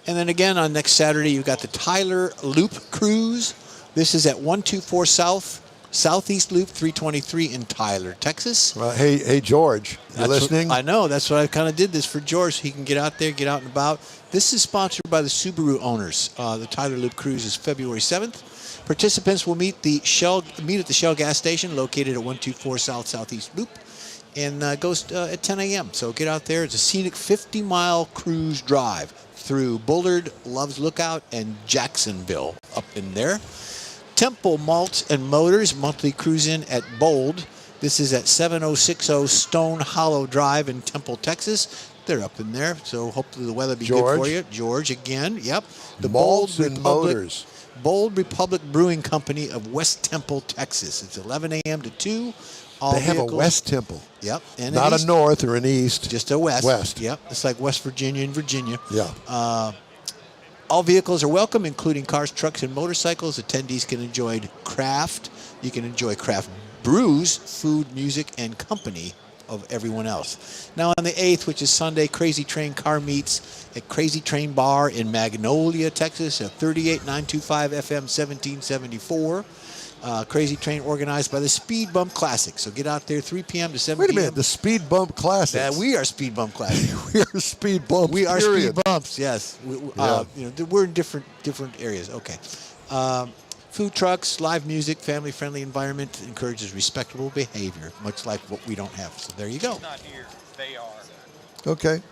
And then again on next Saturday, you've got the Tyler Loop Cruise. This is at 124 Southeast Loop 323 in Tyler, Texas. Hey, George, you listening? I know. That's what I kind of did this for George, so he can get out there, get out and about. This is sponsored by the Subaru owners. The Tyler Loop Cruise is February 7th. Participants will meet at the Shell gas station located at 124 Southeast Loop, and goes at 10 a.m. So get out there. It's a scenic 50-mile cruise drive through Bullard, Love's Lookout, and Jacksonville up in there. Temple Malts and Motors monthly cruise in at Bold. This is at 7060 Stone Hollow Drive in Temple, Texas. They're up in there, so hopefully the weather be good for you. George again, yep. The Malts and Motors. Bold Republic Brewing Company of West Temple, Texas. It's 11 a.m. to 2. All They have a vehicles- West Temple. Yep. And Not an a east, North or an East. just a West. West. Yep. It's like West Virginia and Virginia. Yeah. All vehicles are welcome, including cars, trucks, and motorcycles. Attendees can enjoy craft. You can enjoy craft brews, food, music, and company of everyone else. Now on the 8th, which is Sunday, Crazy Train car meets at Crazy Train Bar in Magnolia, Texas at 38925 FM 1774. Crazy Train organized by the Speed Bump Classic. So get out there 3 p.m. to 7 Wait a p.m. minute, the Speed Bump Classics. We are Speed Bump Classic. We are Speed Bumps. We are period. Speed Bumps, yes. Yeah. We're in different areas. Okay. Food trucks, live music, family-friendly environment encourages respectable behavior, much like what we don't have. So there you go. Not here. They are. Okay.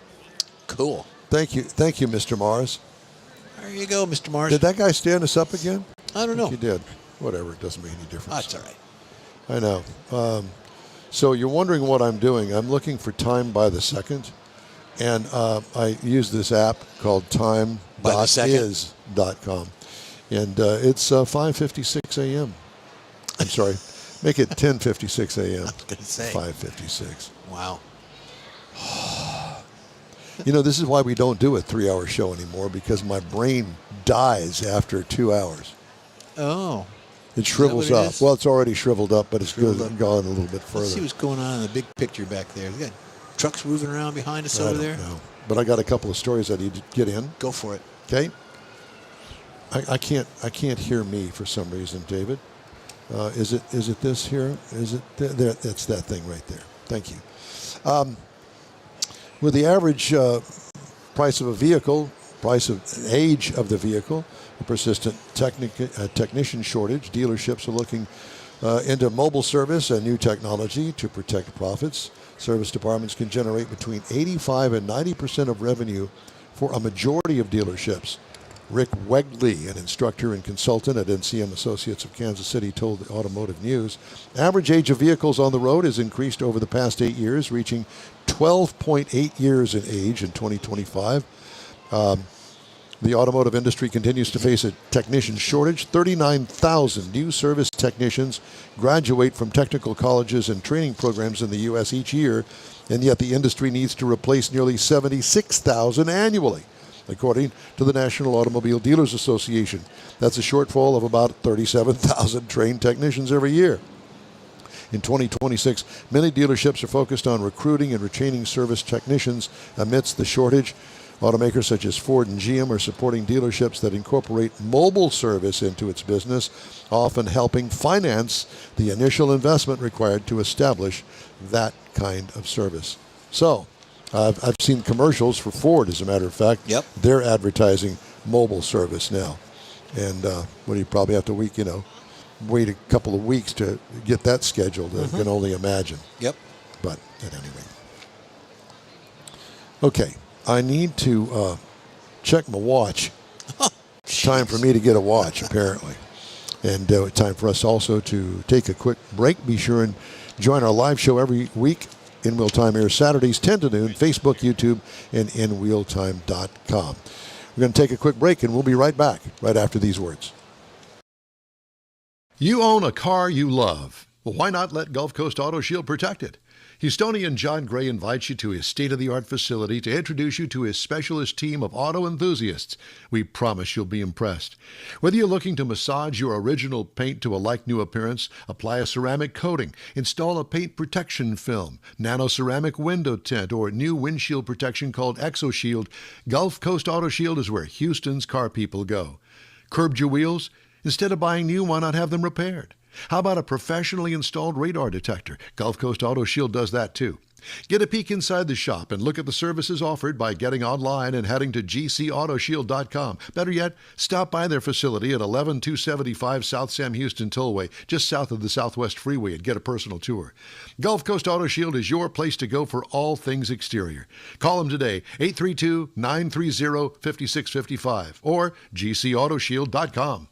Cool. Thank you, Mr. Mars. There you go, Mr. Mars. Did that guy stand us up again? I don't know. He did. Whatever. It doesn't make any difference. That's all right. I know. So you're wondering what I'm doing. I'm looking for time by the second. And I use this app called time.is.com. And it's 5:56 a.m. I'm sorry. Make it 10:56 a.m. I was going to say. 5:56. Wow. You know, this is why we don't do a 3-hour show anymore, because my brain dies after 2 hours. Oh. It shrivels what it up. is? Well, it's already shriveled up, but it's Shriveled good, up. gone a little bit further. Let's see what's going on in the big picture back there. We got trucks moving around behind us I over don't there. know. But I got a couple of stories I need to get in. Go for it. Okay. I can't hear me for some reason, David. Is it this here? Is it there? That's that thing right there. Thank you. With the average price of a vehicle, age of the vehicle, a persistent technician shortage, dealerships are looking into mobile service and new technology to protect profits. Service departments can generate between 85 and 90% of revenue for a majority of dealerships. Rick Wegley, an instructor and consultant at NCM Associates of Kansas City, told the Automotive News, average age of vehicles on the road has increased over the past 8 years, reaching 12.8 years in age in 2025. The automotive industry continues to face a technician shortage. 39,000 new service technicians graduate from technical colleges and training programs in the U.S. each year, and yet the industry needs to replace nearly 76,000 annually, according to the National Automobile Dealers Association. That's a shortfall of about 37,000 trained technicians every year. In 2026, many dealerships are focused on recruiting and retaining service technicians amidst the shortage. Automakers such as Ford and GM are supporting dealerships that incorporate mobile service into its business, often helping finance the initial investment required to establish that kind of service. So, I've seen commercials for Ford, as a matter of fact. Yep. They're advertising mobile service now. And you probably have to wait a couple of weeks to get that scheduled. I can only imagine. Yep. But at any rate. Okay, I need to check my watch. Time for me to get a watch, apparently. And time for us also to take a quick break. Be sure and join our live show every week. In Wheel Time airs Saturdays 10 to noon, Facebook, YouTube, and InWheelTime.com. We're going to take a quick break, and we'll be right back right after these words. You own a car you love. Well, why not let Gulf Coast Auto Shield protect it? Houstonian John Gray invites you to his state-of-the-art facility to introduce you to his specialist team of auto enthusiasts. We promise you'll be impressed. Whether you're looking to massage your original paint to a like-new appearance, apply a ceramic coating, install a paint protection film, nano-ceramic window tint, or new windshield protection called ExoShield, Gulf Coast Auto Shield is where Houston's car people go. Curbed your wheels? Instead of buying new, why not have them repaired? How about a professionally installed radar detector? Gulf Coast Auto Shield does that too. Get a peek inside the shop and look at the services offered by getting online and heading to gcautoshield.com. Better yet, stop by their facility at 11275 South Sam Houston Tollway, just south of the Southwest Freeway, and get a personal tour. Gulf Coast Auto Shield is your place to go for all things exterior. Call them today, 832-930-5655 or gcautoshield.com.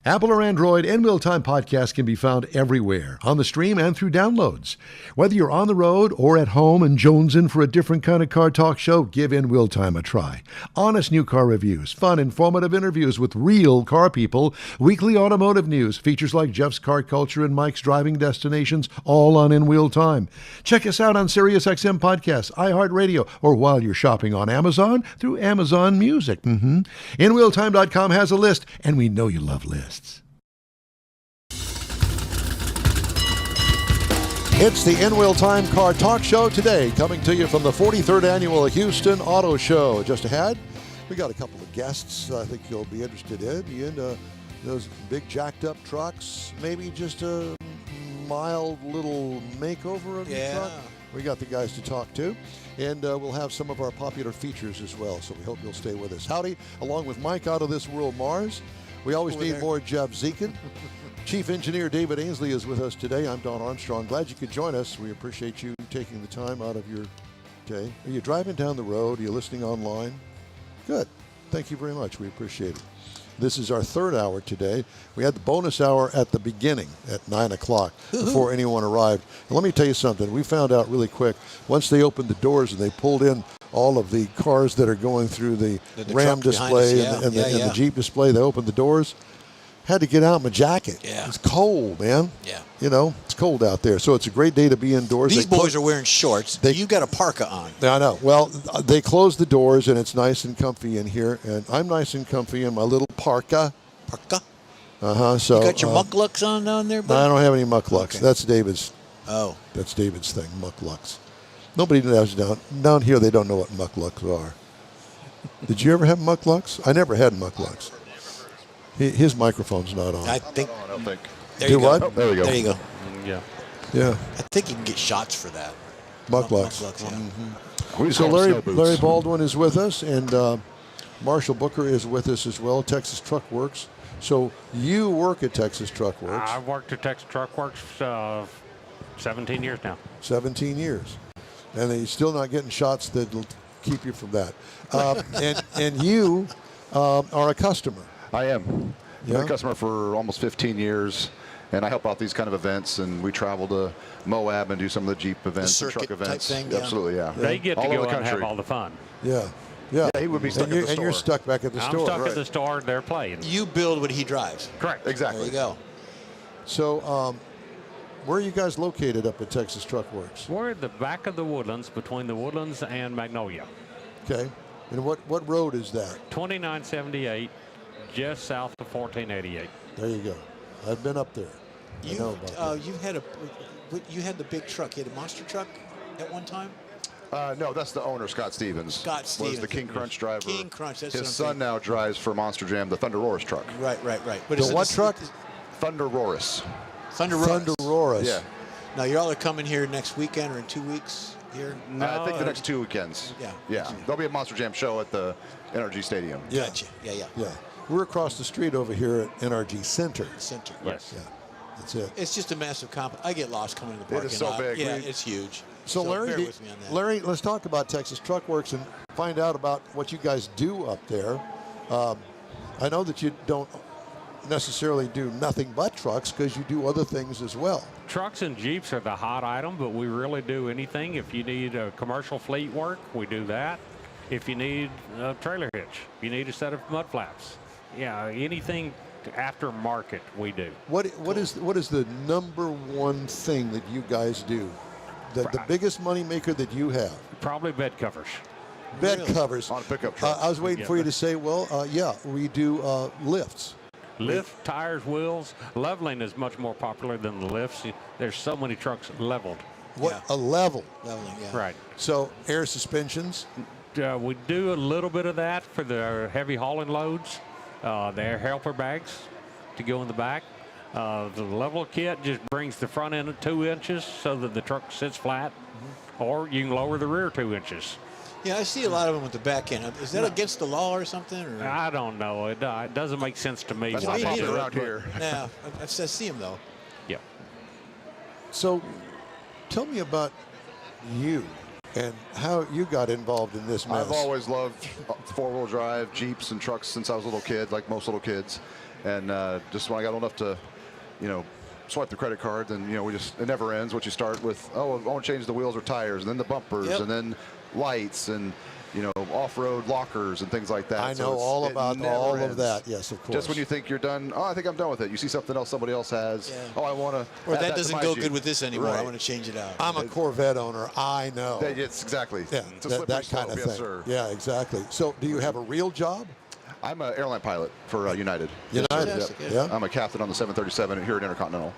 Apple or Android, In-Wheel Time podcast can be found everywhere, on the stream and through downloads. Whether you're on the road or at home and jonesing for a different kind of car talk show, give In-Wheel Time a try. Honest new car reviews, fun, informative interviews with real car people, weekly automotive news, features like Jeff's Car Culture and Mike's Driving Destinations, all on In-Wheel Time. Check us out on SiriusXM Podcasts, iHeartRadio, or while you're shopping on Amazon, through Amazon Music. InWheelTime.com has a list, and we know you love lists. It's the In-Wheel Time Car Talk Show today, coming to you from the 43rd Annual Houston Auto Show. Just ahead, we got a couple of guests I think you'll be interested in. You into those big jacked-up trucks, maybe just a mild little makeover of your truck? We got the guys to talk to, and we'll have some of our popular features as well, so we hope you'll stay with us. Howdy, along with Mike out of This World Mars. We always need more Jeff Zekin. Chief Engineer David Ainsley is with us today. I'm Don Armstrong. Glad you could join us. We appreciate you taking the time out of your day. Are you driving down the road? Are you listening online? Good. Thank you very much. We appreciate it. This is our third hour today. We had the bonus hour at the beginning at 9 o'clock before anyone arrived. And let me tell you something. We found out really quick, once they opened the doors and they pulled in all of the cars that are going through the Ram display and the Jeep display, they opened the doors. Had to get out in my jacket. Yeah. It's cold, man. Yeah. You know, it's cold out there. So it's a great day to be indoors. These boys are wearing shorts. You got a parka on. I know. Well, they closed the doors, and it's nice and comfy in here. And I'm nice and comfy in my little parka. Parka? So you got your mucklucks on down there, buddy? I don't have any mucklucks. Okay. That's David's. Oh. That's David's thing, mucklucks. Nobody knows down here. They don't know what mucklucks are. Did you ever have mucklucks? I never had mucklucks. His microphone's not on. I think. I don't think. There you Do go. what? Oh, there we go. There you go. Yeah. Yeah. I think you can get shots for that. Mucklucks. Yeah. We just So call them snow Larry boots. Baldwin is with us, and Marshall Booker is with us as well, Texas Truck Works. So you work at Texas Truck Works. I've worked at Texas Truck Works 17 years now. 17 years. And you're still not getting shots that'll keep you from that. And you are a customer. I am. Been Yeah? a customer for almost 15 years, and I help out these kind of events, and we travel to Moab and do some of the Jeep events, and truck circuit type events. thing, yeah. Absolutely, yeah. They get all to over go the out and have country. all the fun. Yeah. Yeah. Yeah, he would be stuck at the And you're store. stuck back at the I'm store. stuck Right. at the store. They're playing. You build what he drives. Correct. Exactly. There you go. So where are you guys located up at Texas Truck Works? We're at the back of the Woodlands, between the Woodlands and Magnolia. Okay. And what road is that? 2978, just south of 1488. There you go. I've been up there. I know about that. You had the big truck. You had a monster truck at one time? No, that's the owner, Scott Stevens. Scott Was Stevens. the King Crunch driver. King Crunch, that's His what I'm son thinking. now drives for Monster Jam the Thunder Roars truck. Right. But The what truck? Thunder Roars. Thunder Roars. Thunder Roars. Yeah. Now, y'all are coming here next weekend or in 2 weeks here? No, I think the next 2 weekends. Yeah. Yeah. There'll be a Monster Jam show at the NRG Stadium. Yeah. Gotcha. Yeah. Yeah. We're across the street over here at NRG Center. Center. Yes. Yeah. That's it. It's just a massive I get lost coming to the parking is so lot. big. Yeah, We- it's huge. So Larry, bear with me on that. Larry, let's talk about Texas Truck Works and find out about what you guys do up there. I know that you don't necessarily do nothing but trucks because you do other things as well. Trucks and Jeeps are the hot item, but we really do anything. If you need commercial fleet work, we do that. If you need a trailer hitch, if you need a set of mud flaps, yeah, anything aftermarket we do. What is the number one thing that you guys do? The biggest money maker that you have? Probably bed covers. Bed Really? covers. On a pickup truck. I was waiting Yeah. for you to say, well, yeah, we do lifts. Lift, tires, wheels. Leveling is much more popular than the lifts. There's so many trucks leveled. What Yeah. a level. Leveling, yeah. Right. So air suspensions. We do a little bit of that for the heavy hauling loads. The air helper bags to go in the back. The level kit just brings the front end 2 inches so that the truck sits flat, or you can lower the rear 2 inches. Yeah, I see a lot of them with the back end. Is that against the law or something? Or? I don't know. It doesn't make sense to me. That's why not they popular do it, around but- here. Yeah, I see them though. Yeah. So tell me about you and how you got involved in this mess. I've always loved 4-wheel drive Jeeps and trucks since I was a little kid, like most little kids. And just when I got old enough to, swipe the credit card, then, it never ends. What you start with, I want to change the wheels or tires, and then the bumpers, Yep. and then lights, and, off-road lockers and things like that. I So know all it about never all of ends. that. Yes, of course. Just when you think you're done, I think I'm done with it. You see something else somebody else has. Yeah. Oh, I want to. Or that doesn't go good with this anymore. I Right. want to change it out. I'm a Corvette owner. I know. It's exactly. Yeah, It's a that slippery kind of slope. thing. Yes, sir. Yeah, exactly. So do you have a real job? I'm an airline pilot for United. United? Fantastic, Yep. yeah. Yeah. I'm a captain on the 737 here at Intercontinental.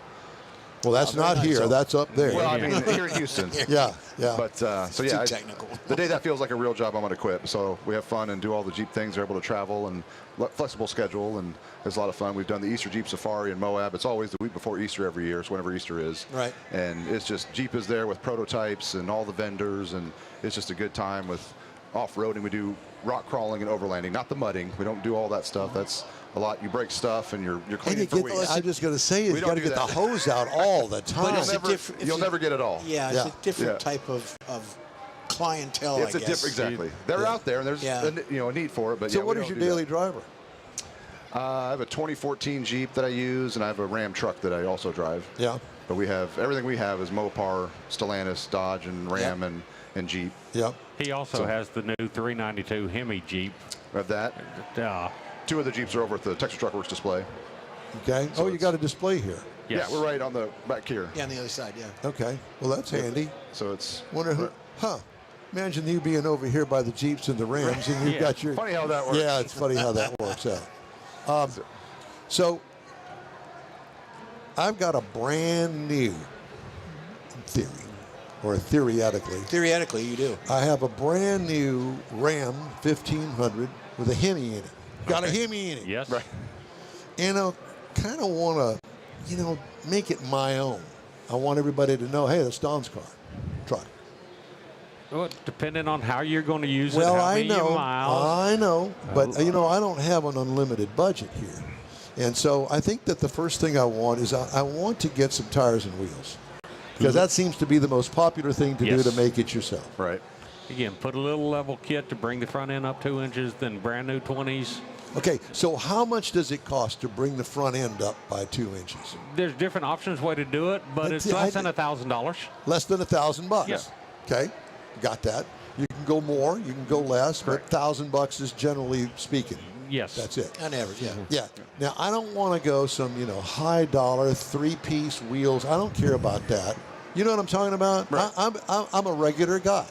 Well, that's very not nice. here. So- That's up there. Well, I mean, here in Houston. yeah. But so yeah, Too technical. the day that feels like a real job, I'm going to quit. So we have fun and do all the Jeep things. They're able to travel and flexible schedule, and it's a lot of fun. We've done the Easter Jeep Safari in Moab. It's always the week before Easter every year. It's whenever Easter is. Right. And it's just Jeep is there with prototypes and all the vendors, and it's just a good time with off-roading. We do rock crawling and overlanding, not the mudding. We don't do all that stuff. That's a lot. You break stuff and you're And cleaning you for get, weeks. I'm just going to say, you We got don't to do get the that. hose out all the time. But it's a Never- different. you'll never get it all. Yeah, it's Yeah. a different Yeah. type of clientele. It's I a guess. different, exactly. They're Yeah. out there, and there's Yeah. a need for it. But So yeah, what we is don't your do daily that. driver? I have a 2014 Jeep that I use, and I have a Ram truck that I also drive. Yeah. But we have everything we have is Mopar, Stellantis, Dodge, and Ram, and Jeep. Yeah. He also has the new 392 Hemi Jeep. We have that. Uh, 2 of the Jeeps are over at the Texas Truck Works display. Okay. So Oh, you it's- got a display here. yes. Yeah, we're right on the back here. Yeah, on the other side. Yeah. Okay. Well, that's handy. So it's Wonder who? Huh. Imagine you being over here by the Jeeps and the Rams, and you've Yeah. got your. funny how that works. Yeah, it's funny how that works out. So I've got a brand new theory, or theoretically, Theoretically, you do. I have a brand new Ram 1500 with a Hemi in it. Got a Hemi in it. Yes. Right. And I kind of want to, make it my own. I want everybody to know, hey, that's Don's car, truck. Well, depending on how you're going to use Well, it, how I many know, miles. but I don't have an unlimited budget here, and so I think that the first thing I want is I want to get some tires and wheels, because that seems to be the most popular thing to do Yes. to make it yourself. Right. Again, put a little level kit to bring the front end up 2 inches, then brand new 20s. Okay, so how much does it cost to bring the front end up by 2 inches? There's different options way to do it, but That's it's it. less than $1,000. Less than $1,000. Yeah. Okay, got that. You can go more, you can go less, Correct. but $1,000 is generally speaking. Yes. That's it. On average, yeah. Yeah. Now I don't want to go some high dollar 3-piece wheels. I don't care about that. You know what I'm talking about? Right. I'm a regular guy,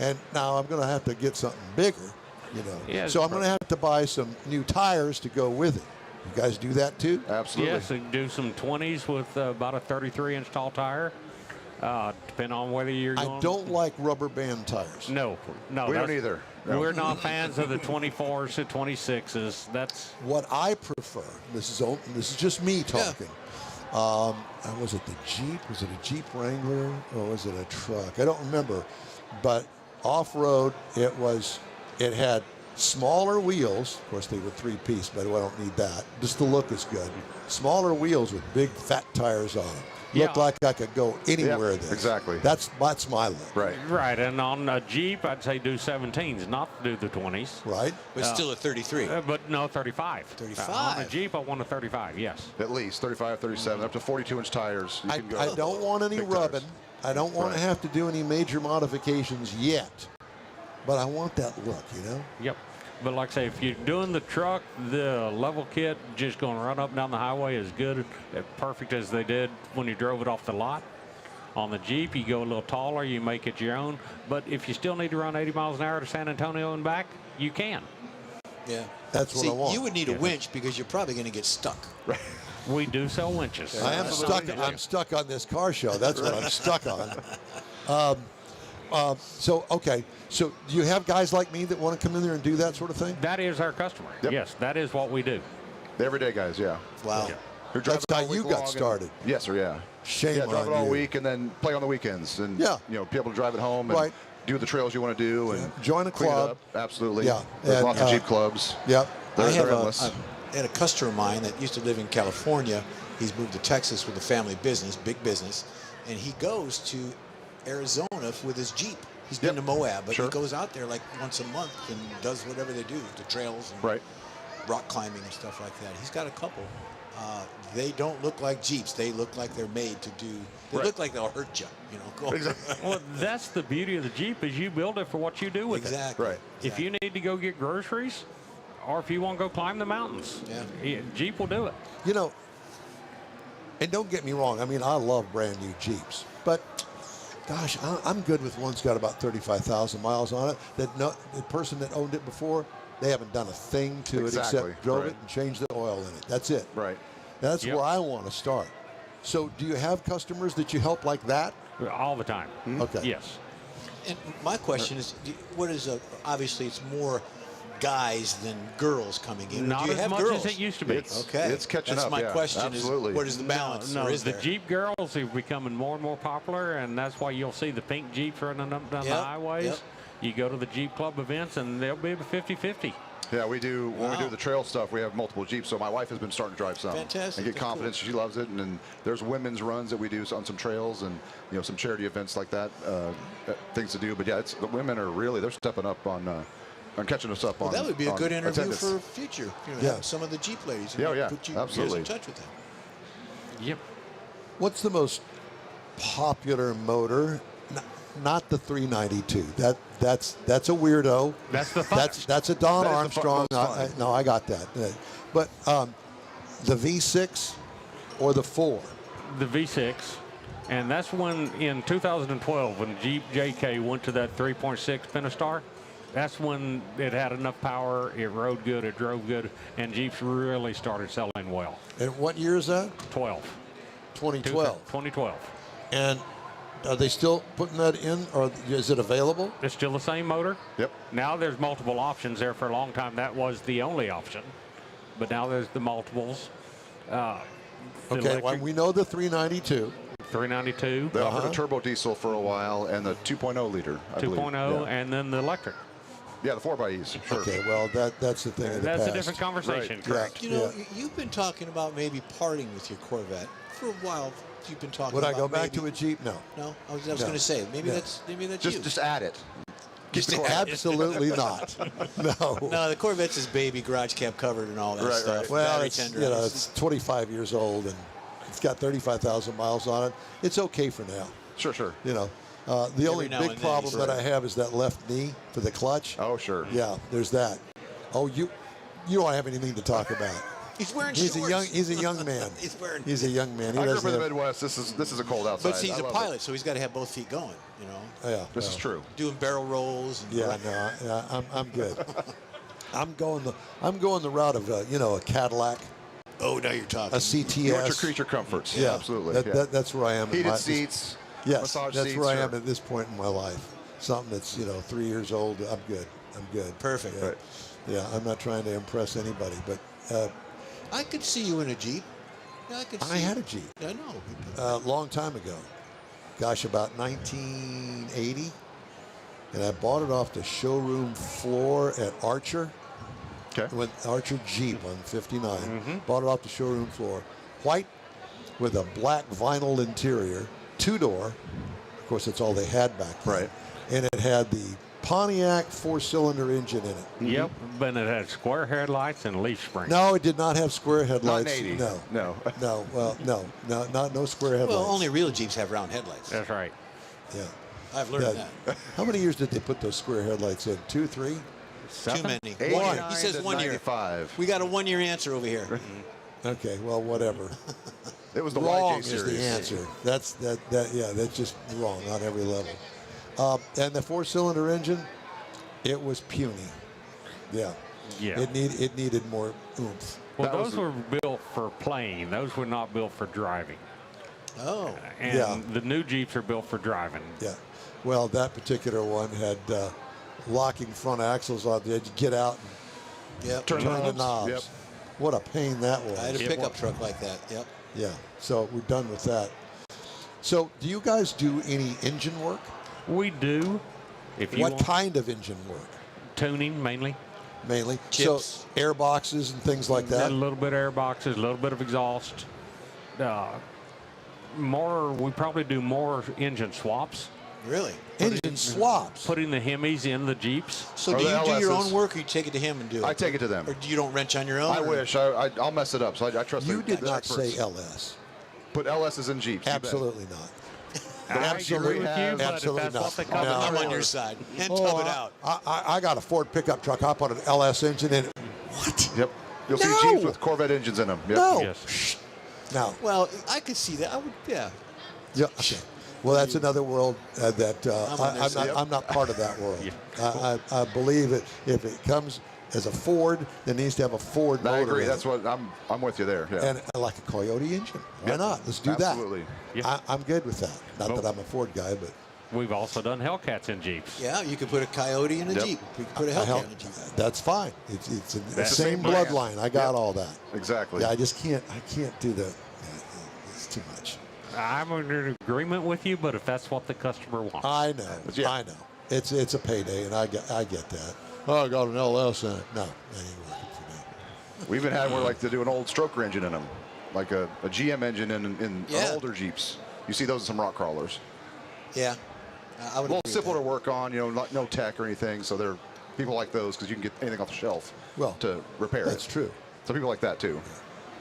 and now I'm going to have to get something bigger. Yeah, So I'm going to have to buy some new tires to go with it. You guys do that too? Absolutely. Yes, and do some 20s with about a 33-inch tall tire. depending on whether you're going. I don't like rubber band tires. No. We don't that's- either. No. We're not fans of the 24s to 26s. That's What I prefer, this is just me talking. Was it the Jeep? Was it a Jeep Wrangler or was it a truck? I don't remember. But off-road, it had smaller wheels. Of course, they were 3-piece, but I don't need that. Just the look is good. Smaller wheels with big fat tires on them. Looked like I could go anywhere there. Exactly. That's my look. Right. right. And on a Jeep, I'd say do 17s, not do the 20s. Right. But still a 33. But no, 35. 35. On a Jeep, I want a 35, yes. At least 35, 37, up to 42-inch tires. You can go I don't want any big rubbing. tires. I don't want to have to do any major modifications yet. But I want that look, you know? Yep. But like I say, if you're doing the truck, the level kit just going to run up and down the highway is good, perfect as they did when you drove it off the lot. On the Jeep, you go a little taller, you make it your own. But if you still need to run 80 miles an hour to San Antonio and back, you can. Yeah. That's what I want. You would need a winch because you're probably going to get stuck. We do sell winches. I am stuck. I'm stuck on this car show. That's what I'm stuck on. So do you have guys like me that want to come in there and do that sort of thing? That is our customer. Yep. Yes, that is what we do. The everyday guys, yeah. Wow. Who drive That's it all how you week got long and- started. Yes, sir. Yeah. Shame Yeah, drive on it all you. week and then play on the weekends, and Yeah. be able to drive it home and Right. do the trails you want to do and Join a clean it club. up. Absolutely. Yeah. There's And, lots of Jeep clubs. Yep. They're, I have they're endless. I had a customer of mine that used to live in California. He's moved to Texas with a family business, big business, and he goes to Arizona with his Jeep. He's been to Moab, but Sure. he goes out there like once a month and does whatever they do, the trails and Right. rock climbing and stuff like that. He's got a couple. They don't look like Jeeps. They look like they're made to do. They Right. look like they'll hurt you. You know. Go Well, that's the beauty of the Jeep is you build it for what you do with Exactly. Right. it. If you need to go get groceries, or if you want to go climb the mountains, Jeep will do it. You know, and don't get me wrong. I mean, I love brand new Jeeps, but gosh, I'm good with one's got about 35,000 miles on it. The person that owned it before, they haven't done a thing to it Exactly, except drove right. it and changed the oil in it. That's it. Right. That's Yep. where I want to start. So, do you have customers that you help like that? All the time. Okay. Yes. And my question is, what is obviously it's more guys than girls coming in. Not do you as have much girls? as it used to be. Okay, It's catching that's up, my yeah, question. absolutely. Is what is the balance? No, or is the there? Jeep girls are becoming more and more popular, and that's why you'll see the pink Jeeps running up down the Yep, highways. yep. You go to the Jeep Club events, and they'll be 50-50. Yeah, we do. When we Wow. do the trail stuff, we have multiple Jeeps. So my wife has been starting to drive some. Fantastic. And get That's confidence. She loves it. And then there's women's runs that we do on some trails and some charity events like that, things to do. But yeah, the women are really they're stepping up on catching us up Well, on. that would be a on good interview attendance. for future. Yeah. Have some of the Jeep ladies. Yeah, yeah, put you absolutely. in touch with them. Yep. What's the most popular motor? Not the 392. That's a weirdo. That's the fun. That's a Don That is the Armstrong. most fun. No, I got that. But the V6 or the 4? The V6, and that's when in 2012 when Jeep JK went to that 3.6 Pentastar. That's when it had enough power, it rode good, it drove good, and Jeeps really started selling well. And what year is that? 2012. 2012. And are they still putting that in, or is it available? It's still the same motor. Yep. Now there's multiple options. There for a long time that was the only option, but now there's the multiples. The Okay, well, electric we know the 392. 392, They offered a turbo diesel for a while and the 2.0 liter. I believe. 2.0, Yeah. and then the electric. Yeah, the 4xEs. Sure. Okay, well, that's the thing of the That's past. a different conversation. Right. Correct. You know, you've been talking about maybe parting with your Corvette for a while. You've been talking. Would I about go back maybe, to a Jeep? No. No, I was No. going to say maybe No. that's you. Just add it. Just Absolutely not. No. No, the Corvette's his baby, garage cab covered, and all that Right, stuff. right. Well, Battery it's, tender. it's 25 years old and it's got 35,000 miles on it. It's okay for now. Sure, sure. The only now big and then problem he's that right. I have is that left knee for the clutch. Oh, sure. Yeah, there's that. Oh, you don't have anything to talk about. He's wearing He's shorts. He's a young man. He's a young man. He I grew up doesn't in the have- Midwest. This is a cold outside. But see, he's I a love pilot, it. so he's got to have both feet going. Yeah, This is true. Doing barrel rolls. And Yeah, I'm good. I'm going the route of a Cadillac, Oh, now you're talking. a CTS. You want your creature comforts. Yeah, absolutely. That's where I am. in Heated my- seats, Yes, massage that's seats. where I or- am at this point in my life. Something that's 3 years old. I'm good. I'm good. Perfect. Yeah. Yeah, I'm not trying to impress anybody, but I could see you in a Jeep. Yeah, I could. I had a Jeep I know. a long time ago. Gosh, about 1980, and I bought it off the showroom floor at Archer. Okay. With Archer Jeep on 59. Bought it off the showroom floor. White with a black vinyl interior, 2-door. Of course, that's all they had back then. Right. And it had the Pontiac 4-cylinder engine in it. Yep, but it had square headlights and leaf springs. No, it did not have square headlights. Not an 80. No. No. No. Well, no square headlights. Well, only real Jeeps have round headlights. That's right. Yeah. I've learned Yeah. that. How many years did they put those square headlights in? 2, 3? Too many. 89 One. He says to 1 year. 95. We got a 1 year answer over here. Okay. Well, whatever. It was the Wrong YJ is series. the answer. That's just wrong on every level. And the 4-cylinder engine, it was puny. Yeah. Yeah. It needed more oomph. Well, That was those were built for playing. Those were not built for driving. Oh. And Yeah. the new Jeeps are built for driving. Yeah. Well, that particular one had locking front axles on the edge. Get out and Yep. turn the knobs. Yep. What a pain that was. I had a It pickup was. truck like that. Yep. Yeah. So we're done with that. So do you guys do any engine work? We do. If you What want kind of engine work? tuning mainly, Mainly. Chips. So air boxes and things like a that. little bit of air boxes, a little bit of exhaust. We probably do more engine swaps. Really? Engine swaps. Putting the Hemis in the Jeeps. So Or do the you do your LSs. own work, or you take it to him and do it? I take it to them. Or you don't wrench on your own? I or- wish. I'll mess it up. So I trust You the, did the not experts. say LS. Put LSs in Jeeps. you bet. Absolutely not. I absolutely agree with you, have- but absolutely if that's what they not. come No. I'm to on do, your side. And Oh, tub it out. I got a Ford pickup truck. I put an LS engine in it. What? Yep. You'll No. see Jeeps with Corvette engines in them. Yep. No. Yes. No. Well, I could see that. I would. Yeah. Yeah. Okay. Well, that's another world that I'm on their side. I'm not part of that world. I believe it. If it comes as a Ford, it needs to have a Ford motor. I agree. in That's it. what I'm with you there. Yeah. And like a Coyote engine. Why Yep. not? Let's do Absolutely. Yeah. I'm good with that. Not Well- that I'm a Ford guy, but We've also done Hellcats in Jeeps. Yeah, you could put a Coyote in a Yep. Jeep. You could put a I Hellcat in a Jeep. that's fine. It's the the same same brand. bloodline. I got Yep. all that. Exactly. Yeah, I just can't. I can't do the. It's too much. I'm in agreement with you, but if that's what the customer wants. I know. Yeah. I know. It's a payday, and I get that. Oh, I got an LS in it. No, that ain't working for me. We even had where like to do an old stroker engine in them, like a GM engine in Yeah. older Jeeps. You see those in some rock crawlers. Yeah. I would A little agree with simpler that. to work on, no tech or anything. So they're people like those because you can get anything off the shelf Well, to repair That's it. true. So people like that too.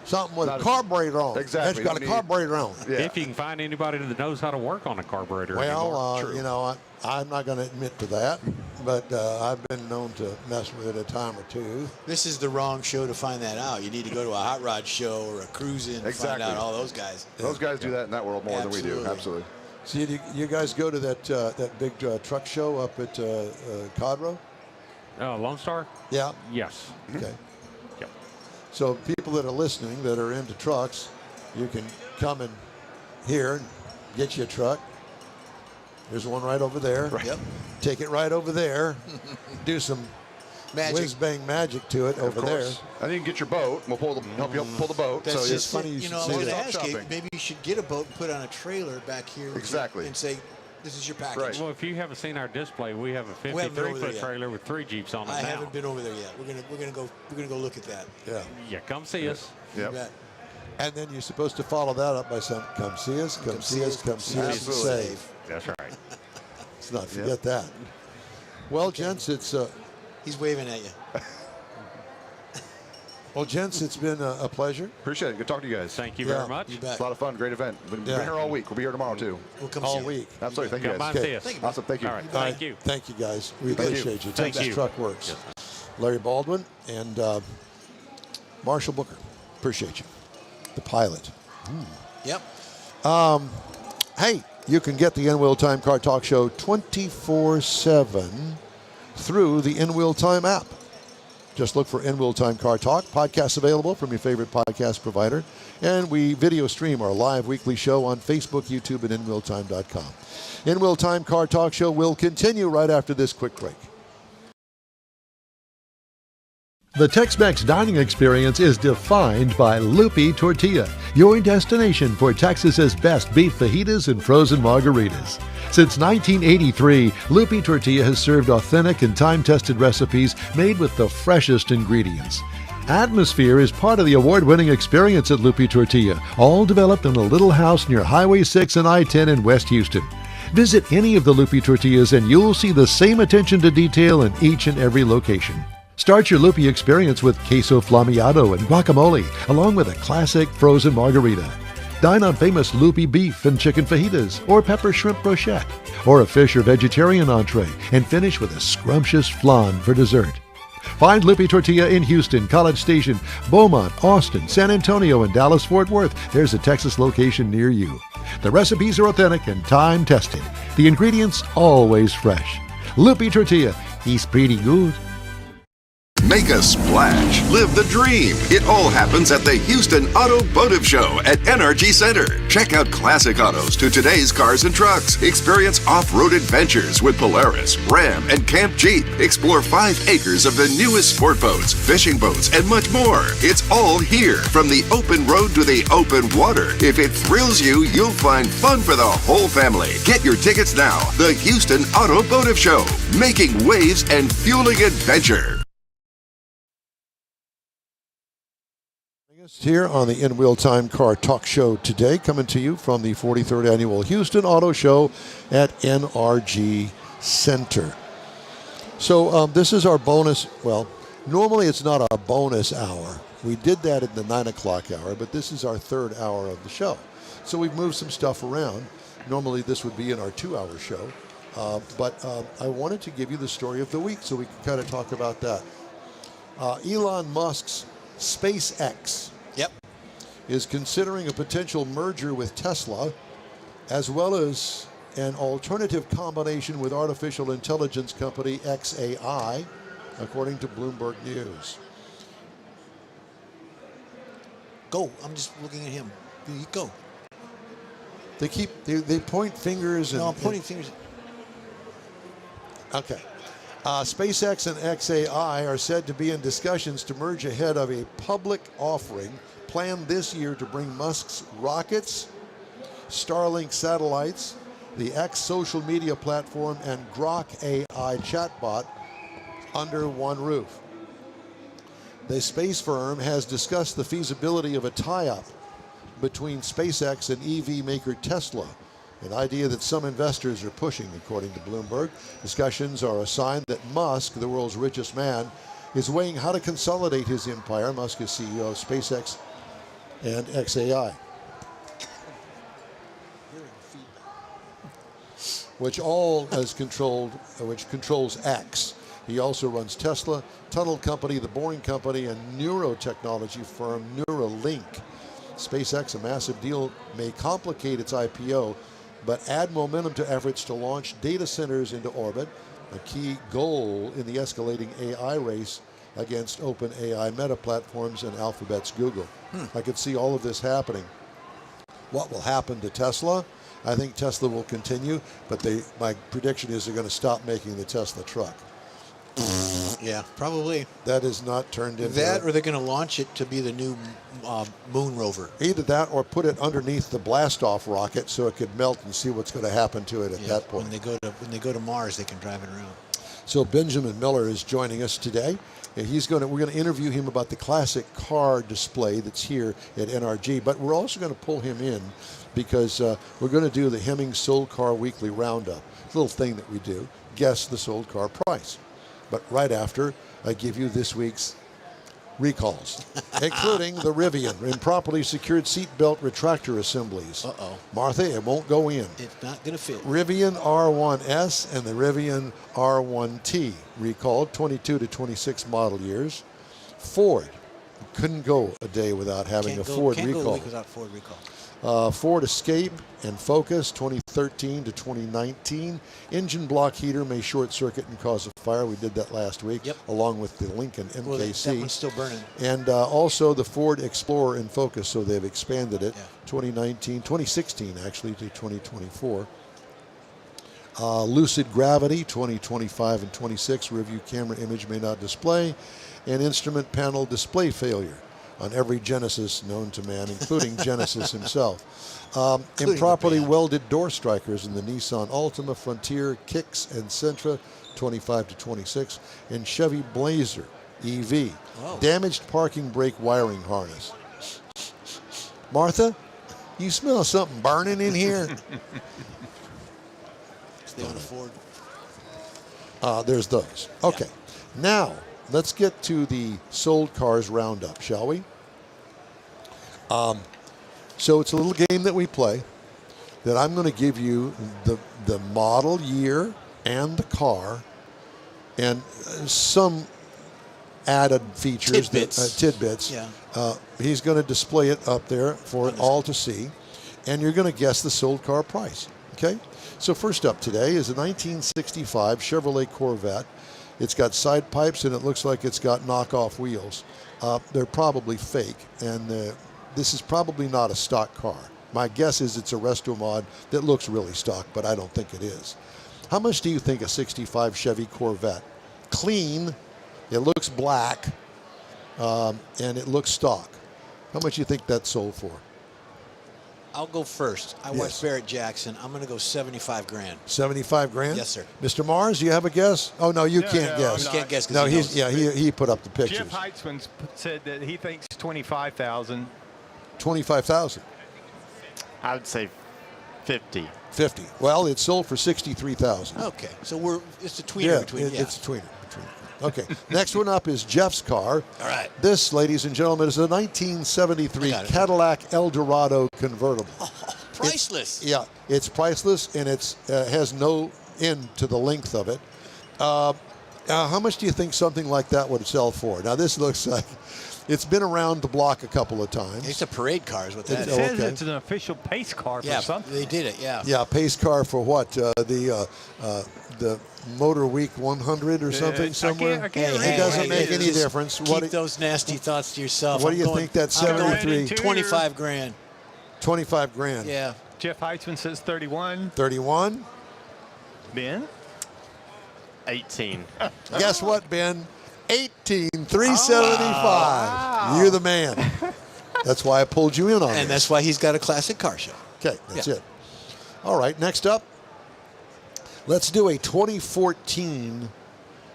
Something with Not a a- carburetor on. Exactly. It's got a Don't need- carburetor on. Yeah. If you can find anybody that knows how to work on a carburetor Well, anymore. I'm not going to admit to that, but I've been known to mess with it a time or two. This is the wrong show to find that out. You need to go to a hot rod show or a cruise-in and find Exactly. out all those guys. Those guys do that in that world more than we do. Absolutely. Absolutely. So you guys go to that big truck show up at Codro? Lone Star? Yeah. Yes. Okay. Yep. So people that are listening that are into trucks, you can come in here and get you a truck. There's one right over there. Yep. Take it right over there. Do some Magic. whiz bang magic to it over Of there. course. And then you can get your boat. We'll help you pull the boat. That's so just funny you you should know, I say was going that. to ask you, Shopping. maybe you should get a boat and put on a trailer back here. Exactly. And say, this is your package. Right. Well, if you haven't seen our display, we have a We haven't been over there 53-foot yet. trailer with 3 Jeeps on it I now. haven't been over there yet. We're gonna go look at that. Yeah. Yeah, come see us. You Yep. bet. And then you're supposed to follow that up by saying, come see us, come see us, come see us, and Absolutely. save. That's right. Let's not forget that. Well, gents, it's He's waving at you. it's been a pleasure. Appreciate it. Good talking to you guys. Thank you Yeah. very much. You It's bet. a lot of fun. Great event. We've been Yeah. here all week. We'll be here tomorrow too. We'll come All see you. week. Absolutely. Thank you Come guys. by and Okay. see us. Awesome. Thank you. All right. All Thank right. you. Thank you, guys. We Thank you. appreciate you. Thank Texas you. Truck Works. Larry Baldwin and Marshall Booker. Appreciate you. The pilot. Yep. Hey, you can get the In-Wheel Time Car Talk Show 24/7 through the In-Wheel Time app. Just look for In-Wheel Time Car Talk. Podcasts available from your favorite podcast provider. And we video stream our live weekly show on Facebook, YouTube, and InWheelTime.com. In-Wheel Time Car Talk Show will continue right after this quick break. The Tex-Mex dining experience is defined by Lupi Tortilla, your destination for Texas's best beef fajitas and frozen margaritas. Since 1983, Lupi Tortilla has served authentic and time-tested recipes made with the freshest ingredients. Atmosphere is part of the award-winning experience at Lupi Tortilla, all developed in a little house near Highway 6 and I-10 in West Houston. Visit any of the Lupi Tortillas and you'll see the same attention to detail in each and every location. Start your Lupi experience with queso flammeado and guacamole, along with a classic frozen margarita. Dine on famous Lupi beef and chicken fajitas, or pepper shrimp brochette, or a fish or vegetarian entree, and finish with a scrumptious flan for dessert. Find Lupi Tortilla in Houston, College Station, Beaumont, Austin, San Antonio, and Dallas-Fort Worth. There's a Texas location near you. The recipes are authentic and time-tested. The ingredients always fresh. Lupi Tortilla, he's pretty good. Make a splash. Live the dream. It all happens at the Houston Automotive Show at NRG Center. Check out classic autos to today's cars and trucks. Experience off-road adventures with Polaris, Ram, and Camp Jeep. Explore 5 acres of the newest sport boats, fishing boats, and much more. It's all here, from the open road to the open water. If it thrills you, you'll find fun for the whole family. Get your tickets now. The Houston Automotive Show, making waves and fueling adventure. Here on the In-Wheel Time Car Talk Show today, coming to you from the 43rd Annual Houston Auto Show at NRG Center. So this is our bonus. Well, normally it's not a bonus hour. We did that in the 9 o'clock hour, but this is our 3rd hour of the show. So we've moved some stuff around. Normally this would be in our 2-hour show. But I wanted to give you the story of the week so we can kind of talk about that. Elon Musk's SpaceX is considering a potential merger with Tesla, as well as an alternative combination with artificial intelligence company xAI, according to Bloomberg News. Go. I'm just looking at him. You go. They point fingers. No, I'm pointing fingers. Okay. SpaceX and xAI are said to be in discussions to merge ahead of a public offering planned this year to bring Musk's rockets, Starlink satellites, the X social media platform, and Grok AI chatbot under one roof. The space firm has discussed the feasibility of a tie-up between SpaceX and EV maker Tesla, an idea that some investors are pushing, according to Bloomberg. Discussions are a sign that Musk, the world's richest man, is weighing how to consolidate his empire. Musk is CEO of SpaceX and xAI, which controls X. He also runs Tesla, Tunnel Company, The Boring Company, and neurotechnology firm Neuralink. SpaceX, a massive deal, may complicate its IPO, but add momentum to efforts to launch data centers into orbit, a key goal in the escalating AI race against OpenAI, Meta Platforms, and Alphabet's Google. I could see all of this happening. What will happen to Tesla? I think Tesla will continue, but my prediction is they're going to stop making the Tesla truck. Yeah, probably. That is not turned into that, or they're going to launch it to be the new moon rover. Either that, or put it underneath the blast-off rocket so it could melt and see what's going to happen to it at that point. When they go to Mars, they can drive it around. So Benjamin Miller is joining us today. And we're going to interview him about the classic car display that's here at NRG. But we're also going to pull him in because we're going to do the Hemmings Sold Car Weekly Roundup, a little thing that we do, guess the sold car price. But right after, I give you this week's recalls, including the Rivian improperly secured seatbelt retractor assemblies. Martha, it won't go in. It's not going to fit. Rivian R1S and the Rivian R1T recalled, 22 to 26 model years. Ford couldn't go a day without having a Ford can't go a recall. week without Ford recall. Ford Escape and Focus 2013 to 2019. Engine block heater may short circuit and cause a fire. We did that last week, along with the Lincoln MKC. Well, that one's still burning. And also the Ford Explorer and Focus, so they've expanded it. 2016 actually to 2024. Lucid Gravity 2025 and 26. Review camera image may not display. And instrument panel display failure on every Genesis known to man, including Genesis himself. Improperly welded door strikers in the Nissan Altima, Frontier, Kicks, and Sentra 25 to 26. And Chevy Blazer EV. Whoa. Damaged parking brake wiring harness. Martha, you smell something burning in here? Stay on the Ford. There's those. Okay. Now, let's get to the sold cars roundup, shall we? So it's a little game that we play that I'm going to give you the model year and the car and some added features. Tidbits. Yeah. He's going to display it up there for all to see, and you're going to guess the sold car price. Okay? So first up today is a 1965 Chevrolet Corvette. It's got side pipes, and it looks like it's got knockoff wheels. They're probably fake, and this is probably not a stock car. My guess is it's a resto mod that looks really stock, but I don't think it is. How much do you think a 65 Chevy Corvette? Clean, it looks black, and it looks stock. How much do you think that's sold for? I'll go first. I watched Barrett Jackson. I'm going to go 75 grand. 75 grand? Yes, sir. Mr. Mars, do you have a guess? Oh, no, you can't guess. You can't guess. No, he put up the pictures. Jeff Heitzman said that he thinks 25,000. 25,000. I would say 50. 50. Well, it's sold for 63,000. Okay, so it's a tweener between. It's a tweener. Okay, next one up is Jeff's car. All right. This, ladies and gentlemen, is a 1973 Cadillac Eldorado convertible. Priceless. It's priceless, and it's has no end to the length of it. How much do you think something like that would sell for? Now, this looks like it's been around the block a couple of times. It's a parade car is what that It is. says it's an official pace car for something. They did it, yeah. Yeah, pace car for what? The Motor Week 100 or something somewhere? It doesn't make any difference. Keep those nasty thoughts to yourself. What do you think that 73? 25 grand. 25 grand. Yeah. Jeff Heitzman says 31. 31. Ben? 18. Guess what, Ben? 18,375. You're the man. That's why I pulled you in on it. And that's why he's got a classic car show. Okay, that's it. All right, next up, let's do a 2014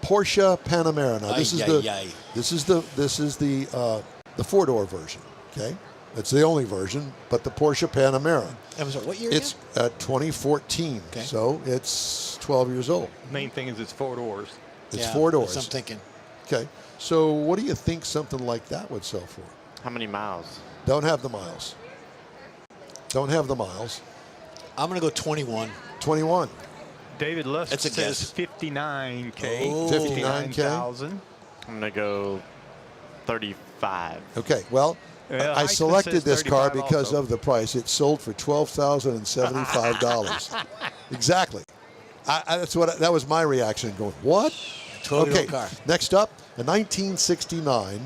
Porsche Panamera. Now this is the 4-door version. Okay, it's the only version, but the Porsche Panamera. And so what year? It's 2014. Okay. So it's 12 years old. Main thing is it's 4 doors. It's 4 doors. That's what I'm thinking. Okay, so what do you think something like that would sell for? How many miles? Don't have the miles. Don't have the miles. I'm going to go 21. 21. David Lusk That's a says guess. 59K. Oh. 59,000. I'm going to go 35. Okay, well, Yeah, I Heisman selected says this car 35 because also. of the price. It sold for $12,075. Exactly. That was my reaction. Going, what? Totally car. Next up, a 1969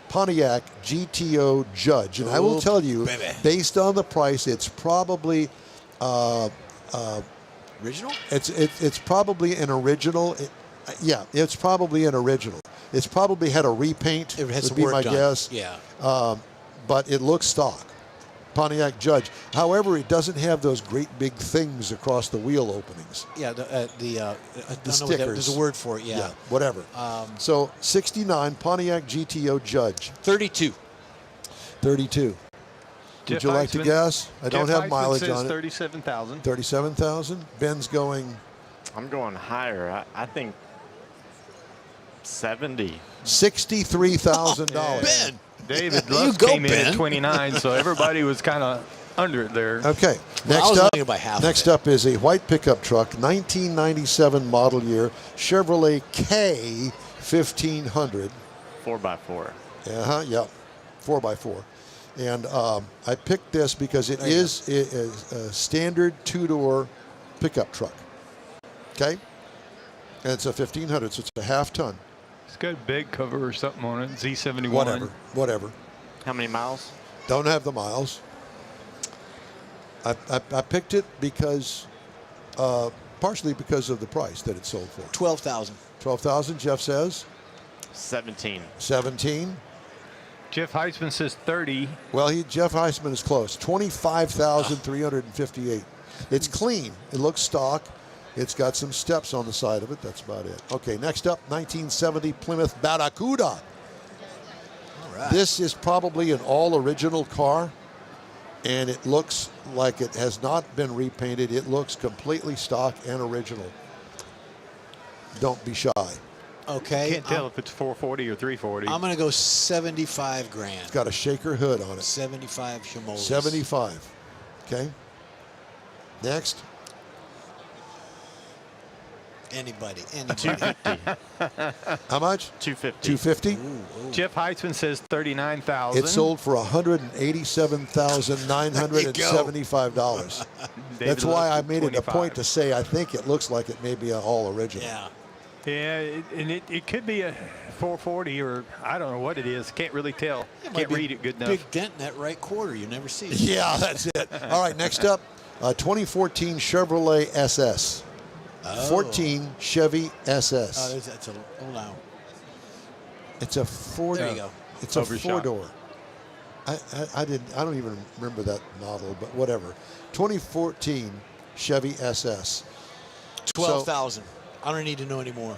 Pontiac GTO Judge, and I will tell you, baby. based on the price, it's probably Original? it's probably an original. It's probably an original. It's probably had a repaint. It had would some be work my done. guess. Yeah. But it looks stock. Pontiac Judge. However, it doesn't have those great big things across the wheel openings. Yeah, the stickers. There's a word for it, yeah. Whatever. So 69 Pontiac GTO Judge. 32. 32. Would you like to guess? I don't have mileage on it. 37,000. 37,000. Ben's going. I'm going higher. I think 70. $63,000. Ben! David You Lusk go, came in Ben. at 29, so everybody was kind of under it there. Okay. Well, I Next was up. only by half of Next it. up is a white pickup truck, 1997 model year, Chevrolet K 1500. 4x4. Yeah. 4x4. And I picked this because it is a standard two-door pickup truck. Okay? And it's a 1500, so it's a half ton. It's got a big cover or something on it. Z71. Whatever. How many miles? Don't have the miles. I picked it because, partially because of the price that it sold for. $12,000. $12,000, Jeff says. 17. 17. Jeff Heisman says 30. Well, Jeff Heisman is close. 25,358. It's clean. It looks stock. It's got some steps on the side of it. That's about it. Okay, next up, 1970 Plymouth Barracuda. All right. This is probably an all-original car, and it looks like it has not been repainted. It looks completely stock and original. Don't be shy. Okay. Can't tell if it's 440 or 340. I'm going to go 75 grand. It's got a shaker hood on it. 75 Shimoles. 75. Okay. Next. Anybody. 250. How much? 250. 250. Jeff Heisman says 39,000. It sold for $187,975. That's why I made it a point to say I think it looks like it may be an all original. Yeah. Yeah, and it could be a 440 or I don't know what it is. Can't really tell. Can't read it good enough. Big dent in that right quarter. You never see it. Yeah, that's it. All right, next up, 2014 Chevrolet SS. 14 Chevy SS. Oh, that's a no. It's a four. There you go. It's a Overshot. 4-door. I don't even remember that model, but whatever. 2014 Chevy SS. 12,000. I don't need to know anymore.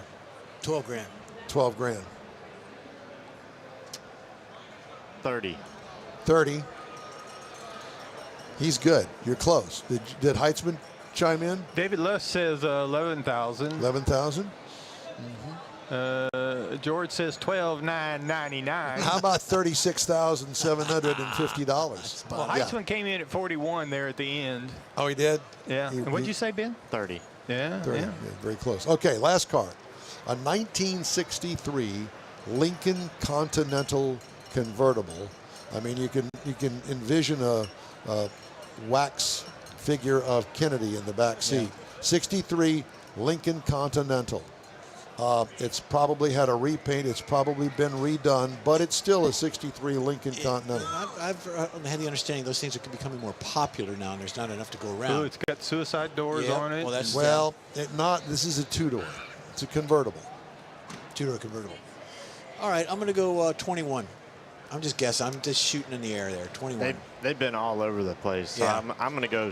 12 grand. 12 grand. 30. 30. He's good. You're close. Did Heitzman chime in? David Luss says 11,000. 11,000. George says 12,999. How about $36,750? Well, Heitzman came in at 41 there at the end. Oh, he did? Yeah. And what'd you say, Ben? 30. Yeah. 30. Yeah. Yeah, very close. Okay, last car. A 1963 Lincoln Continental convertible. I mean, you can envision a wax figure of Kennedy in the back seat. Yeah. 63 Lincoln Continental. It's probably had a repaint. It's probably been redone, but it's still a 63 Lincoln Continental. I've had the understanding those things are becoming more popular now, and there's not enough to go around. Ooh, it's got suicide doors on it. Well, that's This is a two-door. It's a convertible. Two-door convertible. All right, I'm going to go 21. I'm just guessing. I'm just shooting in the air there. 21. They've been all over the place. So Yeah. I'm going to go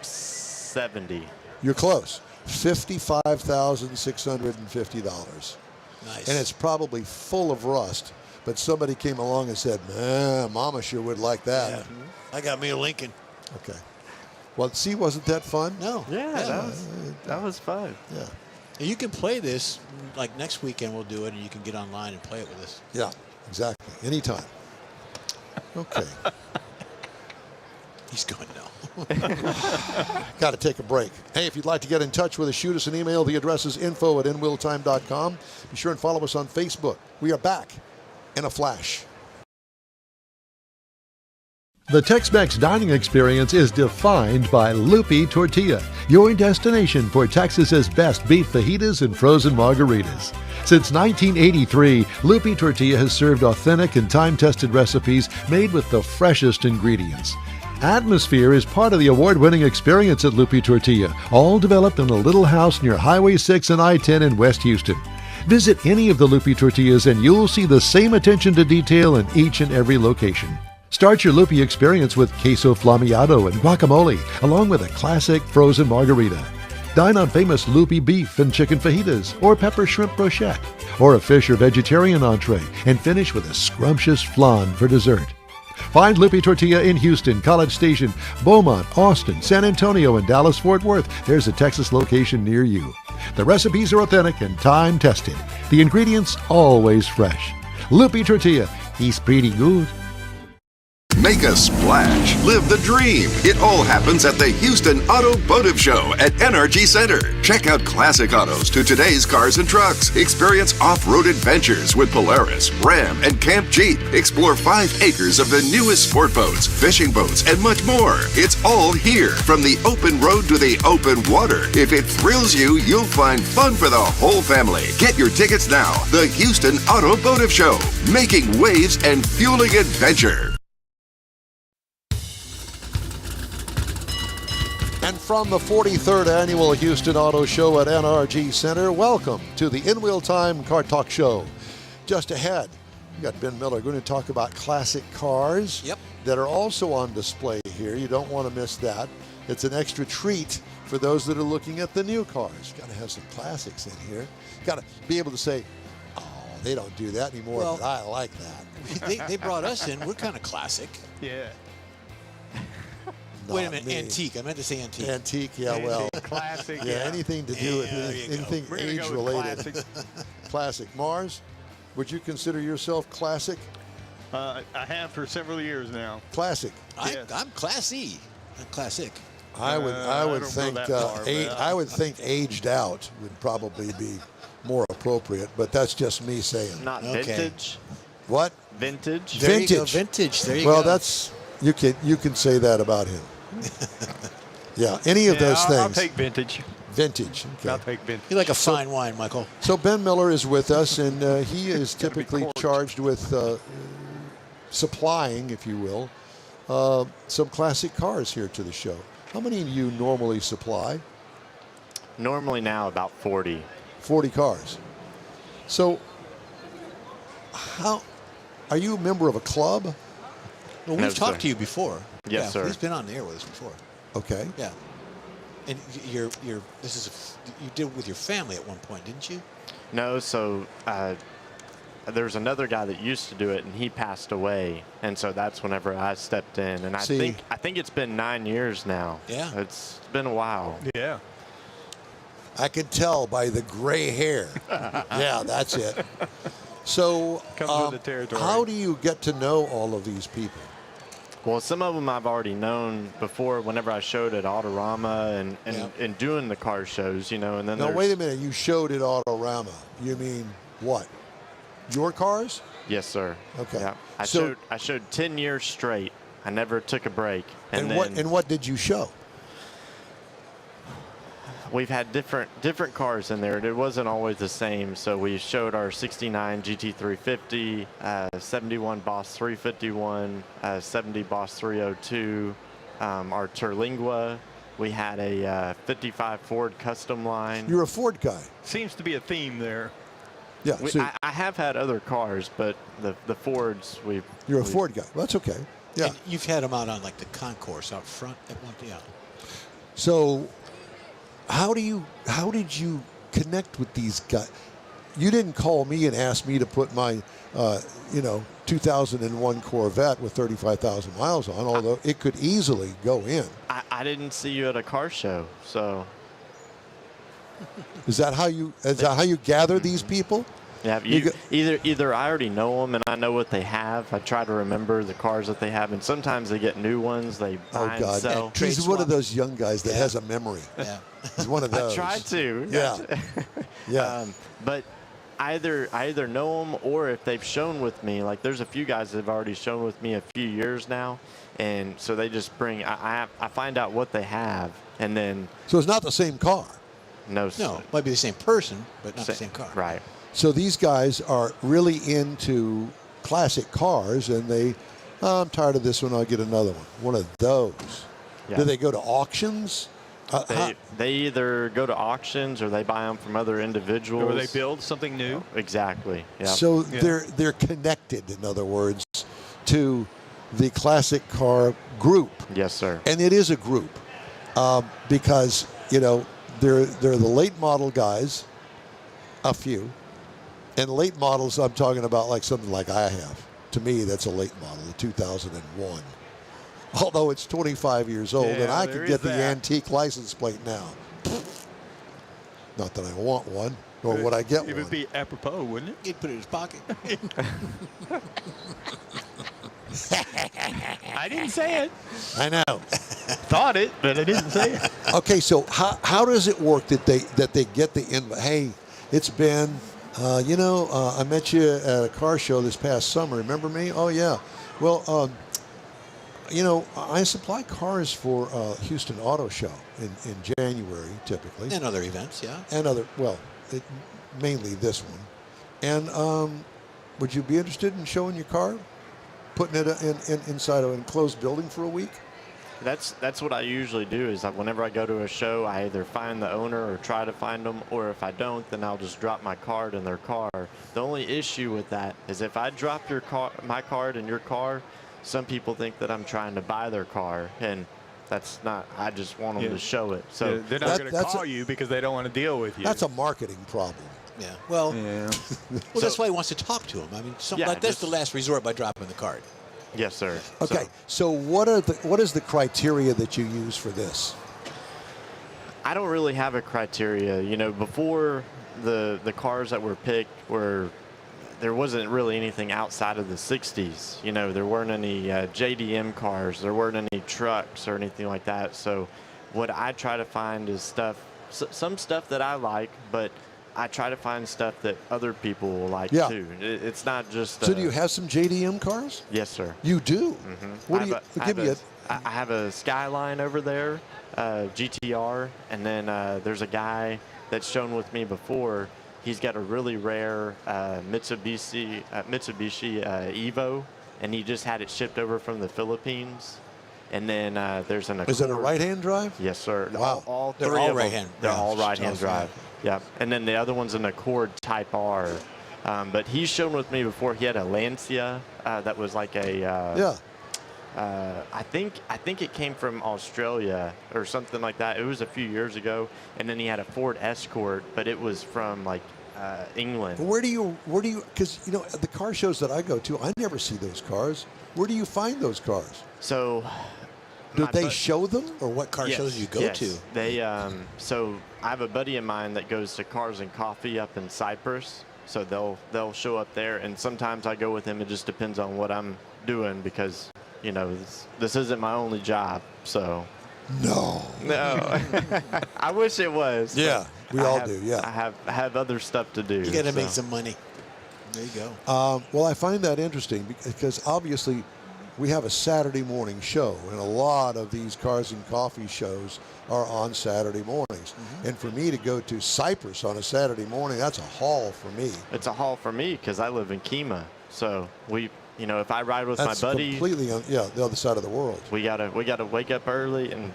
70. You're close. $55,650. Nice. And it's probably full of rust, but somebody came along and said, man, Mama sure would like that. Yeah. I got me a Lincoln. Okay. Well, see, wasn't that fun? No. Yeah, that was fun. Yeah. And you can play this, like next weekend we'll do it, and you can get online and play it with us. Yeah, exactly. Anytime. Okay. He's going now. Got to take a break. Hey, if you'd like to get in touch with us, shoot us an email. The address is info@nwilltime.com. Be sure and follow us on Facebook. We are back in a flash. The Tex-Mex dining experience is defined by Lupi Tortilla, your destination for Texas's best beef fajitas and frozen margaritas. Since 1983, Lupi Tortilla has served authentic and time-tested recipes made with the freshest ingredients. Atmosphere is part of the award-winning experience at Lupi Tortilla, all developed in a little house near Highway 6 and I-10 in West Houston. Visit any of the Lupi Tortillas and you'll see the same attention to detail in each and every location. Start your Lupi experience with queso flammeado and guacamole, along with a classic frozen margarita. Dine on famous Lupi beef and chicken fajitas, or pepper shrimp brochette, or a fish or vegetarian entree, and finish with a scrumptious flan for dessert. Find Lupi Tortilla in Houston, College Station, Beaumont, Austin, San Antonio, and Dallas-Fort Worth. There's a Texas location near you. The recipes are authentic and time-tested. The ingredients always fresh. Lupi Tortilla, he's pretty good. Make a splash. Live the dream. It all happens at the Houston Automotive Show at NRG Center. Check out classic autos to today's cars and trucks. Experience off-road adventures with Polaris, Ram, and Camp Jeep. Explore 5 acres of the newest sport boats, fishing boats, and much more. It's all here, from the open road to the open water. If it thrills you, you'll find fun for the whole family. Get your tickets now. The Houston Automotive Show, making waves and fueling adventure. And from the 43rd Annual Houston Auto Show at NRG Center, welcome to the In Wheel Time Car Talk Show. Just ahead, we got Ben Miller going to talk about classic cars that are also on display here. You don't want to miss that. It's an extra treat for those that are looking at the new cars. Got to have some classics in here. Got to be able to say, oh, they don't do that anymore, Well, but I like that. They brought us in. We're kind of classic. Yeah. Wait a Not minute, me. antique. I meant to say antique. Antique, yeah, well. Classic. Yeah, anything to do with there you go. anything We're gonna go with age-related. classic. Classic. Mars, would you consider yourself classic? I have for several years now. Classic. I'm classy. I'm classic. I would don't go think that far, but I would think aged out would probably be more appropriate, but that's just me saying. Not Okay. vintage. What? Vintage. There you go, Vintage. vintage. There you Well, go. that's you can say that about him. Yeah, any of those I'll things. take vintage. Vintage. Okay. I'll take vintage. You like a fine wine, Michael. So Ben Miller is with us, and he is typically charged with supplying, if you will, some classic cars here to the show. How many do you normally supply? Normally now about 40. 40 cars. So, how are you a member of a club? Well, No, we've talked sir. to you before. Yes, yeah, sir. He's been on the air with us before. Okay. Yeah. And you did it with your family at one point, didn't you? No, so there's another guy that used to do it, and he passed away, and so that's whenever I stepped in. And See. I think it's been 9 years now. Yeah. It's been a while. Yeah. I can tell by the gray hair. Yeah, that's it. So, Comes with the territory. how do you get to know all of these people? Well, some of them I've already known before whenever I showed at Autorama and doing the car shows, you know, and then Now, there's- wait a minute. You showed at Autorama. You mean what? Your cars? Yes, sir. Okay. Yeah. So- I showed 10 years straight. I never took a break. And then what did you show? we've had different cars in there. It wasn't always the same. So we showed our 69 GT350, 71 Boss 351, 70 Boss 302, our Terlingua. We had a 55 Ford Custom Line. You're a Ford guy. Seems to be a theme there. Yeah. So I have had other cars, but the Fords you're a Ford guy. Well, that's okay. Yeah. And you've had them out on like the concourse out front at one. Yeah. So, how did you connect with these guys? You didn't call me and ask me to put my, 2001 Corvette with 35,000 miles on, although it could easily go in. I didn't see you at a car show, so. Is that how you gather these people? Yeah, either I already know them and I know what they have. I try to remember the cars that they have, and sometimes they get new ones. They buy and God, sell. he's one of those young guys that has a memory. Yeah. He's one of those. I try to. Yeah. Yeah. But I either know them, or if they've shown with me, like there's a few guys that have already shown with me a few years now, and so they just bring. I find out what they have, and then. So it's not the same car. No, might be the same person, but not the same car. Right. So these guys are really into classic cars, and I'm tired of this one, I'll get another one. One of those. Yeah. Do they go to auctions? They either go to auctions or they buy them from other individuals. Or they build something new. Exactly. Yeah. So they're connected, in other words, to the classic car group. Yes, sir. And it is a group because, they're the late model guys, a few. And late models, I'm talking about like something like I have. To me, that's a late model, the 2001. Although it's 25 years old, and I could get the antique license plate now. Not that I want one, nor would I get one. It would be apropos, wouldn't it? He'd put it in his pocket. I didn't say it. I know. Thought it, but I didn't say it. Okay, so how does it work that they get the invite? Hey, it's Ben. I met you at a car show this past summer. Remember me? Oh yeah. Well, I supply cars for Houston Auto Show in January typically, And other events, yeah. and mainly this one. And would you be interested in showing your car, putting it inside an enclosed building for a week? That's what I usually do is whenever I go to a show, I either find the owner or try to find them, or if I don't, then I'll just drop my card in their car. The only issue with that is if I drop my card in your car, some people think that I'm trying to buy their car, and that's not. I just want them to show it. So they're not going to call you because they don't want to deal with you. That's a marketing problem. Yeah. Well, Yeah. well, that's why he wants to talk to him. I mean, that's the last resort by dropping the card. Yes, sir. Okay, so what is the criteria that you use for this? I don't really have a criteria. Before the cars that were picked there wasn't really anything outside of the 60s. There weren't any JDM cars. There weren't any trucks or anything like that. So what I try to find is some stuff that I like, but I try to find stuff that other people will like too. It's not just. So do you have some JDM cars? Yes, sir. You do. Mm-hmm. What do you? Give me I have a Skyline over there, GTR, and then there's a guy that's shown with me before. He's got a really rare Mitsubishi Evo, and he just had it shipped over from the Philippines. And then there's an Accord. Is it a right-hand drive? Yes, sir. Wow. They're three all of them, right-hand. They're Yeah, all right-hand awesome. drive. Yeah. And then the other one's an Accord Type R. But he's shown with me before. He had a Lancia that was like a. I think it came from Australia or something like that. It was a few years ago. And then he had a Ford Escort, but it was from like England. Where do you? Because at the car shows that I go to, I never see those cars. Where do you find those cars? So. Do they show them? Or what car shows do you go to? They so I have a buddy of mine that goes to Cars and Coffee up in Cyprus. So they'll show up there, and sometimes I go with him. It just depends on what I'm doing because this isn't my only job. So no, I wish it was. Yeah, we all do. Yeah, I have other stuff to do. You got to make some money. There you go. Well, I find that interesting because obviously we have a Saturday morning show, and a lot of these Cars and Coffee shows are on Saturday mornings. Mm-hmm. And for me to go to Cyprus on a Saturday morning, that's a haul for me. It's a haul for me because I live in Kemah. So if I ride with my buddy, completely on the other side of the world. We gotta wake up early, and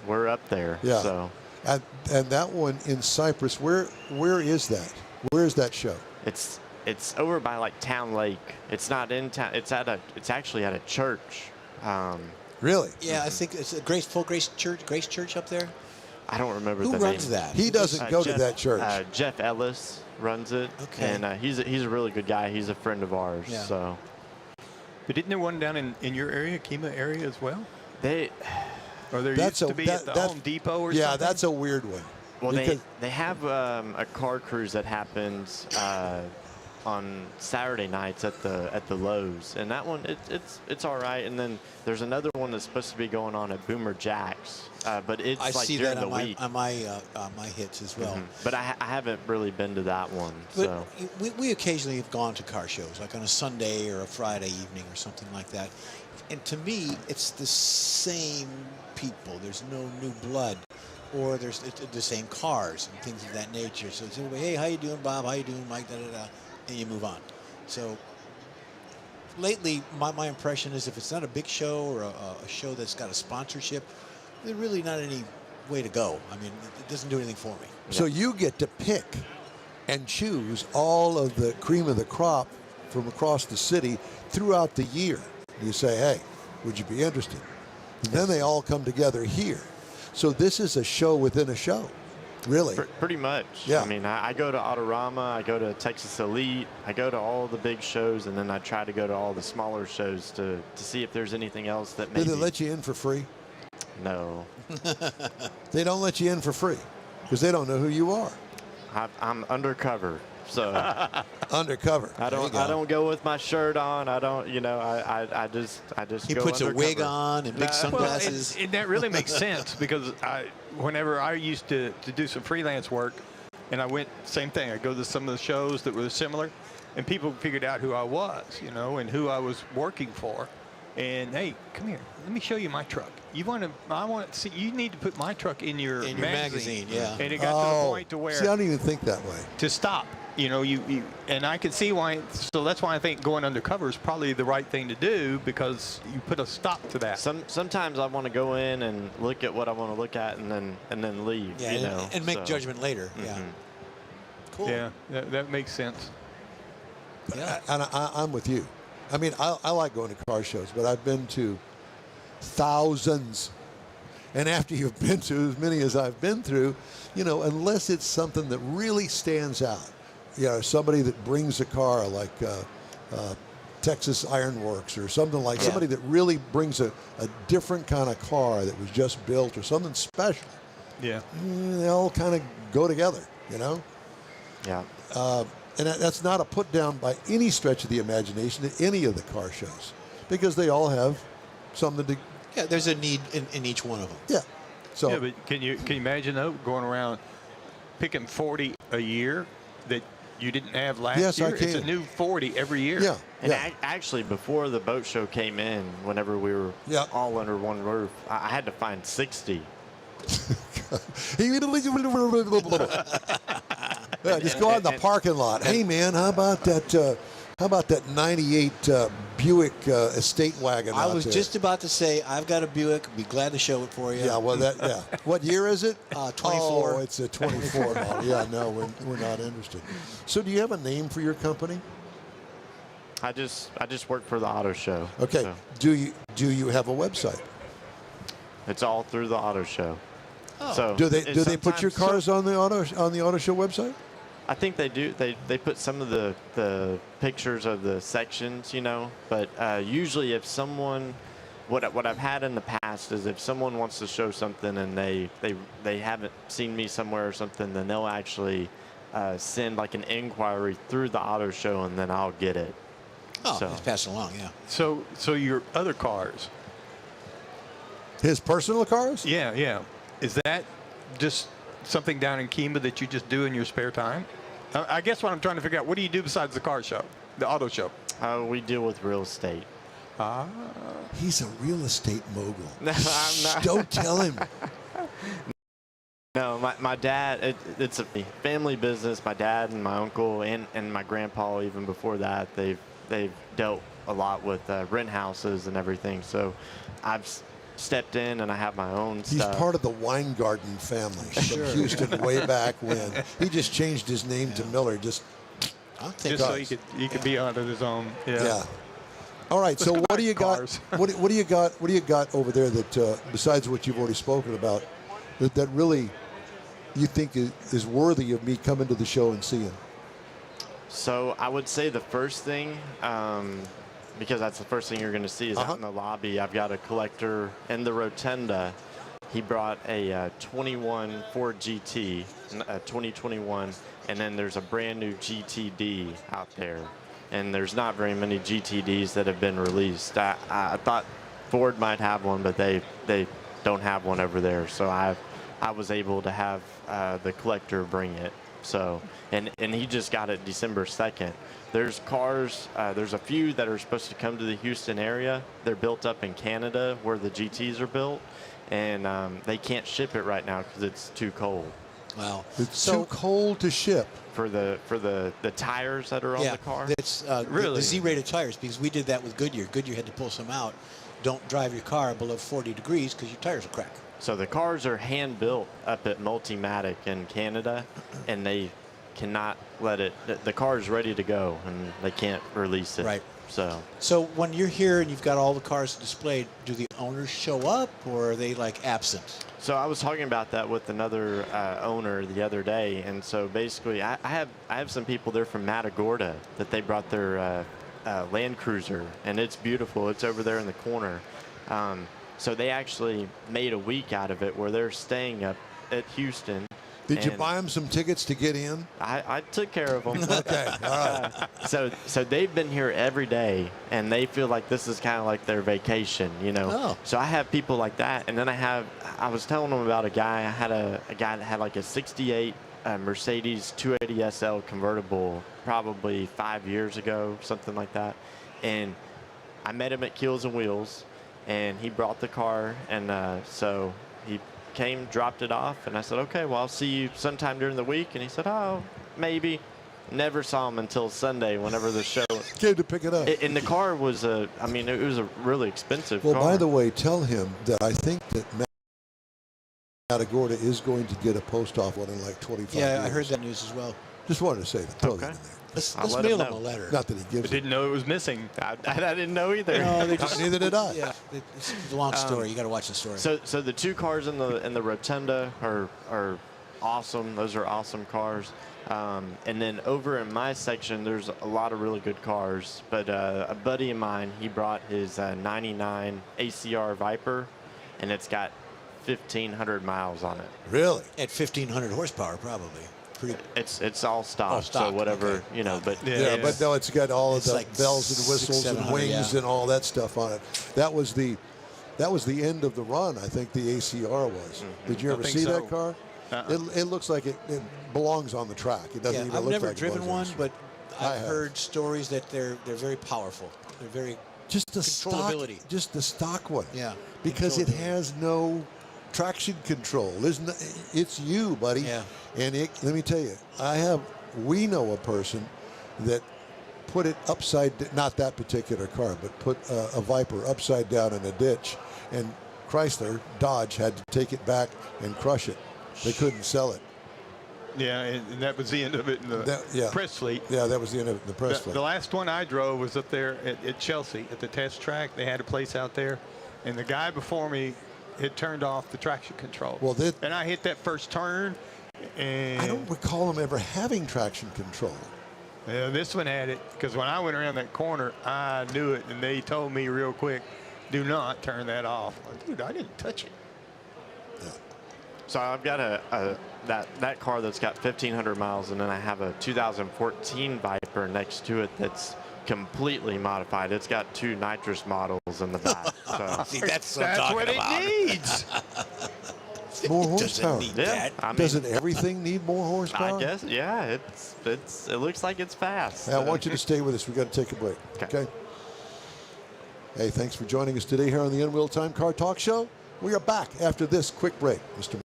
we're up there. Yeah. So. And that one in Cyprus, where is that? Where is that show? It's over by like Town Lake. It's not in town. It's actually at a church. Really? Yeah, I think it's a Grace Church up there. I don't remember Who the runs name. that? He doesn't go to that church. Jeff Ellis runs it. Okay. And he's a really good guy. He's a friend of ours. Yeah. So. But isn't there one down in your area, Kemah area as well? Or there That's used to be at the Home Depot or something? Yeah, that's a weird one. Well, they have a car cruise that happens on Saturday nights at the Lowe's, and that one it's all right. And then there's another one that's supposed to be going on at Boomer Jack's, but it's I like see during that the week. on my hits as well. Mm-hmm. But I haven't really been to that one. But So we occasionally have gone to car shows, like on a Sunday or a Friday evening or something like that. And to me, it's the same people. There's no new blood, or there's the same cars and things of that nature. So it's anyway, hey, how you doing, Bob? How you doing, Mike? Da da da, and you move on. So lately, my impression is if it's not a big show or a show that's got a sponsorship, there's really not any way to go. I mean, it doesn't do anything for me. So you get to pick and choose all of the cream of the crop from across the city throughout the year. You say, hey, would you be interested? And then they all come together here. So this is a show within a show, really. Pretty much. Yeah. I mean, I go to Autorama, I go to Texas Elite, I go to all the big shows, and then I try to go to all the smaller shows to see if there's anything else that maybe. Do they let you in for free? No. They don't let you in for free because they don't know who you are. I'm undercover. So undercover. I don't go with my shirt on. I don't, I just He go puts a undercover. wig on and big sunglasses. Well, and that really makes sense because whenever I used to do some freelance work, and I went, same thing. I go to some of the shows that were similar, and people figured out who I was, and who I was working for. And hey, come here. Let me show you my truck. I want to see. You need to put my truck in your magazine. Yeah. And it got to the point to where See, I don't even think that way. to stop. You and I can see why. So that's why I think going undercover is probably the right thing to do because you put a stop to that. Sometimes I want to go in and look at what I want to look at and then leave. Yeah, and make so. judgment later. Mhm. Yeah. Cool. Yeah, that makes sense. Yeah. And I'm with you. I mean, I like going to car shows, but I've been to thousands. And after you've been to as many as I've been through, unless it's something that really stands out, somebody that brings a car like Texas Ironworks or something like somebody that really brings a different kind of car that was just built or something special. Yeah. They all kind of go together, Yeah. And that's not a put down by any stretch of the imagination to any of the car shows because they all have something to. Yeah, there's a need in each one of them. Yeah. So. Yeah, but can you imagine though going around picking 40 a year that you didn't have last Yes, year? I can. It's a new 40 every year. Yeah. And actually, before the boat show came in, whenever we were all under one roof, I had to find 60. Yeah, just go out in the parking lot. Hey, man, how about that 98 Buick estate wagon I out was there? just about to say, I've got a Buick. Be glad to show it for you. Yeah, well, What year is it? 24. Oh, it's a 24 model. Yeah, no, we're not interested. So do you have a name for your company? I just work for the auto show. Okay. so Do you have a website? it's all through the auto show. Oh. So Do they put your sometimes- cars on the auto show website? I think they do. They put some of the pictures of the sections, But usually, if someone, what I've had in the past is if someone wants to show something and they haven't seen me somewhere or something, then they'll actually send like an inquiry through the auto show, and then I'll get it. Oh, So- just pass it along. Yeah. So your other cars. His personal cars? Yeah. Is that just something down in Kemah that you just do in your spare time? I guess what I'm trying to figure out, what do you do besides the car show, the auto show? We deal with real estate. He's a real estate mogul. No, I'm not. Don't tell him. No, my dad, it's a family business. My dad and my uncle and my grandpa, even before that, they've dealt a lot with rent houses and everything. So I've stepped in and I have my own He's stuff. part of the Weingarten family Sure. from Houston way back when. He just changed his name to Miller. Just Just so he could be under his own. yeah. All right. So what do you Cars. got? What do you got? What do you got over there that besides what you've already spoken about that really you think is worthy of me coming to the show and seeing? So I would say the first thing, because that's the first thing you're going to see, is out in the lobby. I've got a collector in the rotunda. He brought a 21 Ford GT, 2021, and then there's a brand new GTD out there. And there's not very many GTDs that have been released. I thought Ford might have one, but they don't have one over there. So I was able to have the collector bring it. So and he just got it December 2nd. There's cars. There's a few that are supposed to come to the Houston area. They're built up in Canada where the GTs are built, and they can't ship it right now because it's too cold. Wow. It's too cold to ship. For the tires that are on Yeah, the car. it's Really? the Z-rated tires because we did that with Goodyear. Goodyear had to pull some out. Don't drive your car below 40 degrees because your tires will crack. So the cars are hand built up at Multimatic in Canada, and they cannot let it. The car is ready to go, and they can't release it. Right. So when you're here and you've got all the cars displayed, do the owners show up or are they like absent? So I was talking about that with another owner the other day, and so basically I have some people there from Matagorda that they brought their Land Cruiser, and it's beautiful. It's over there in the corner. So they actually made a week out of it where they're staying up at Houston, Did you And buy them some tickets to get in? I took care of them. Okay, all right. So they've been here every day, and they feel like this is kind of like their vacation, you know. Oh. So I have people like that, and then I was telling them about a guy. I had a guy that had like a '68 Mercedes 280 SL convertible, probably 5 years ago, something like that, and I met him at Keels and Wheels, and he brought the car, and so he came, dropped it off, and I said, okay, well, I'll see you sometime during the week. And he said, oh, maybe. Never saw him until Sunday, whenever the show came to pick it up. And the car was it was a really expensive Well, car. by the way, tell him that I think that Matagorda is going to get a post off one in like 25 years. Yeah, I heard that news as well. Just wanted to say that. Throw that in there. Let's mail him a letter. Not that he gives I didn't know it was missing. I didn't know either. No, they just, neither did I. Yeah, it's a long story. You got to watch the story. So the two cars in the Rotunda are awesome. Those are awesome cars. And then over in my section, there's a lot of really good cars. But a buddy of mine, he brought his '99 ACR Viper, and it's got 1,500 miles on it. Really? At 1,500 horsepower, probably. Pretty. It's all stock, Oh, stock, so whatever, okay. you know. But Yeah, but no, it's got all of It's the like bells and whistles and 600-700, wings yeah. and all that stuff on it. That was the end of the run. I think the ACR was. Did you I ever think see so. that car? It looks like it belongs on the track. It doesn't Yeah, even I've look never like it driven belongs one, on the but I I've have. heard stories that they're very powerful. They're very just the stock, controllability. just the stock one. Yeah, because it controllability. has no traction control. It's you, buddy. Yeah. And let me tell you, we know a person that put it not that particular car, but put a Viper upside down in a ditch, and Chrysler, Dodge had to take it back and crush it. They couldn't sell it. Yeah, and that was the end of it in the press fleet. Yeah, that was the end of it in the press fleet. The last one I drove was up there at Chelsea at the test track. They had a place out there, and the guy before me had turned off the traction control. Well, and I hit that first turn, and I don't recall them ever having traction control. This one had it, because when I went around that corner, I knew it, and they told me real quick, do not turn that off. Like, dude, I didn't touch it. So I've got that car that's got 1,500 miles, and then I have a 2014 Viper next to it that's completely modified. It's got 2 nitrous models in the back. So. See, that's what it needs. More Doesn't horsepower. need Yeah, that. Doesn't everything need more horsepower? I guess, yeah. It looks like it's fast. Hey, I want you to stay with us. We've got to take a break. Okay. Hey, thanks for joining us today here on the N-Wheel Time Car Talk Show. We are back after this quick break, Mr.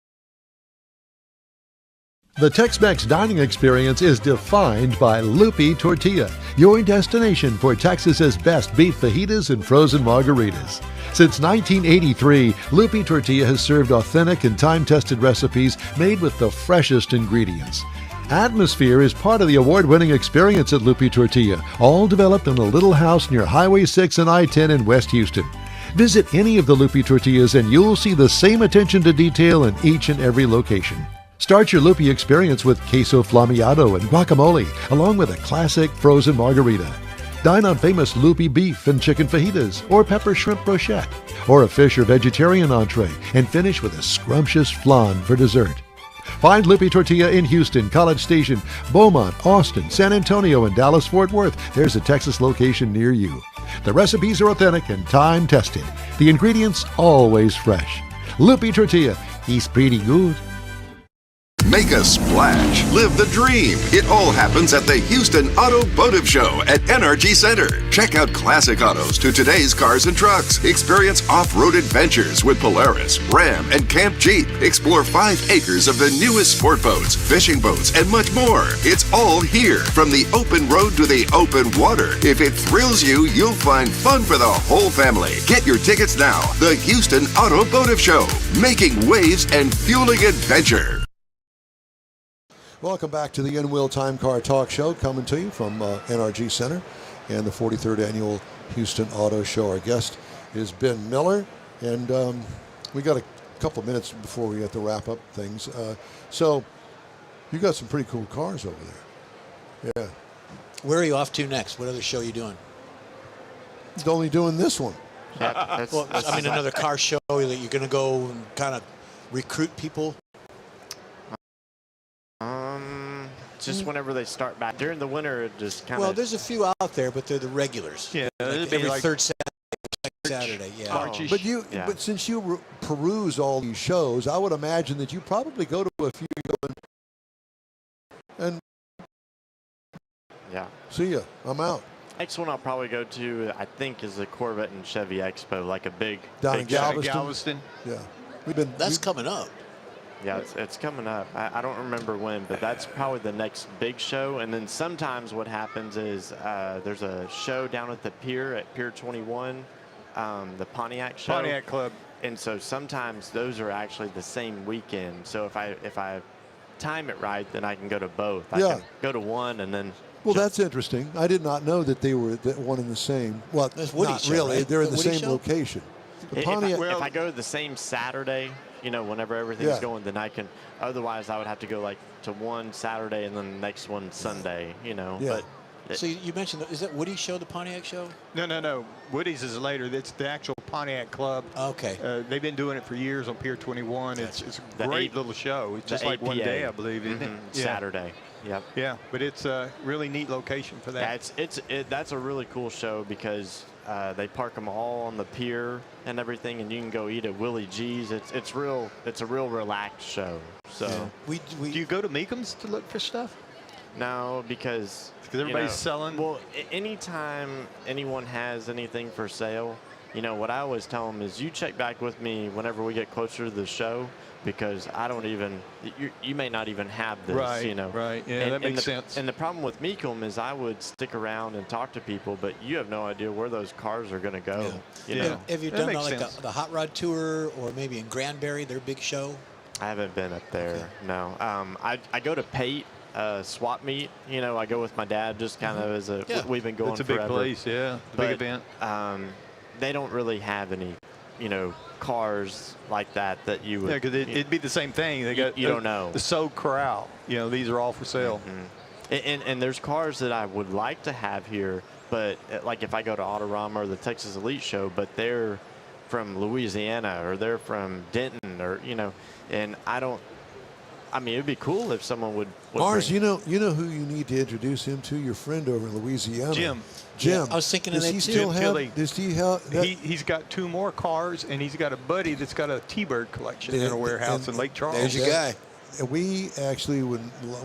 The Tex-Mex dining experience is defined by Lupi Tortilla, your destination for Texas's best beef fajitas and frozen margaritas. Since 1983, Lupi Tortilla has served authentic and time-tested recipes made with the freshest ingredients. Atmosphere is part of the award-winning experience at Lupi Tortilla, all developed in a little house near Highway 6 and I-10 in West Houston. Visit any of the Lupi Tortillas and you'll see the same attention to detail in each and every location. Start your Lupi experience with queso flammeado and guacamole, along with a classic frozen margarita. Dine on famous Lupi beef and chicken fajitas, or pepper shrimp brochette, or a fish or vegetarian entree, and finish with a scrumptious flan for dessert. Find Lupi Tortilla in Houston, College Station, Beaumont, Austin, San Antonio, and Dallas-Fort Worth. There's a Texas location near you. The recipes are authentic and time-tested. The ingredients always fresh. Lupi Tortilla is pretty good. Make a splash. Live the dream. It all happens at the Houston Automotive Show at NRG Center. Check out classic autos to today's cars and trucks. Experience off-road adventures with Polaris, Ram, and Camp Jeep. Explore 5 acres of the newest sport boats, fishing boats, and much more. It's all here, from the open road to the open water. If it thrills you, you'll find fun for the whole family. Get your tickets now. The Houston Automotive Show, making waves and fueling adventure. Welcome back to the N-Wheel Time Car Talk Show, coming to you from NRG Center and the 43rd Annual Houston Auto Show. Our guest is Ben Miller, and we got a couple minutes before we have to wrap up things. So you got some pretty cool cars over there. Yeah. Where are you off to next? What other show are you doing? He's only doing this one. Well, I mean, another car show that you're going to go and kind of recruit people. just whenever they start back during the winter, it just kind of. Well, there's a few out there, but they're the regulars. Yeah, it'd be every like third Saturday. Yeah. Oh. But since you peruse all these shows, I would imagine that you probably go to a few and Yeah. see ya. I'm out. Next one I'll probably go to, I think, is the Corvette and Chevy Expo, like a big. Down big in show. Galveston? Yeah. That's coming up. Yeah, it's coming up. I don't remember when, but that's probably the next big show. And then sometimes what happens is there's a show down at the pier at Pier 21, the Pontiac show. Pontiac Club. And so sometimes those are actually the same weekend. So if I time it right, then I can go to both. I Yeah. can go to one and then. Well, that's interesting. I did not know that they were one and the same. Well, That's Woody's not show, really. right? They're in the Woody same show? location. The If Pontiac. I go to the same Saturday, whenever everything's Yeah. going, then I can. Otherwise, I would have to go like to one Saturday and then the next one Sunday. Yeah. But So you mentioned, is that Woody's show, the Pontiac show? No. Woody's is later. It's the actual Pontiac Club. Okay. They've been doing it for years on Pier 21. It's a The great A- little show. It's the just like one APA. day, I believe, isn't it? Yeah. Saturday. Yep. Yeah, but it's a really neat location for that. Yeah, that's a really cool show because they park them all on the pier and everything, and you can go eat at Willie G's. It's a real relaxed show. So Do you go to Meekham's to look for stuff? no, because everybody's selling. Well, anytime anyone has anything for sale, what I always tell them is you check back with me whenever we get closer to the show. Because I don't even, you may not even have this, Right, right. Yeah, that makes sense. And the problem with Mecum is I would stick around and talk to people, but you have no idea where those cars are going to go. Have you done the Hot Rod Tour or maybe in Granbury, their big show? I haven't been up there, no. I go to Pate, swap meet. I go with my dad just kind of as a, we've been going It's a forever. big place, yeah. Big event. They don't really have any, cars like that you would. Yeah, because it'd be the same thing. They got you don't know. The Soul Corral. These are all for sale. And there's cars that I would like to have here, but like if I go to Autorama or the Texas Elite Show, but they're from Louisiana or they're from Denton or and I don't. I mean, it'd be cool if someone would. Mars, bring, you know who you need to introduce him to? Your friend over in Louisiana. Jim. Jim. I was thinking of does that he too. still have? Tilly. Does he have? He's got 2 more cars, and he's got a buddy that's got a T-Bird collection in a warehouse in Lake Charles. There's your guy. We actually, when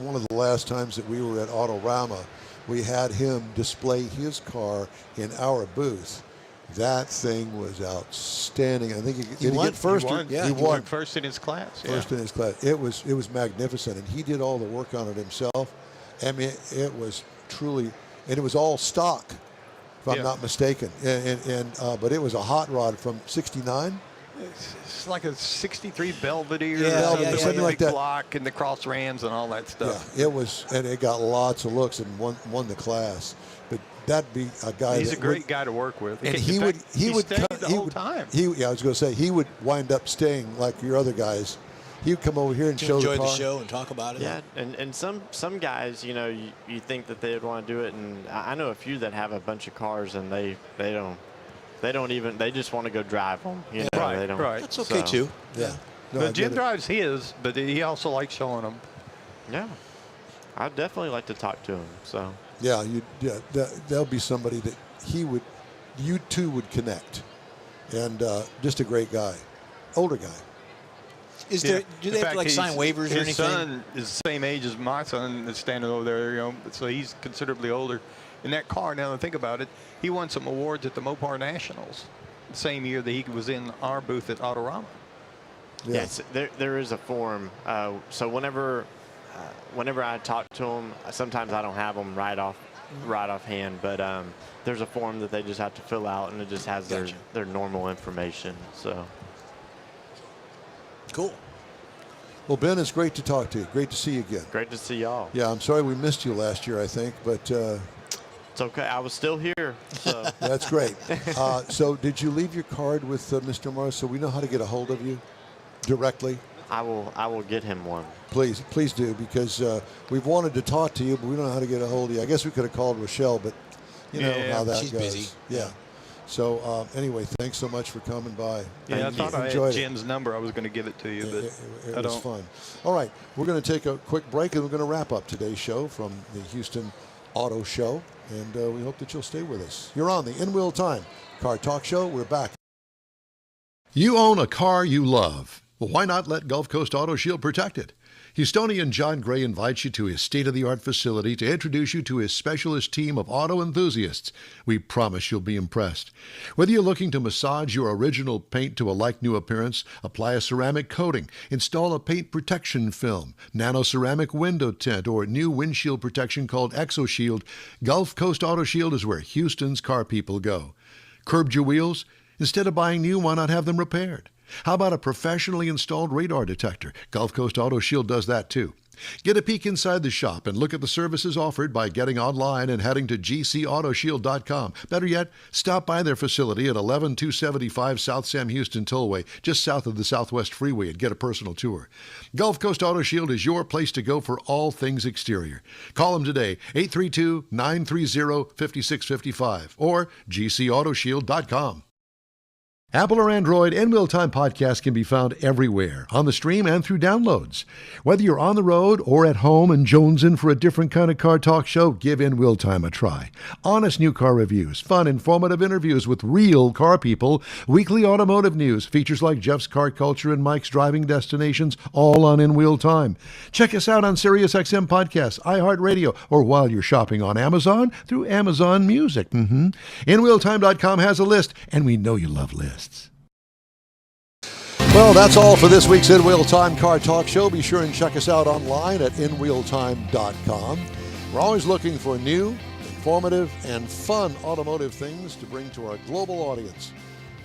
one of the last times that we were at Autorama, we had him display his car in our booth. That thing was outstanding. I think He won. get first. He won. He He won won first in his class. first in his class. It was magnificent, and he did all the work on it himself. I mean, it was truly, and it was all stock, if I'm not mistaken. But it was a hot rod from '69. It's like a '63 Belvedere, something like that. Block and the cross rams and all that stuff. Yeah, it was, and it got lots of looks and won the class. But that'd be a guy. He's that a great would, guy to work with. And In he fact, would stayed come, the he whole would, time. I was going to say he would wind up staying like your other guys. He would come over here and To show enjoy the the car. show and talk about it. Yeah, and some guys, you think that they would want to do it, and I know a few that have a bunch of cars and they don't even, they just want to go drive them. Right, they don't. right. That's okay too. Yeah. No, I But Jim get it. drives his, but he also likes showing them. Yeah, I'd definitely like to talk to him. So Yeah, there'll be somebody that you two would connect, and just a great guy, older guy. Is there? Do they In have to fact, sign waivers or anything? His son is the same age as my son that's standing over there, so he's considerably older. In that car, now that I think about it, he won some awards at the Mopar Nationals the same year that he was in our booth at Autorama. Yeah. yes, there is a form. So whenever I talk to them, sometimes I don't have them right off hand, but there's a form that they just have to fill out, and it just has their normal information. So. Cool. Well, Ben, it's great to talk to you. Great to see you again. Great to see y'all. Yeah, I'm sorry we missed you last year, I think, but It's okay. I was still here. So. that's great. So did you leave your card with Mr. Mars so we know how to get a hold of you directly? I will get him one. Please do, because we've wanted to talk to you, but we don't know how to get a hold of you. I guess we could have called Rochelle, but you know how that she's goes. busy. Yeah. So anyway, thanks so much for coming by. Yeah, I thought I had Enjoyed it. Jim's number. I was going to give it to you, but It I was don't. fun. All right, we're going to take a quick break, and we're going to wrap up today's show from the Houston Auto Show, and we hope that you'll stay with us. You're on the In Wheel Time Car Talk Show. We're back. You own a car you love. Well, why not let Gulf Coast Auto Shield protect it? Houstonian John Gray invites you to his state-of-the-art facility to introduce you to his specialist team of auto enthusiasts. We promise you'll be impressed. Whether you're looking to massage your original paint to a like-new appearance, apply a ceramic coating, install a paint protection film, nano-ceramic window tint, or new windshield protection called ExoShield, Gulf Coast Auto Shield is where Houston's car people go. Curbed your wheels? Instead of buying new, why not have them repaired? How about a professionally installed radar detector? Gulf Coast Auto Shield does that too. Get a peek inside the shop and look at the services offered by getting online and heading to gcautoshield.com. Better yet, stop by their facility at 11275 South Sam Houston Tollway, just south of the Southwest Freeway, and get a personal tour. Gulf Coast Auto Shield is your place to go for all things exterior. Call them today, 832-930-5655 or gcautoshield.com. Apple or Android, In Wheel Time podcast can be found everywhere, on the stream and through downloads. Whether you're on the road or at home and jonesing for a different kind of car talk show, give In Wheel Time a try. Honest new car reviews, fun, informative interviews with real car people, weekly automotive news, features like Jeff's Car Culture and Mike's Driving Destinations, all on In Wheel Time. Check us out on SiriusXM Podcasts, iHeartRadio, or while you're shopping on Amazon, through Amazon Music. InWheelTime.com has a list, and we know you love lists. Well, that's all for this week's In Wheel Time Car Talk Show. Be sure and check us out online at InWheelTime.com. We're always looking for new, informative, and fun automotive things to bring to our global audience.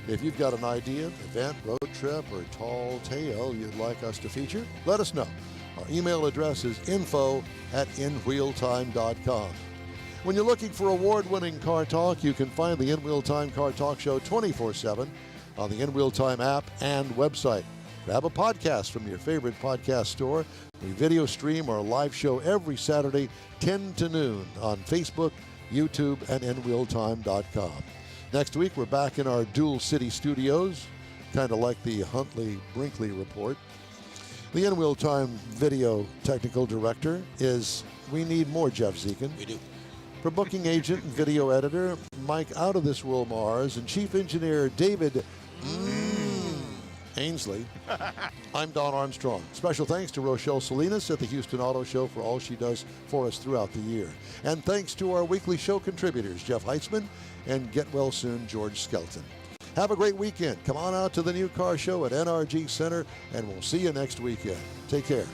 If you've got an idea, event, road trip, or tall tale you'd like us to feature, let us know. Our email address is info@InWheelTime.com. When you're looking for award-winning car talk, you can find the In Wheel Time Car Talk Show 24/7 on the In Wheel Time app and website. Grab a podcast from your favorite podcast store. We video stream our live show every Saturday, 10 to noon on Facebook, YouTube, and InWheelTime.com. Next week, we're back in our Dual City studios, kind of like the Huntley-Brinkley report. The In Wheel Time video technical director is, we need more Jeff Zekin. We do. For booking agent and video editor, Mike Out of This World Mars, and chief engineer David Ainsley, I'm Don Armstrong. Special thanks to Rochelle Salinas at the Houston Auto Show for all she does for us throughout the year. And thanks to our weekly show contributors, Jeff Heitzman and Get Well Soon, George Skelton. Have a great weekend. Come on out to the new car show at NRG Center, and we'll see you next weekend. Take care.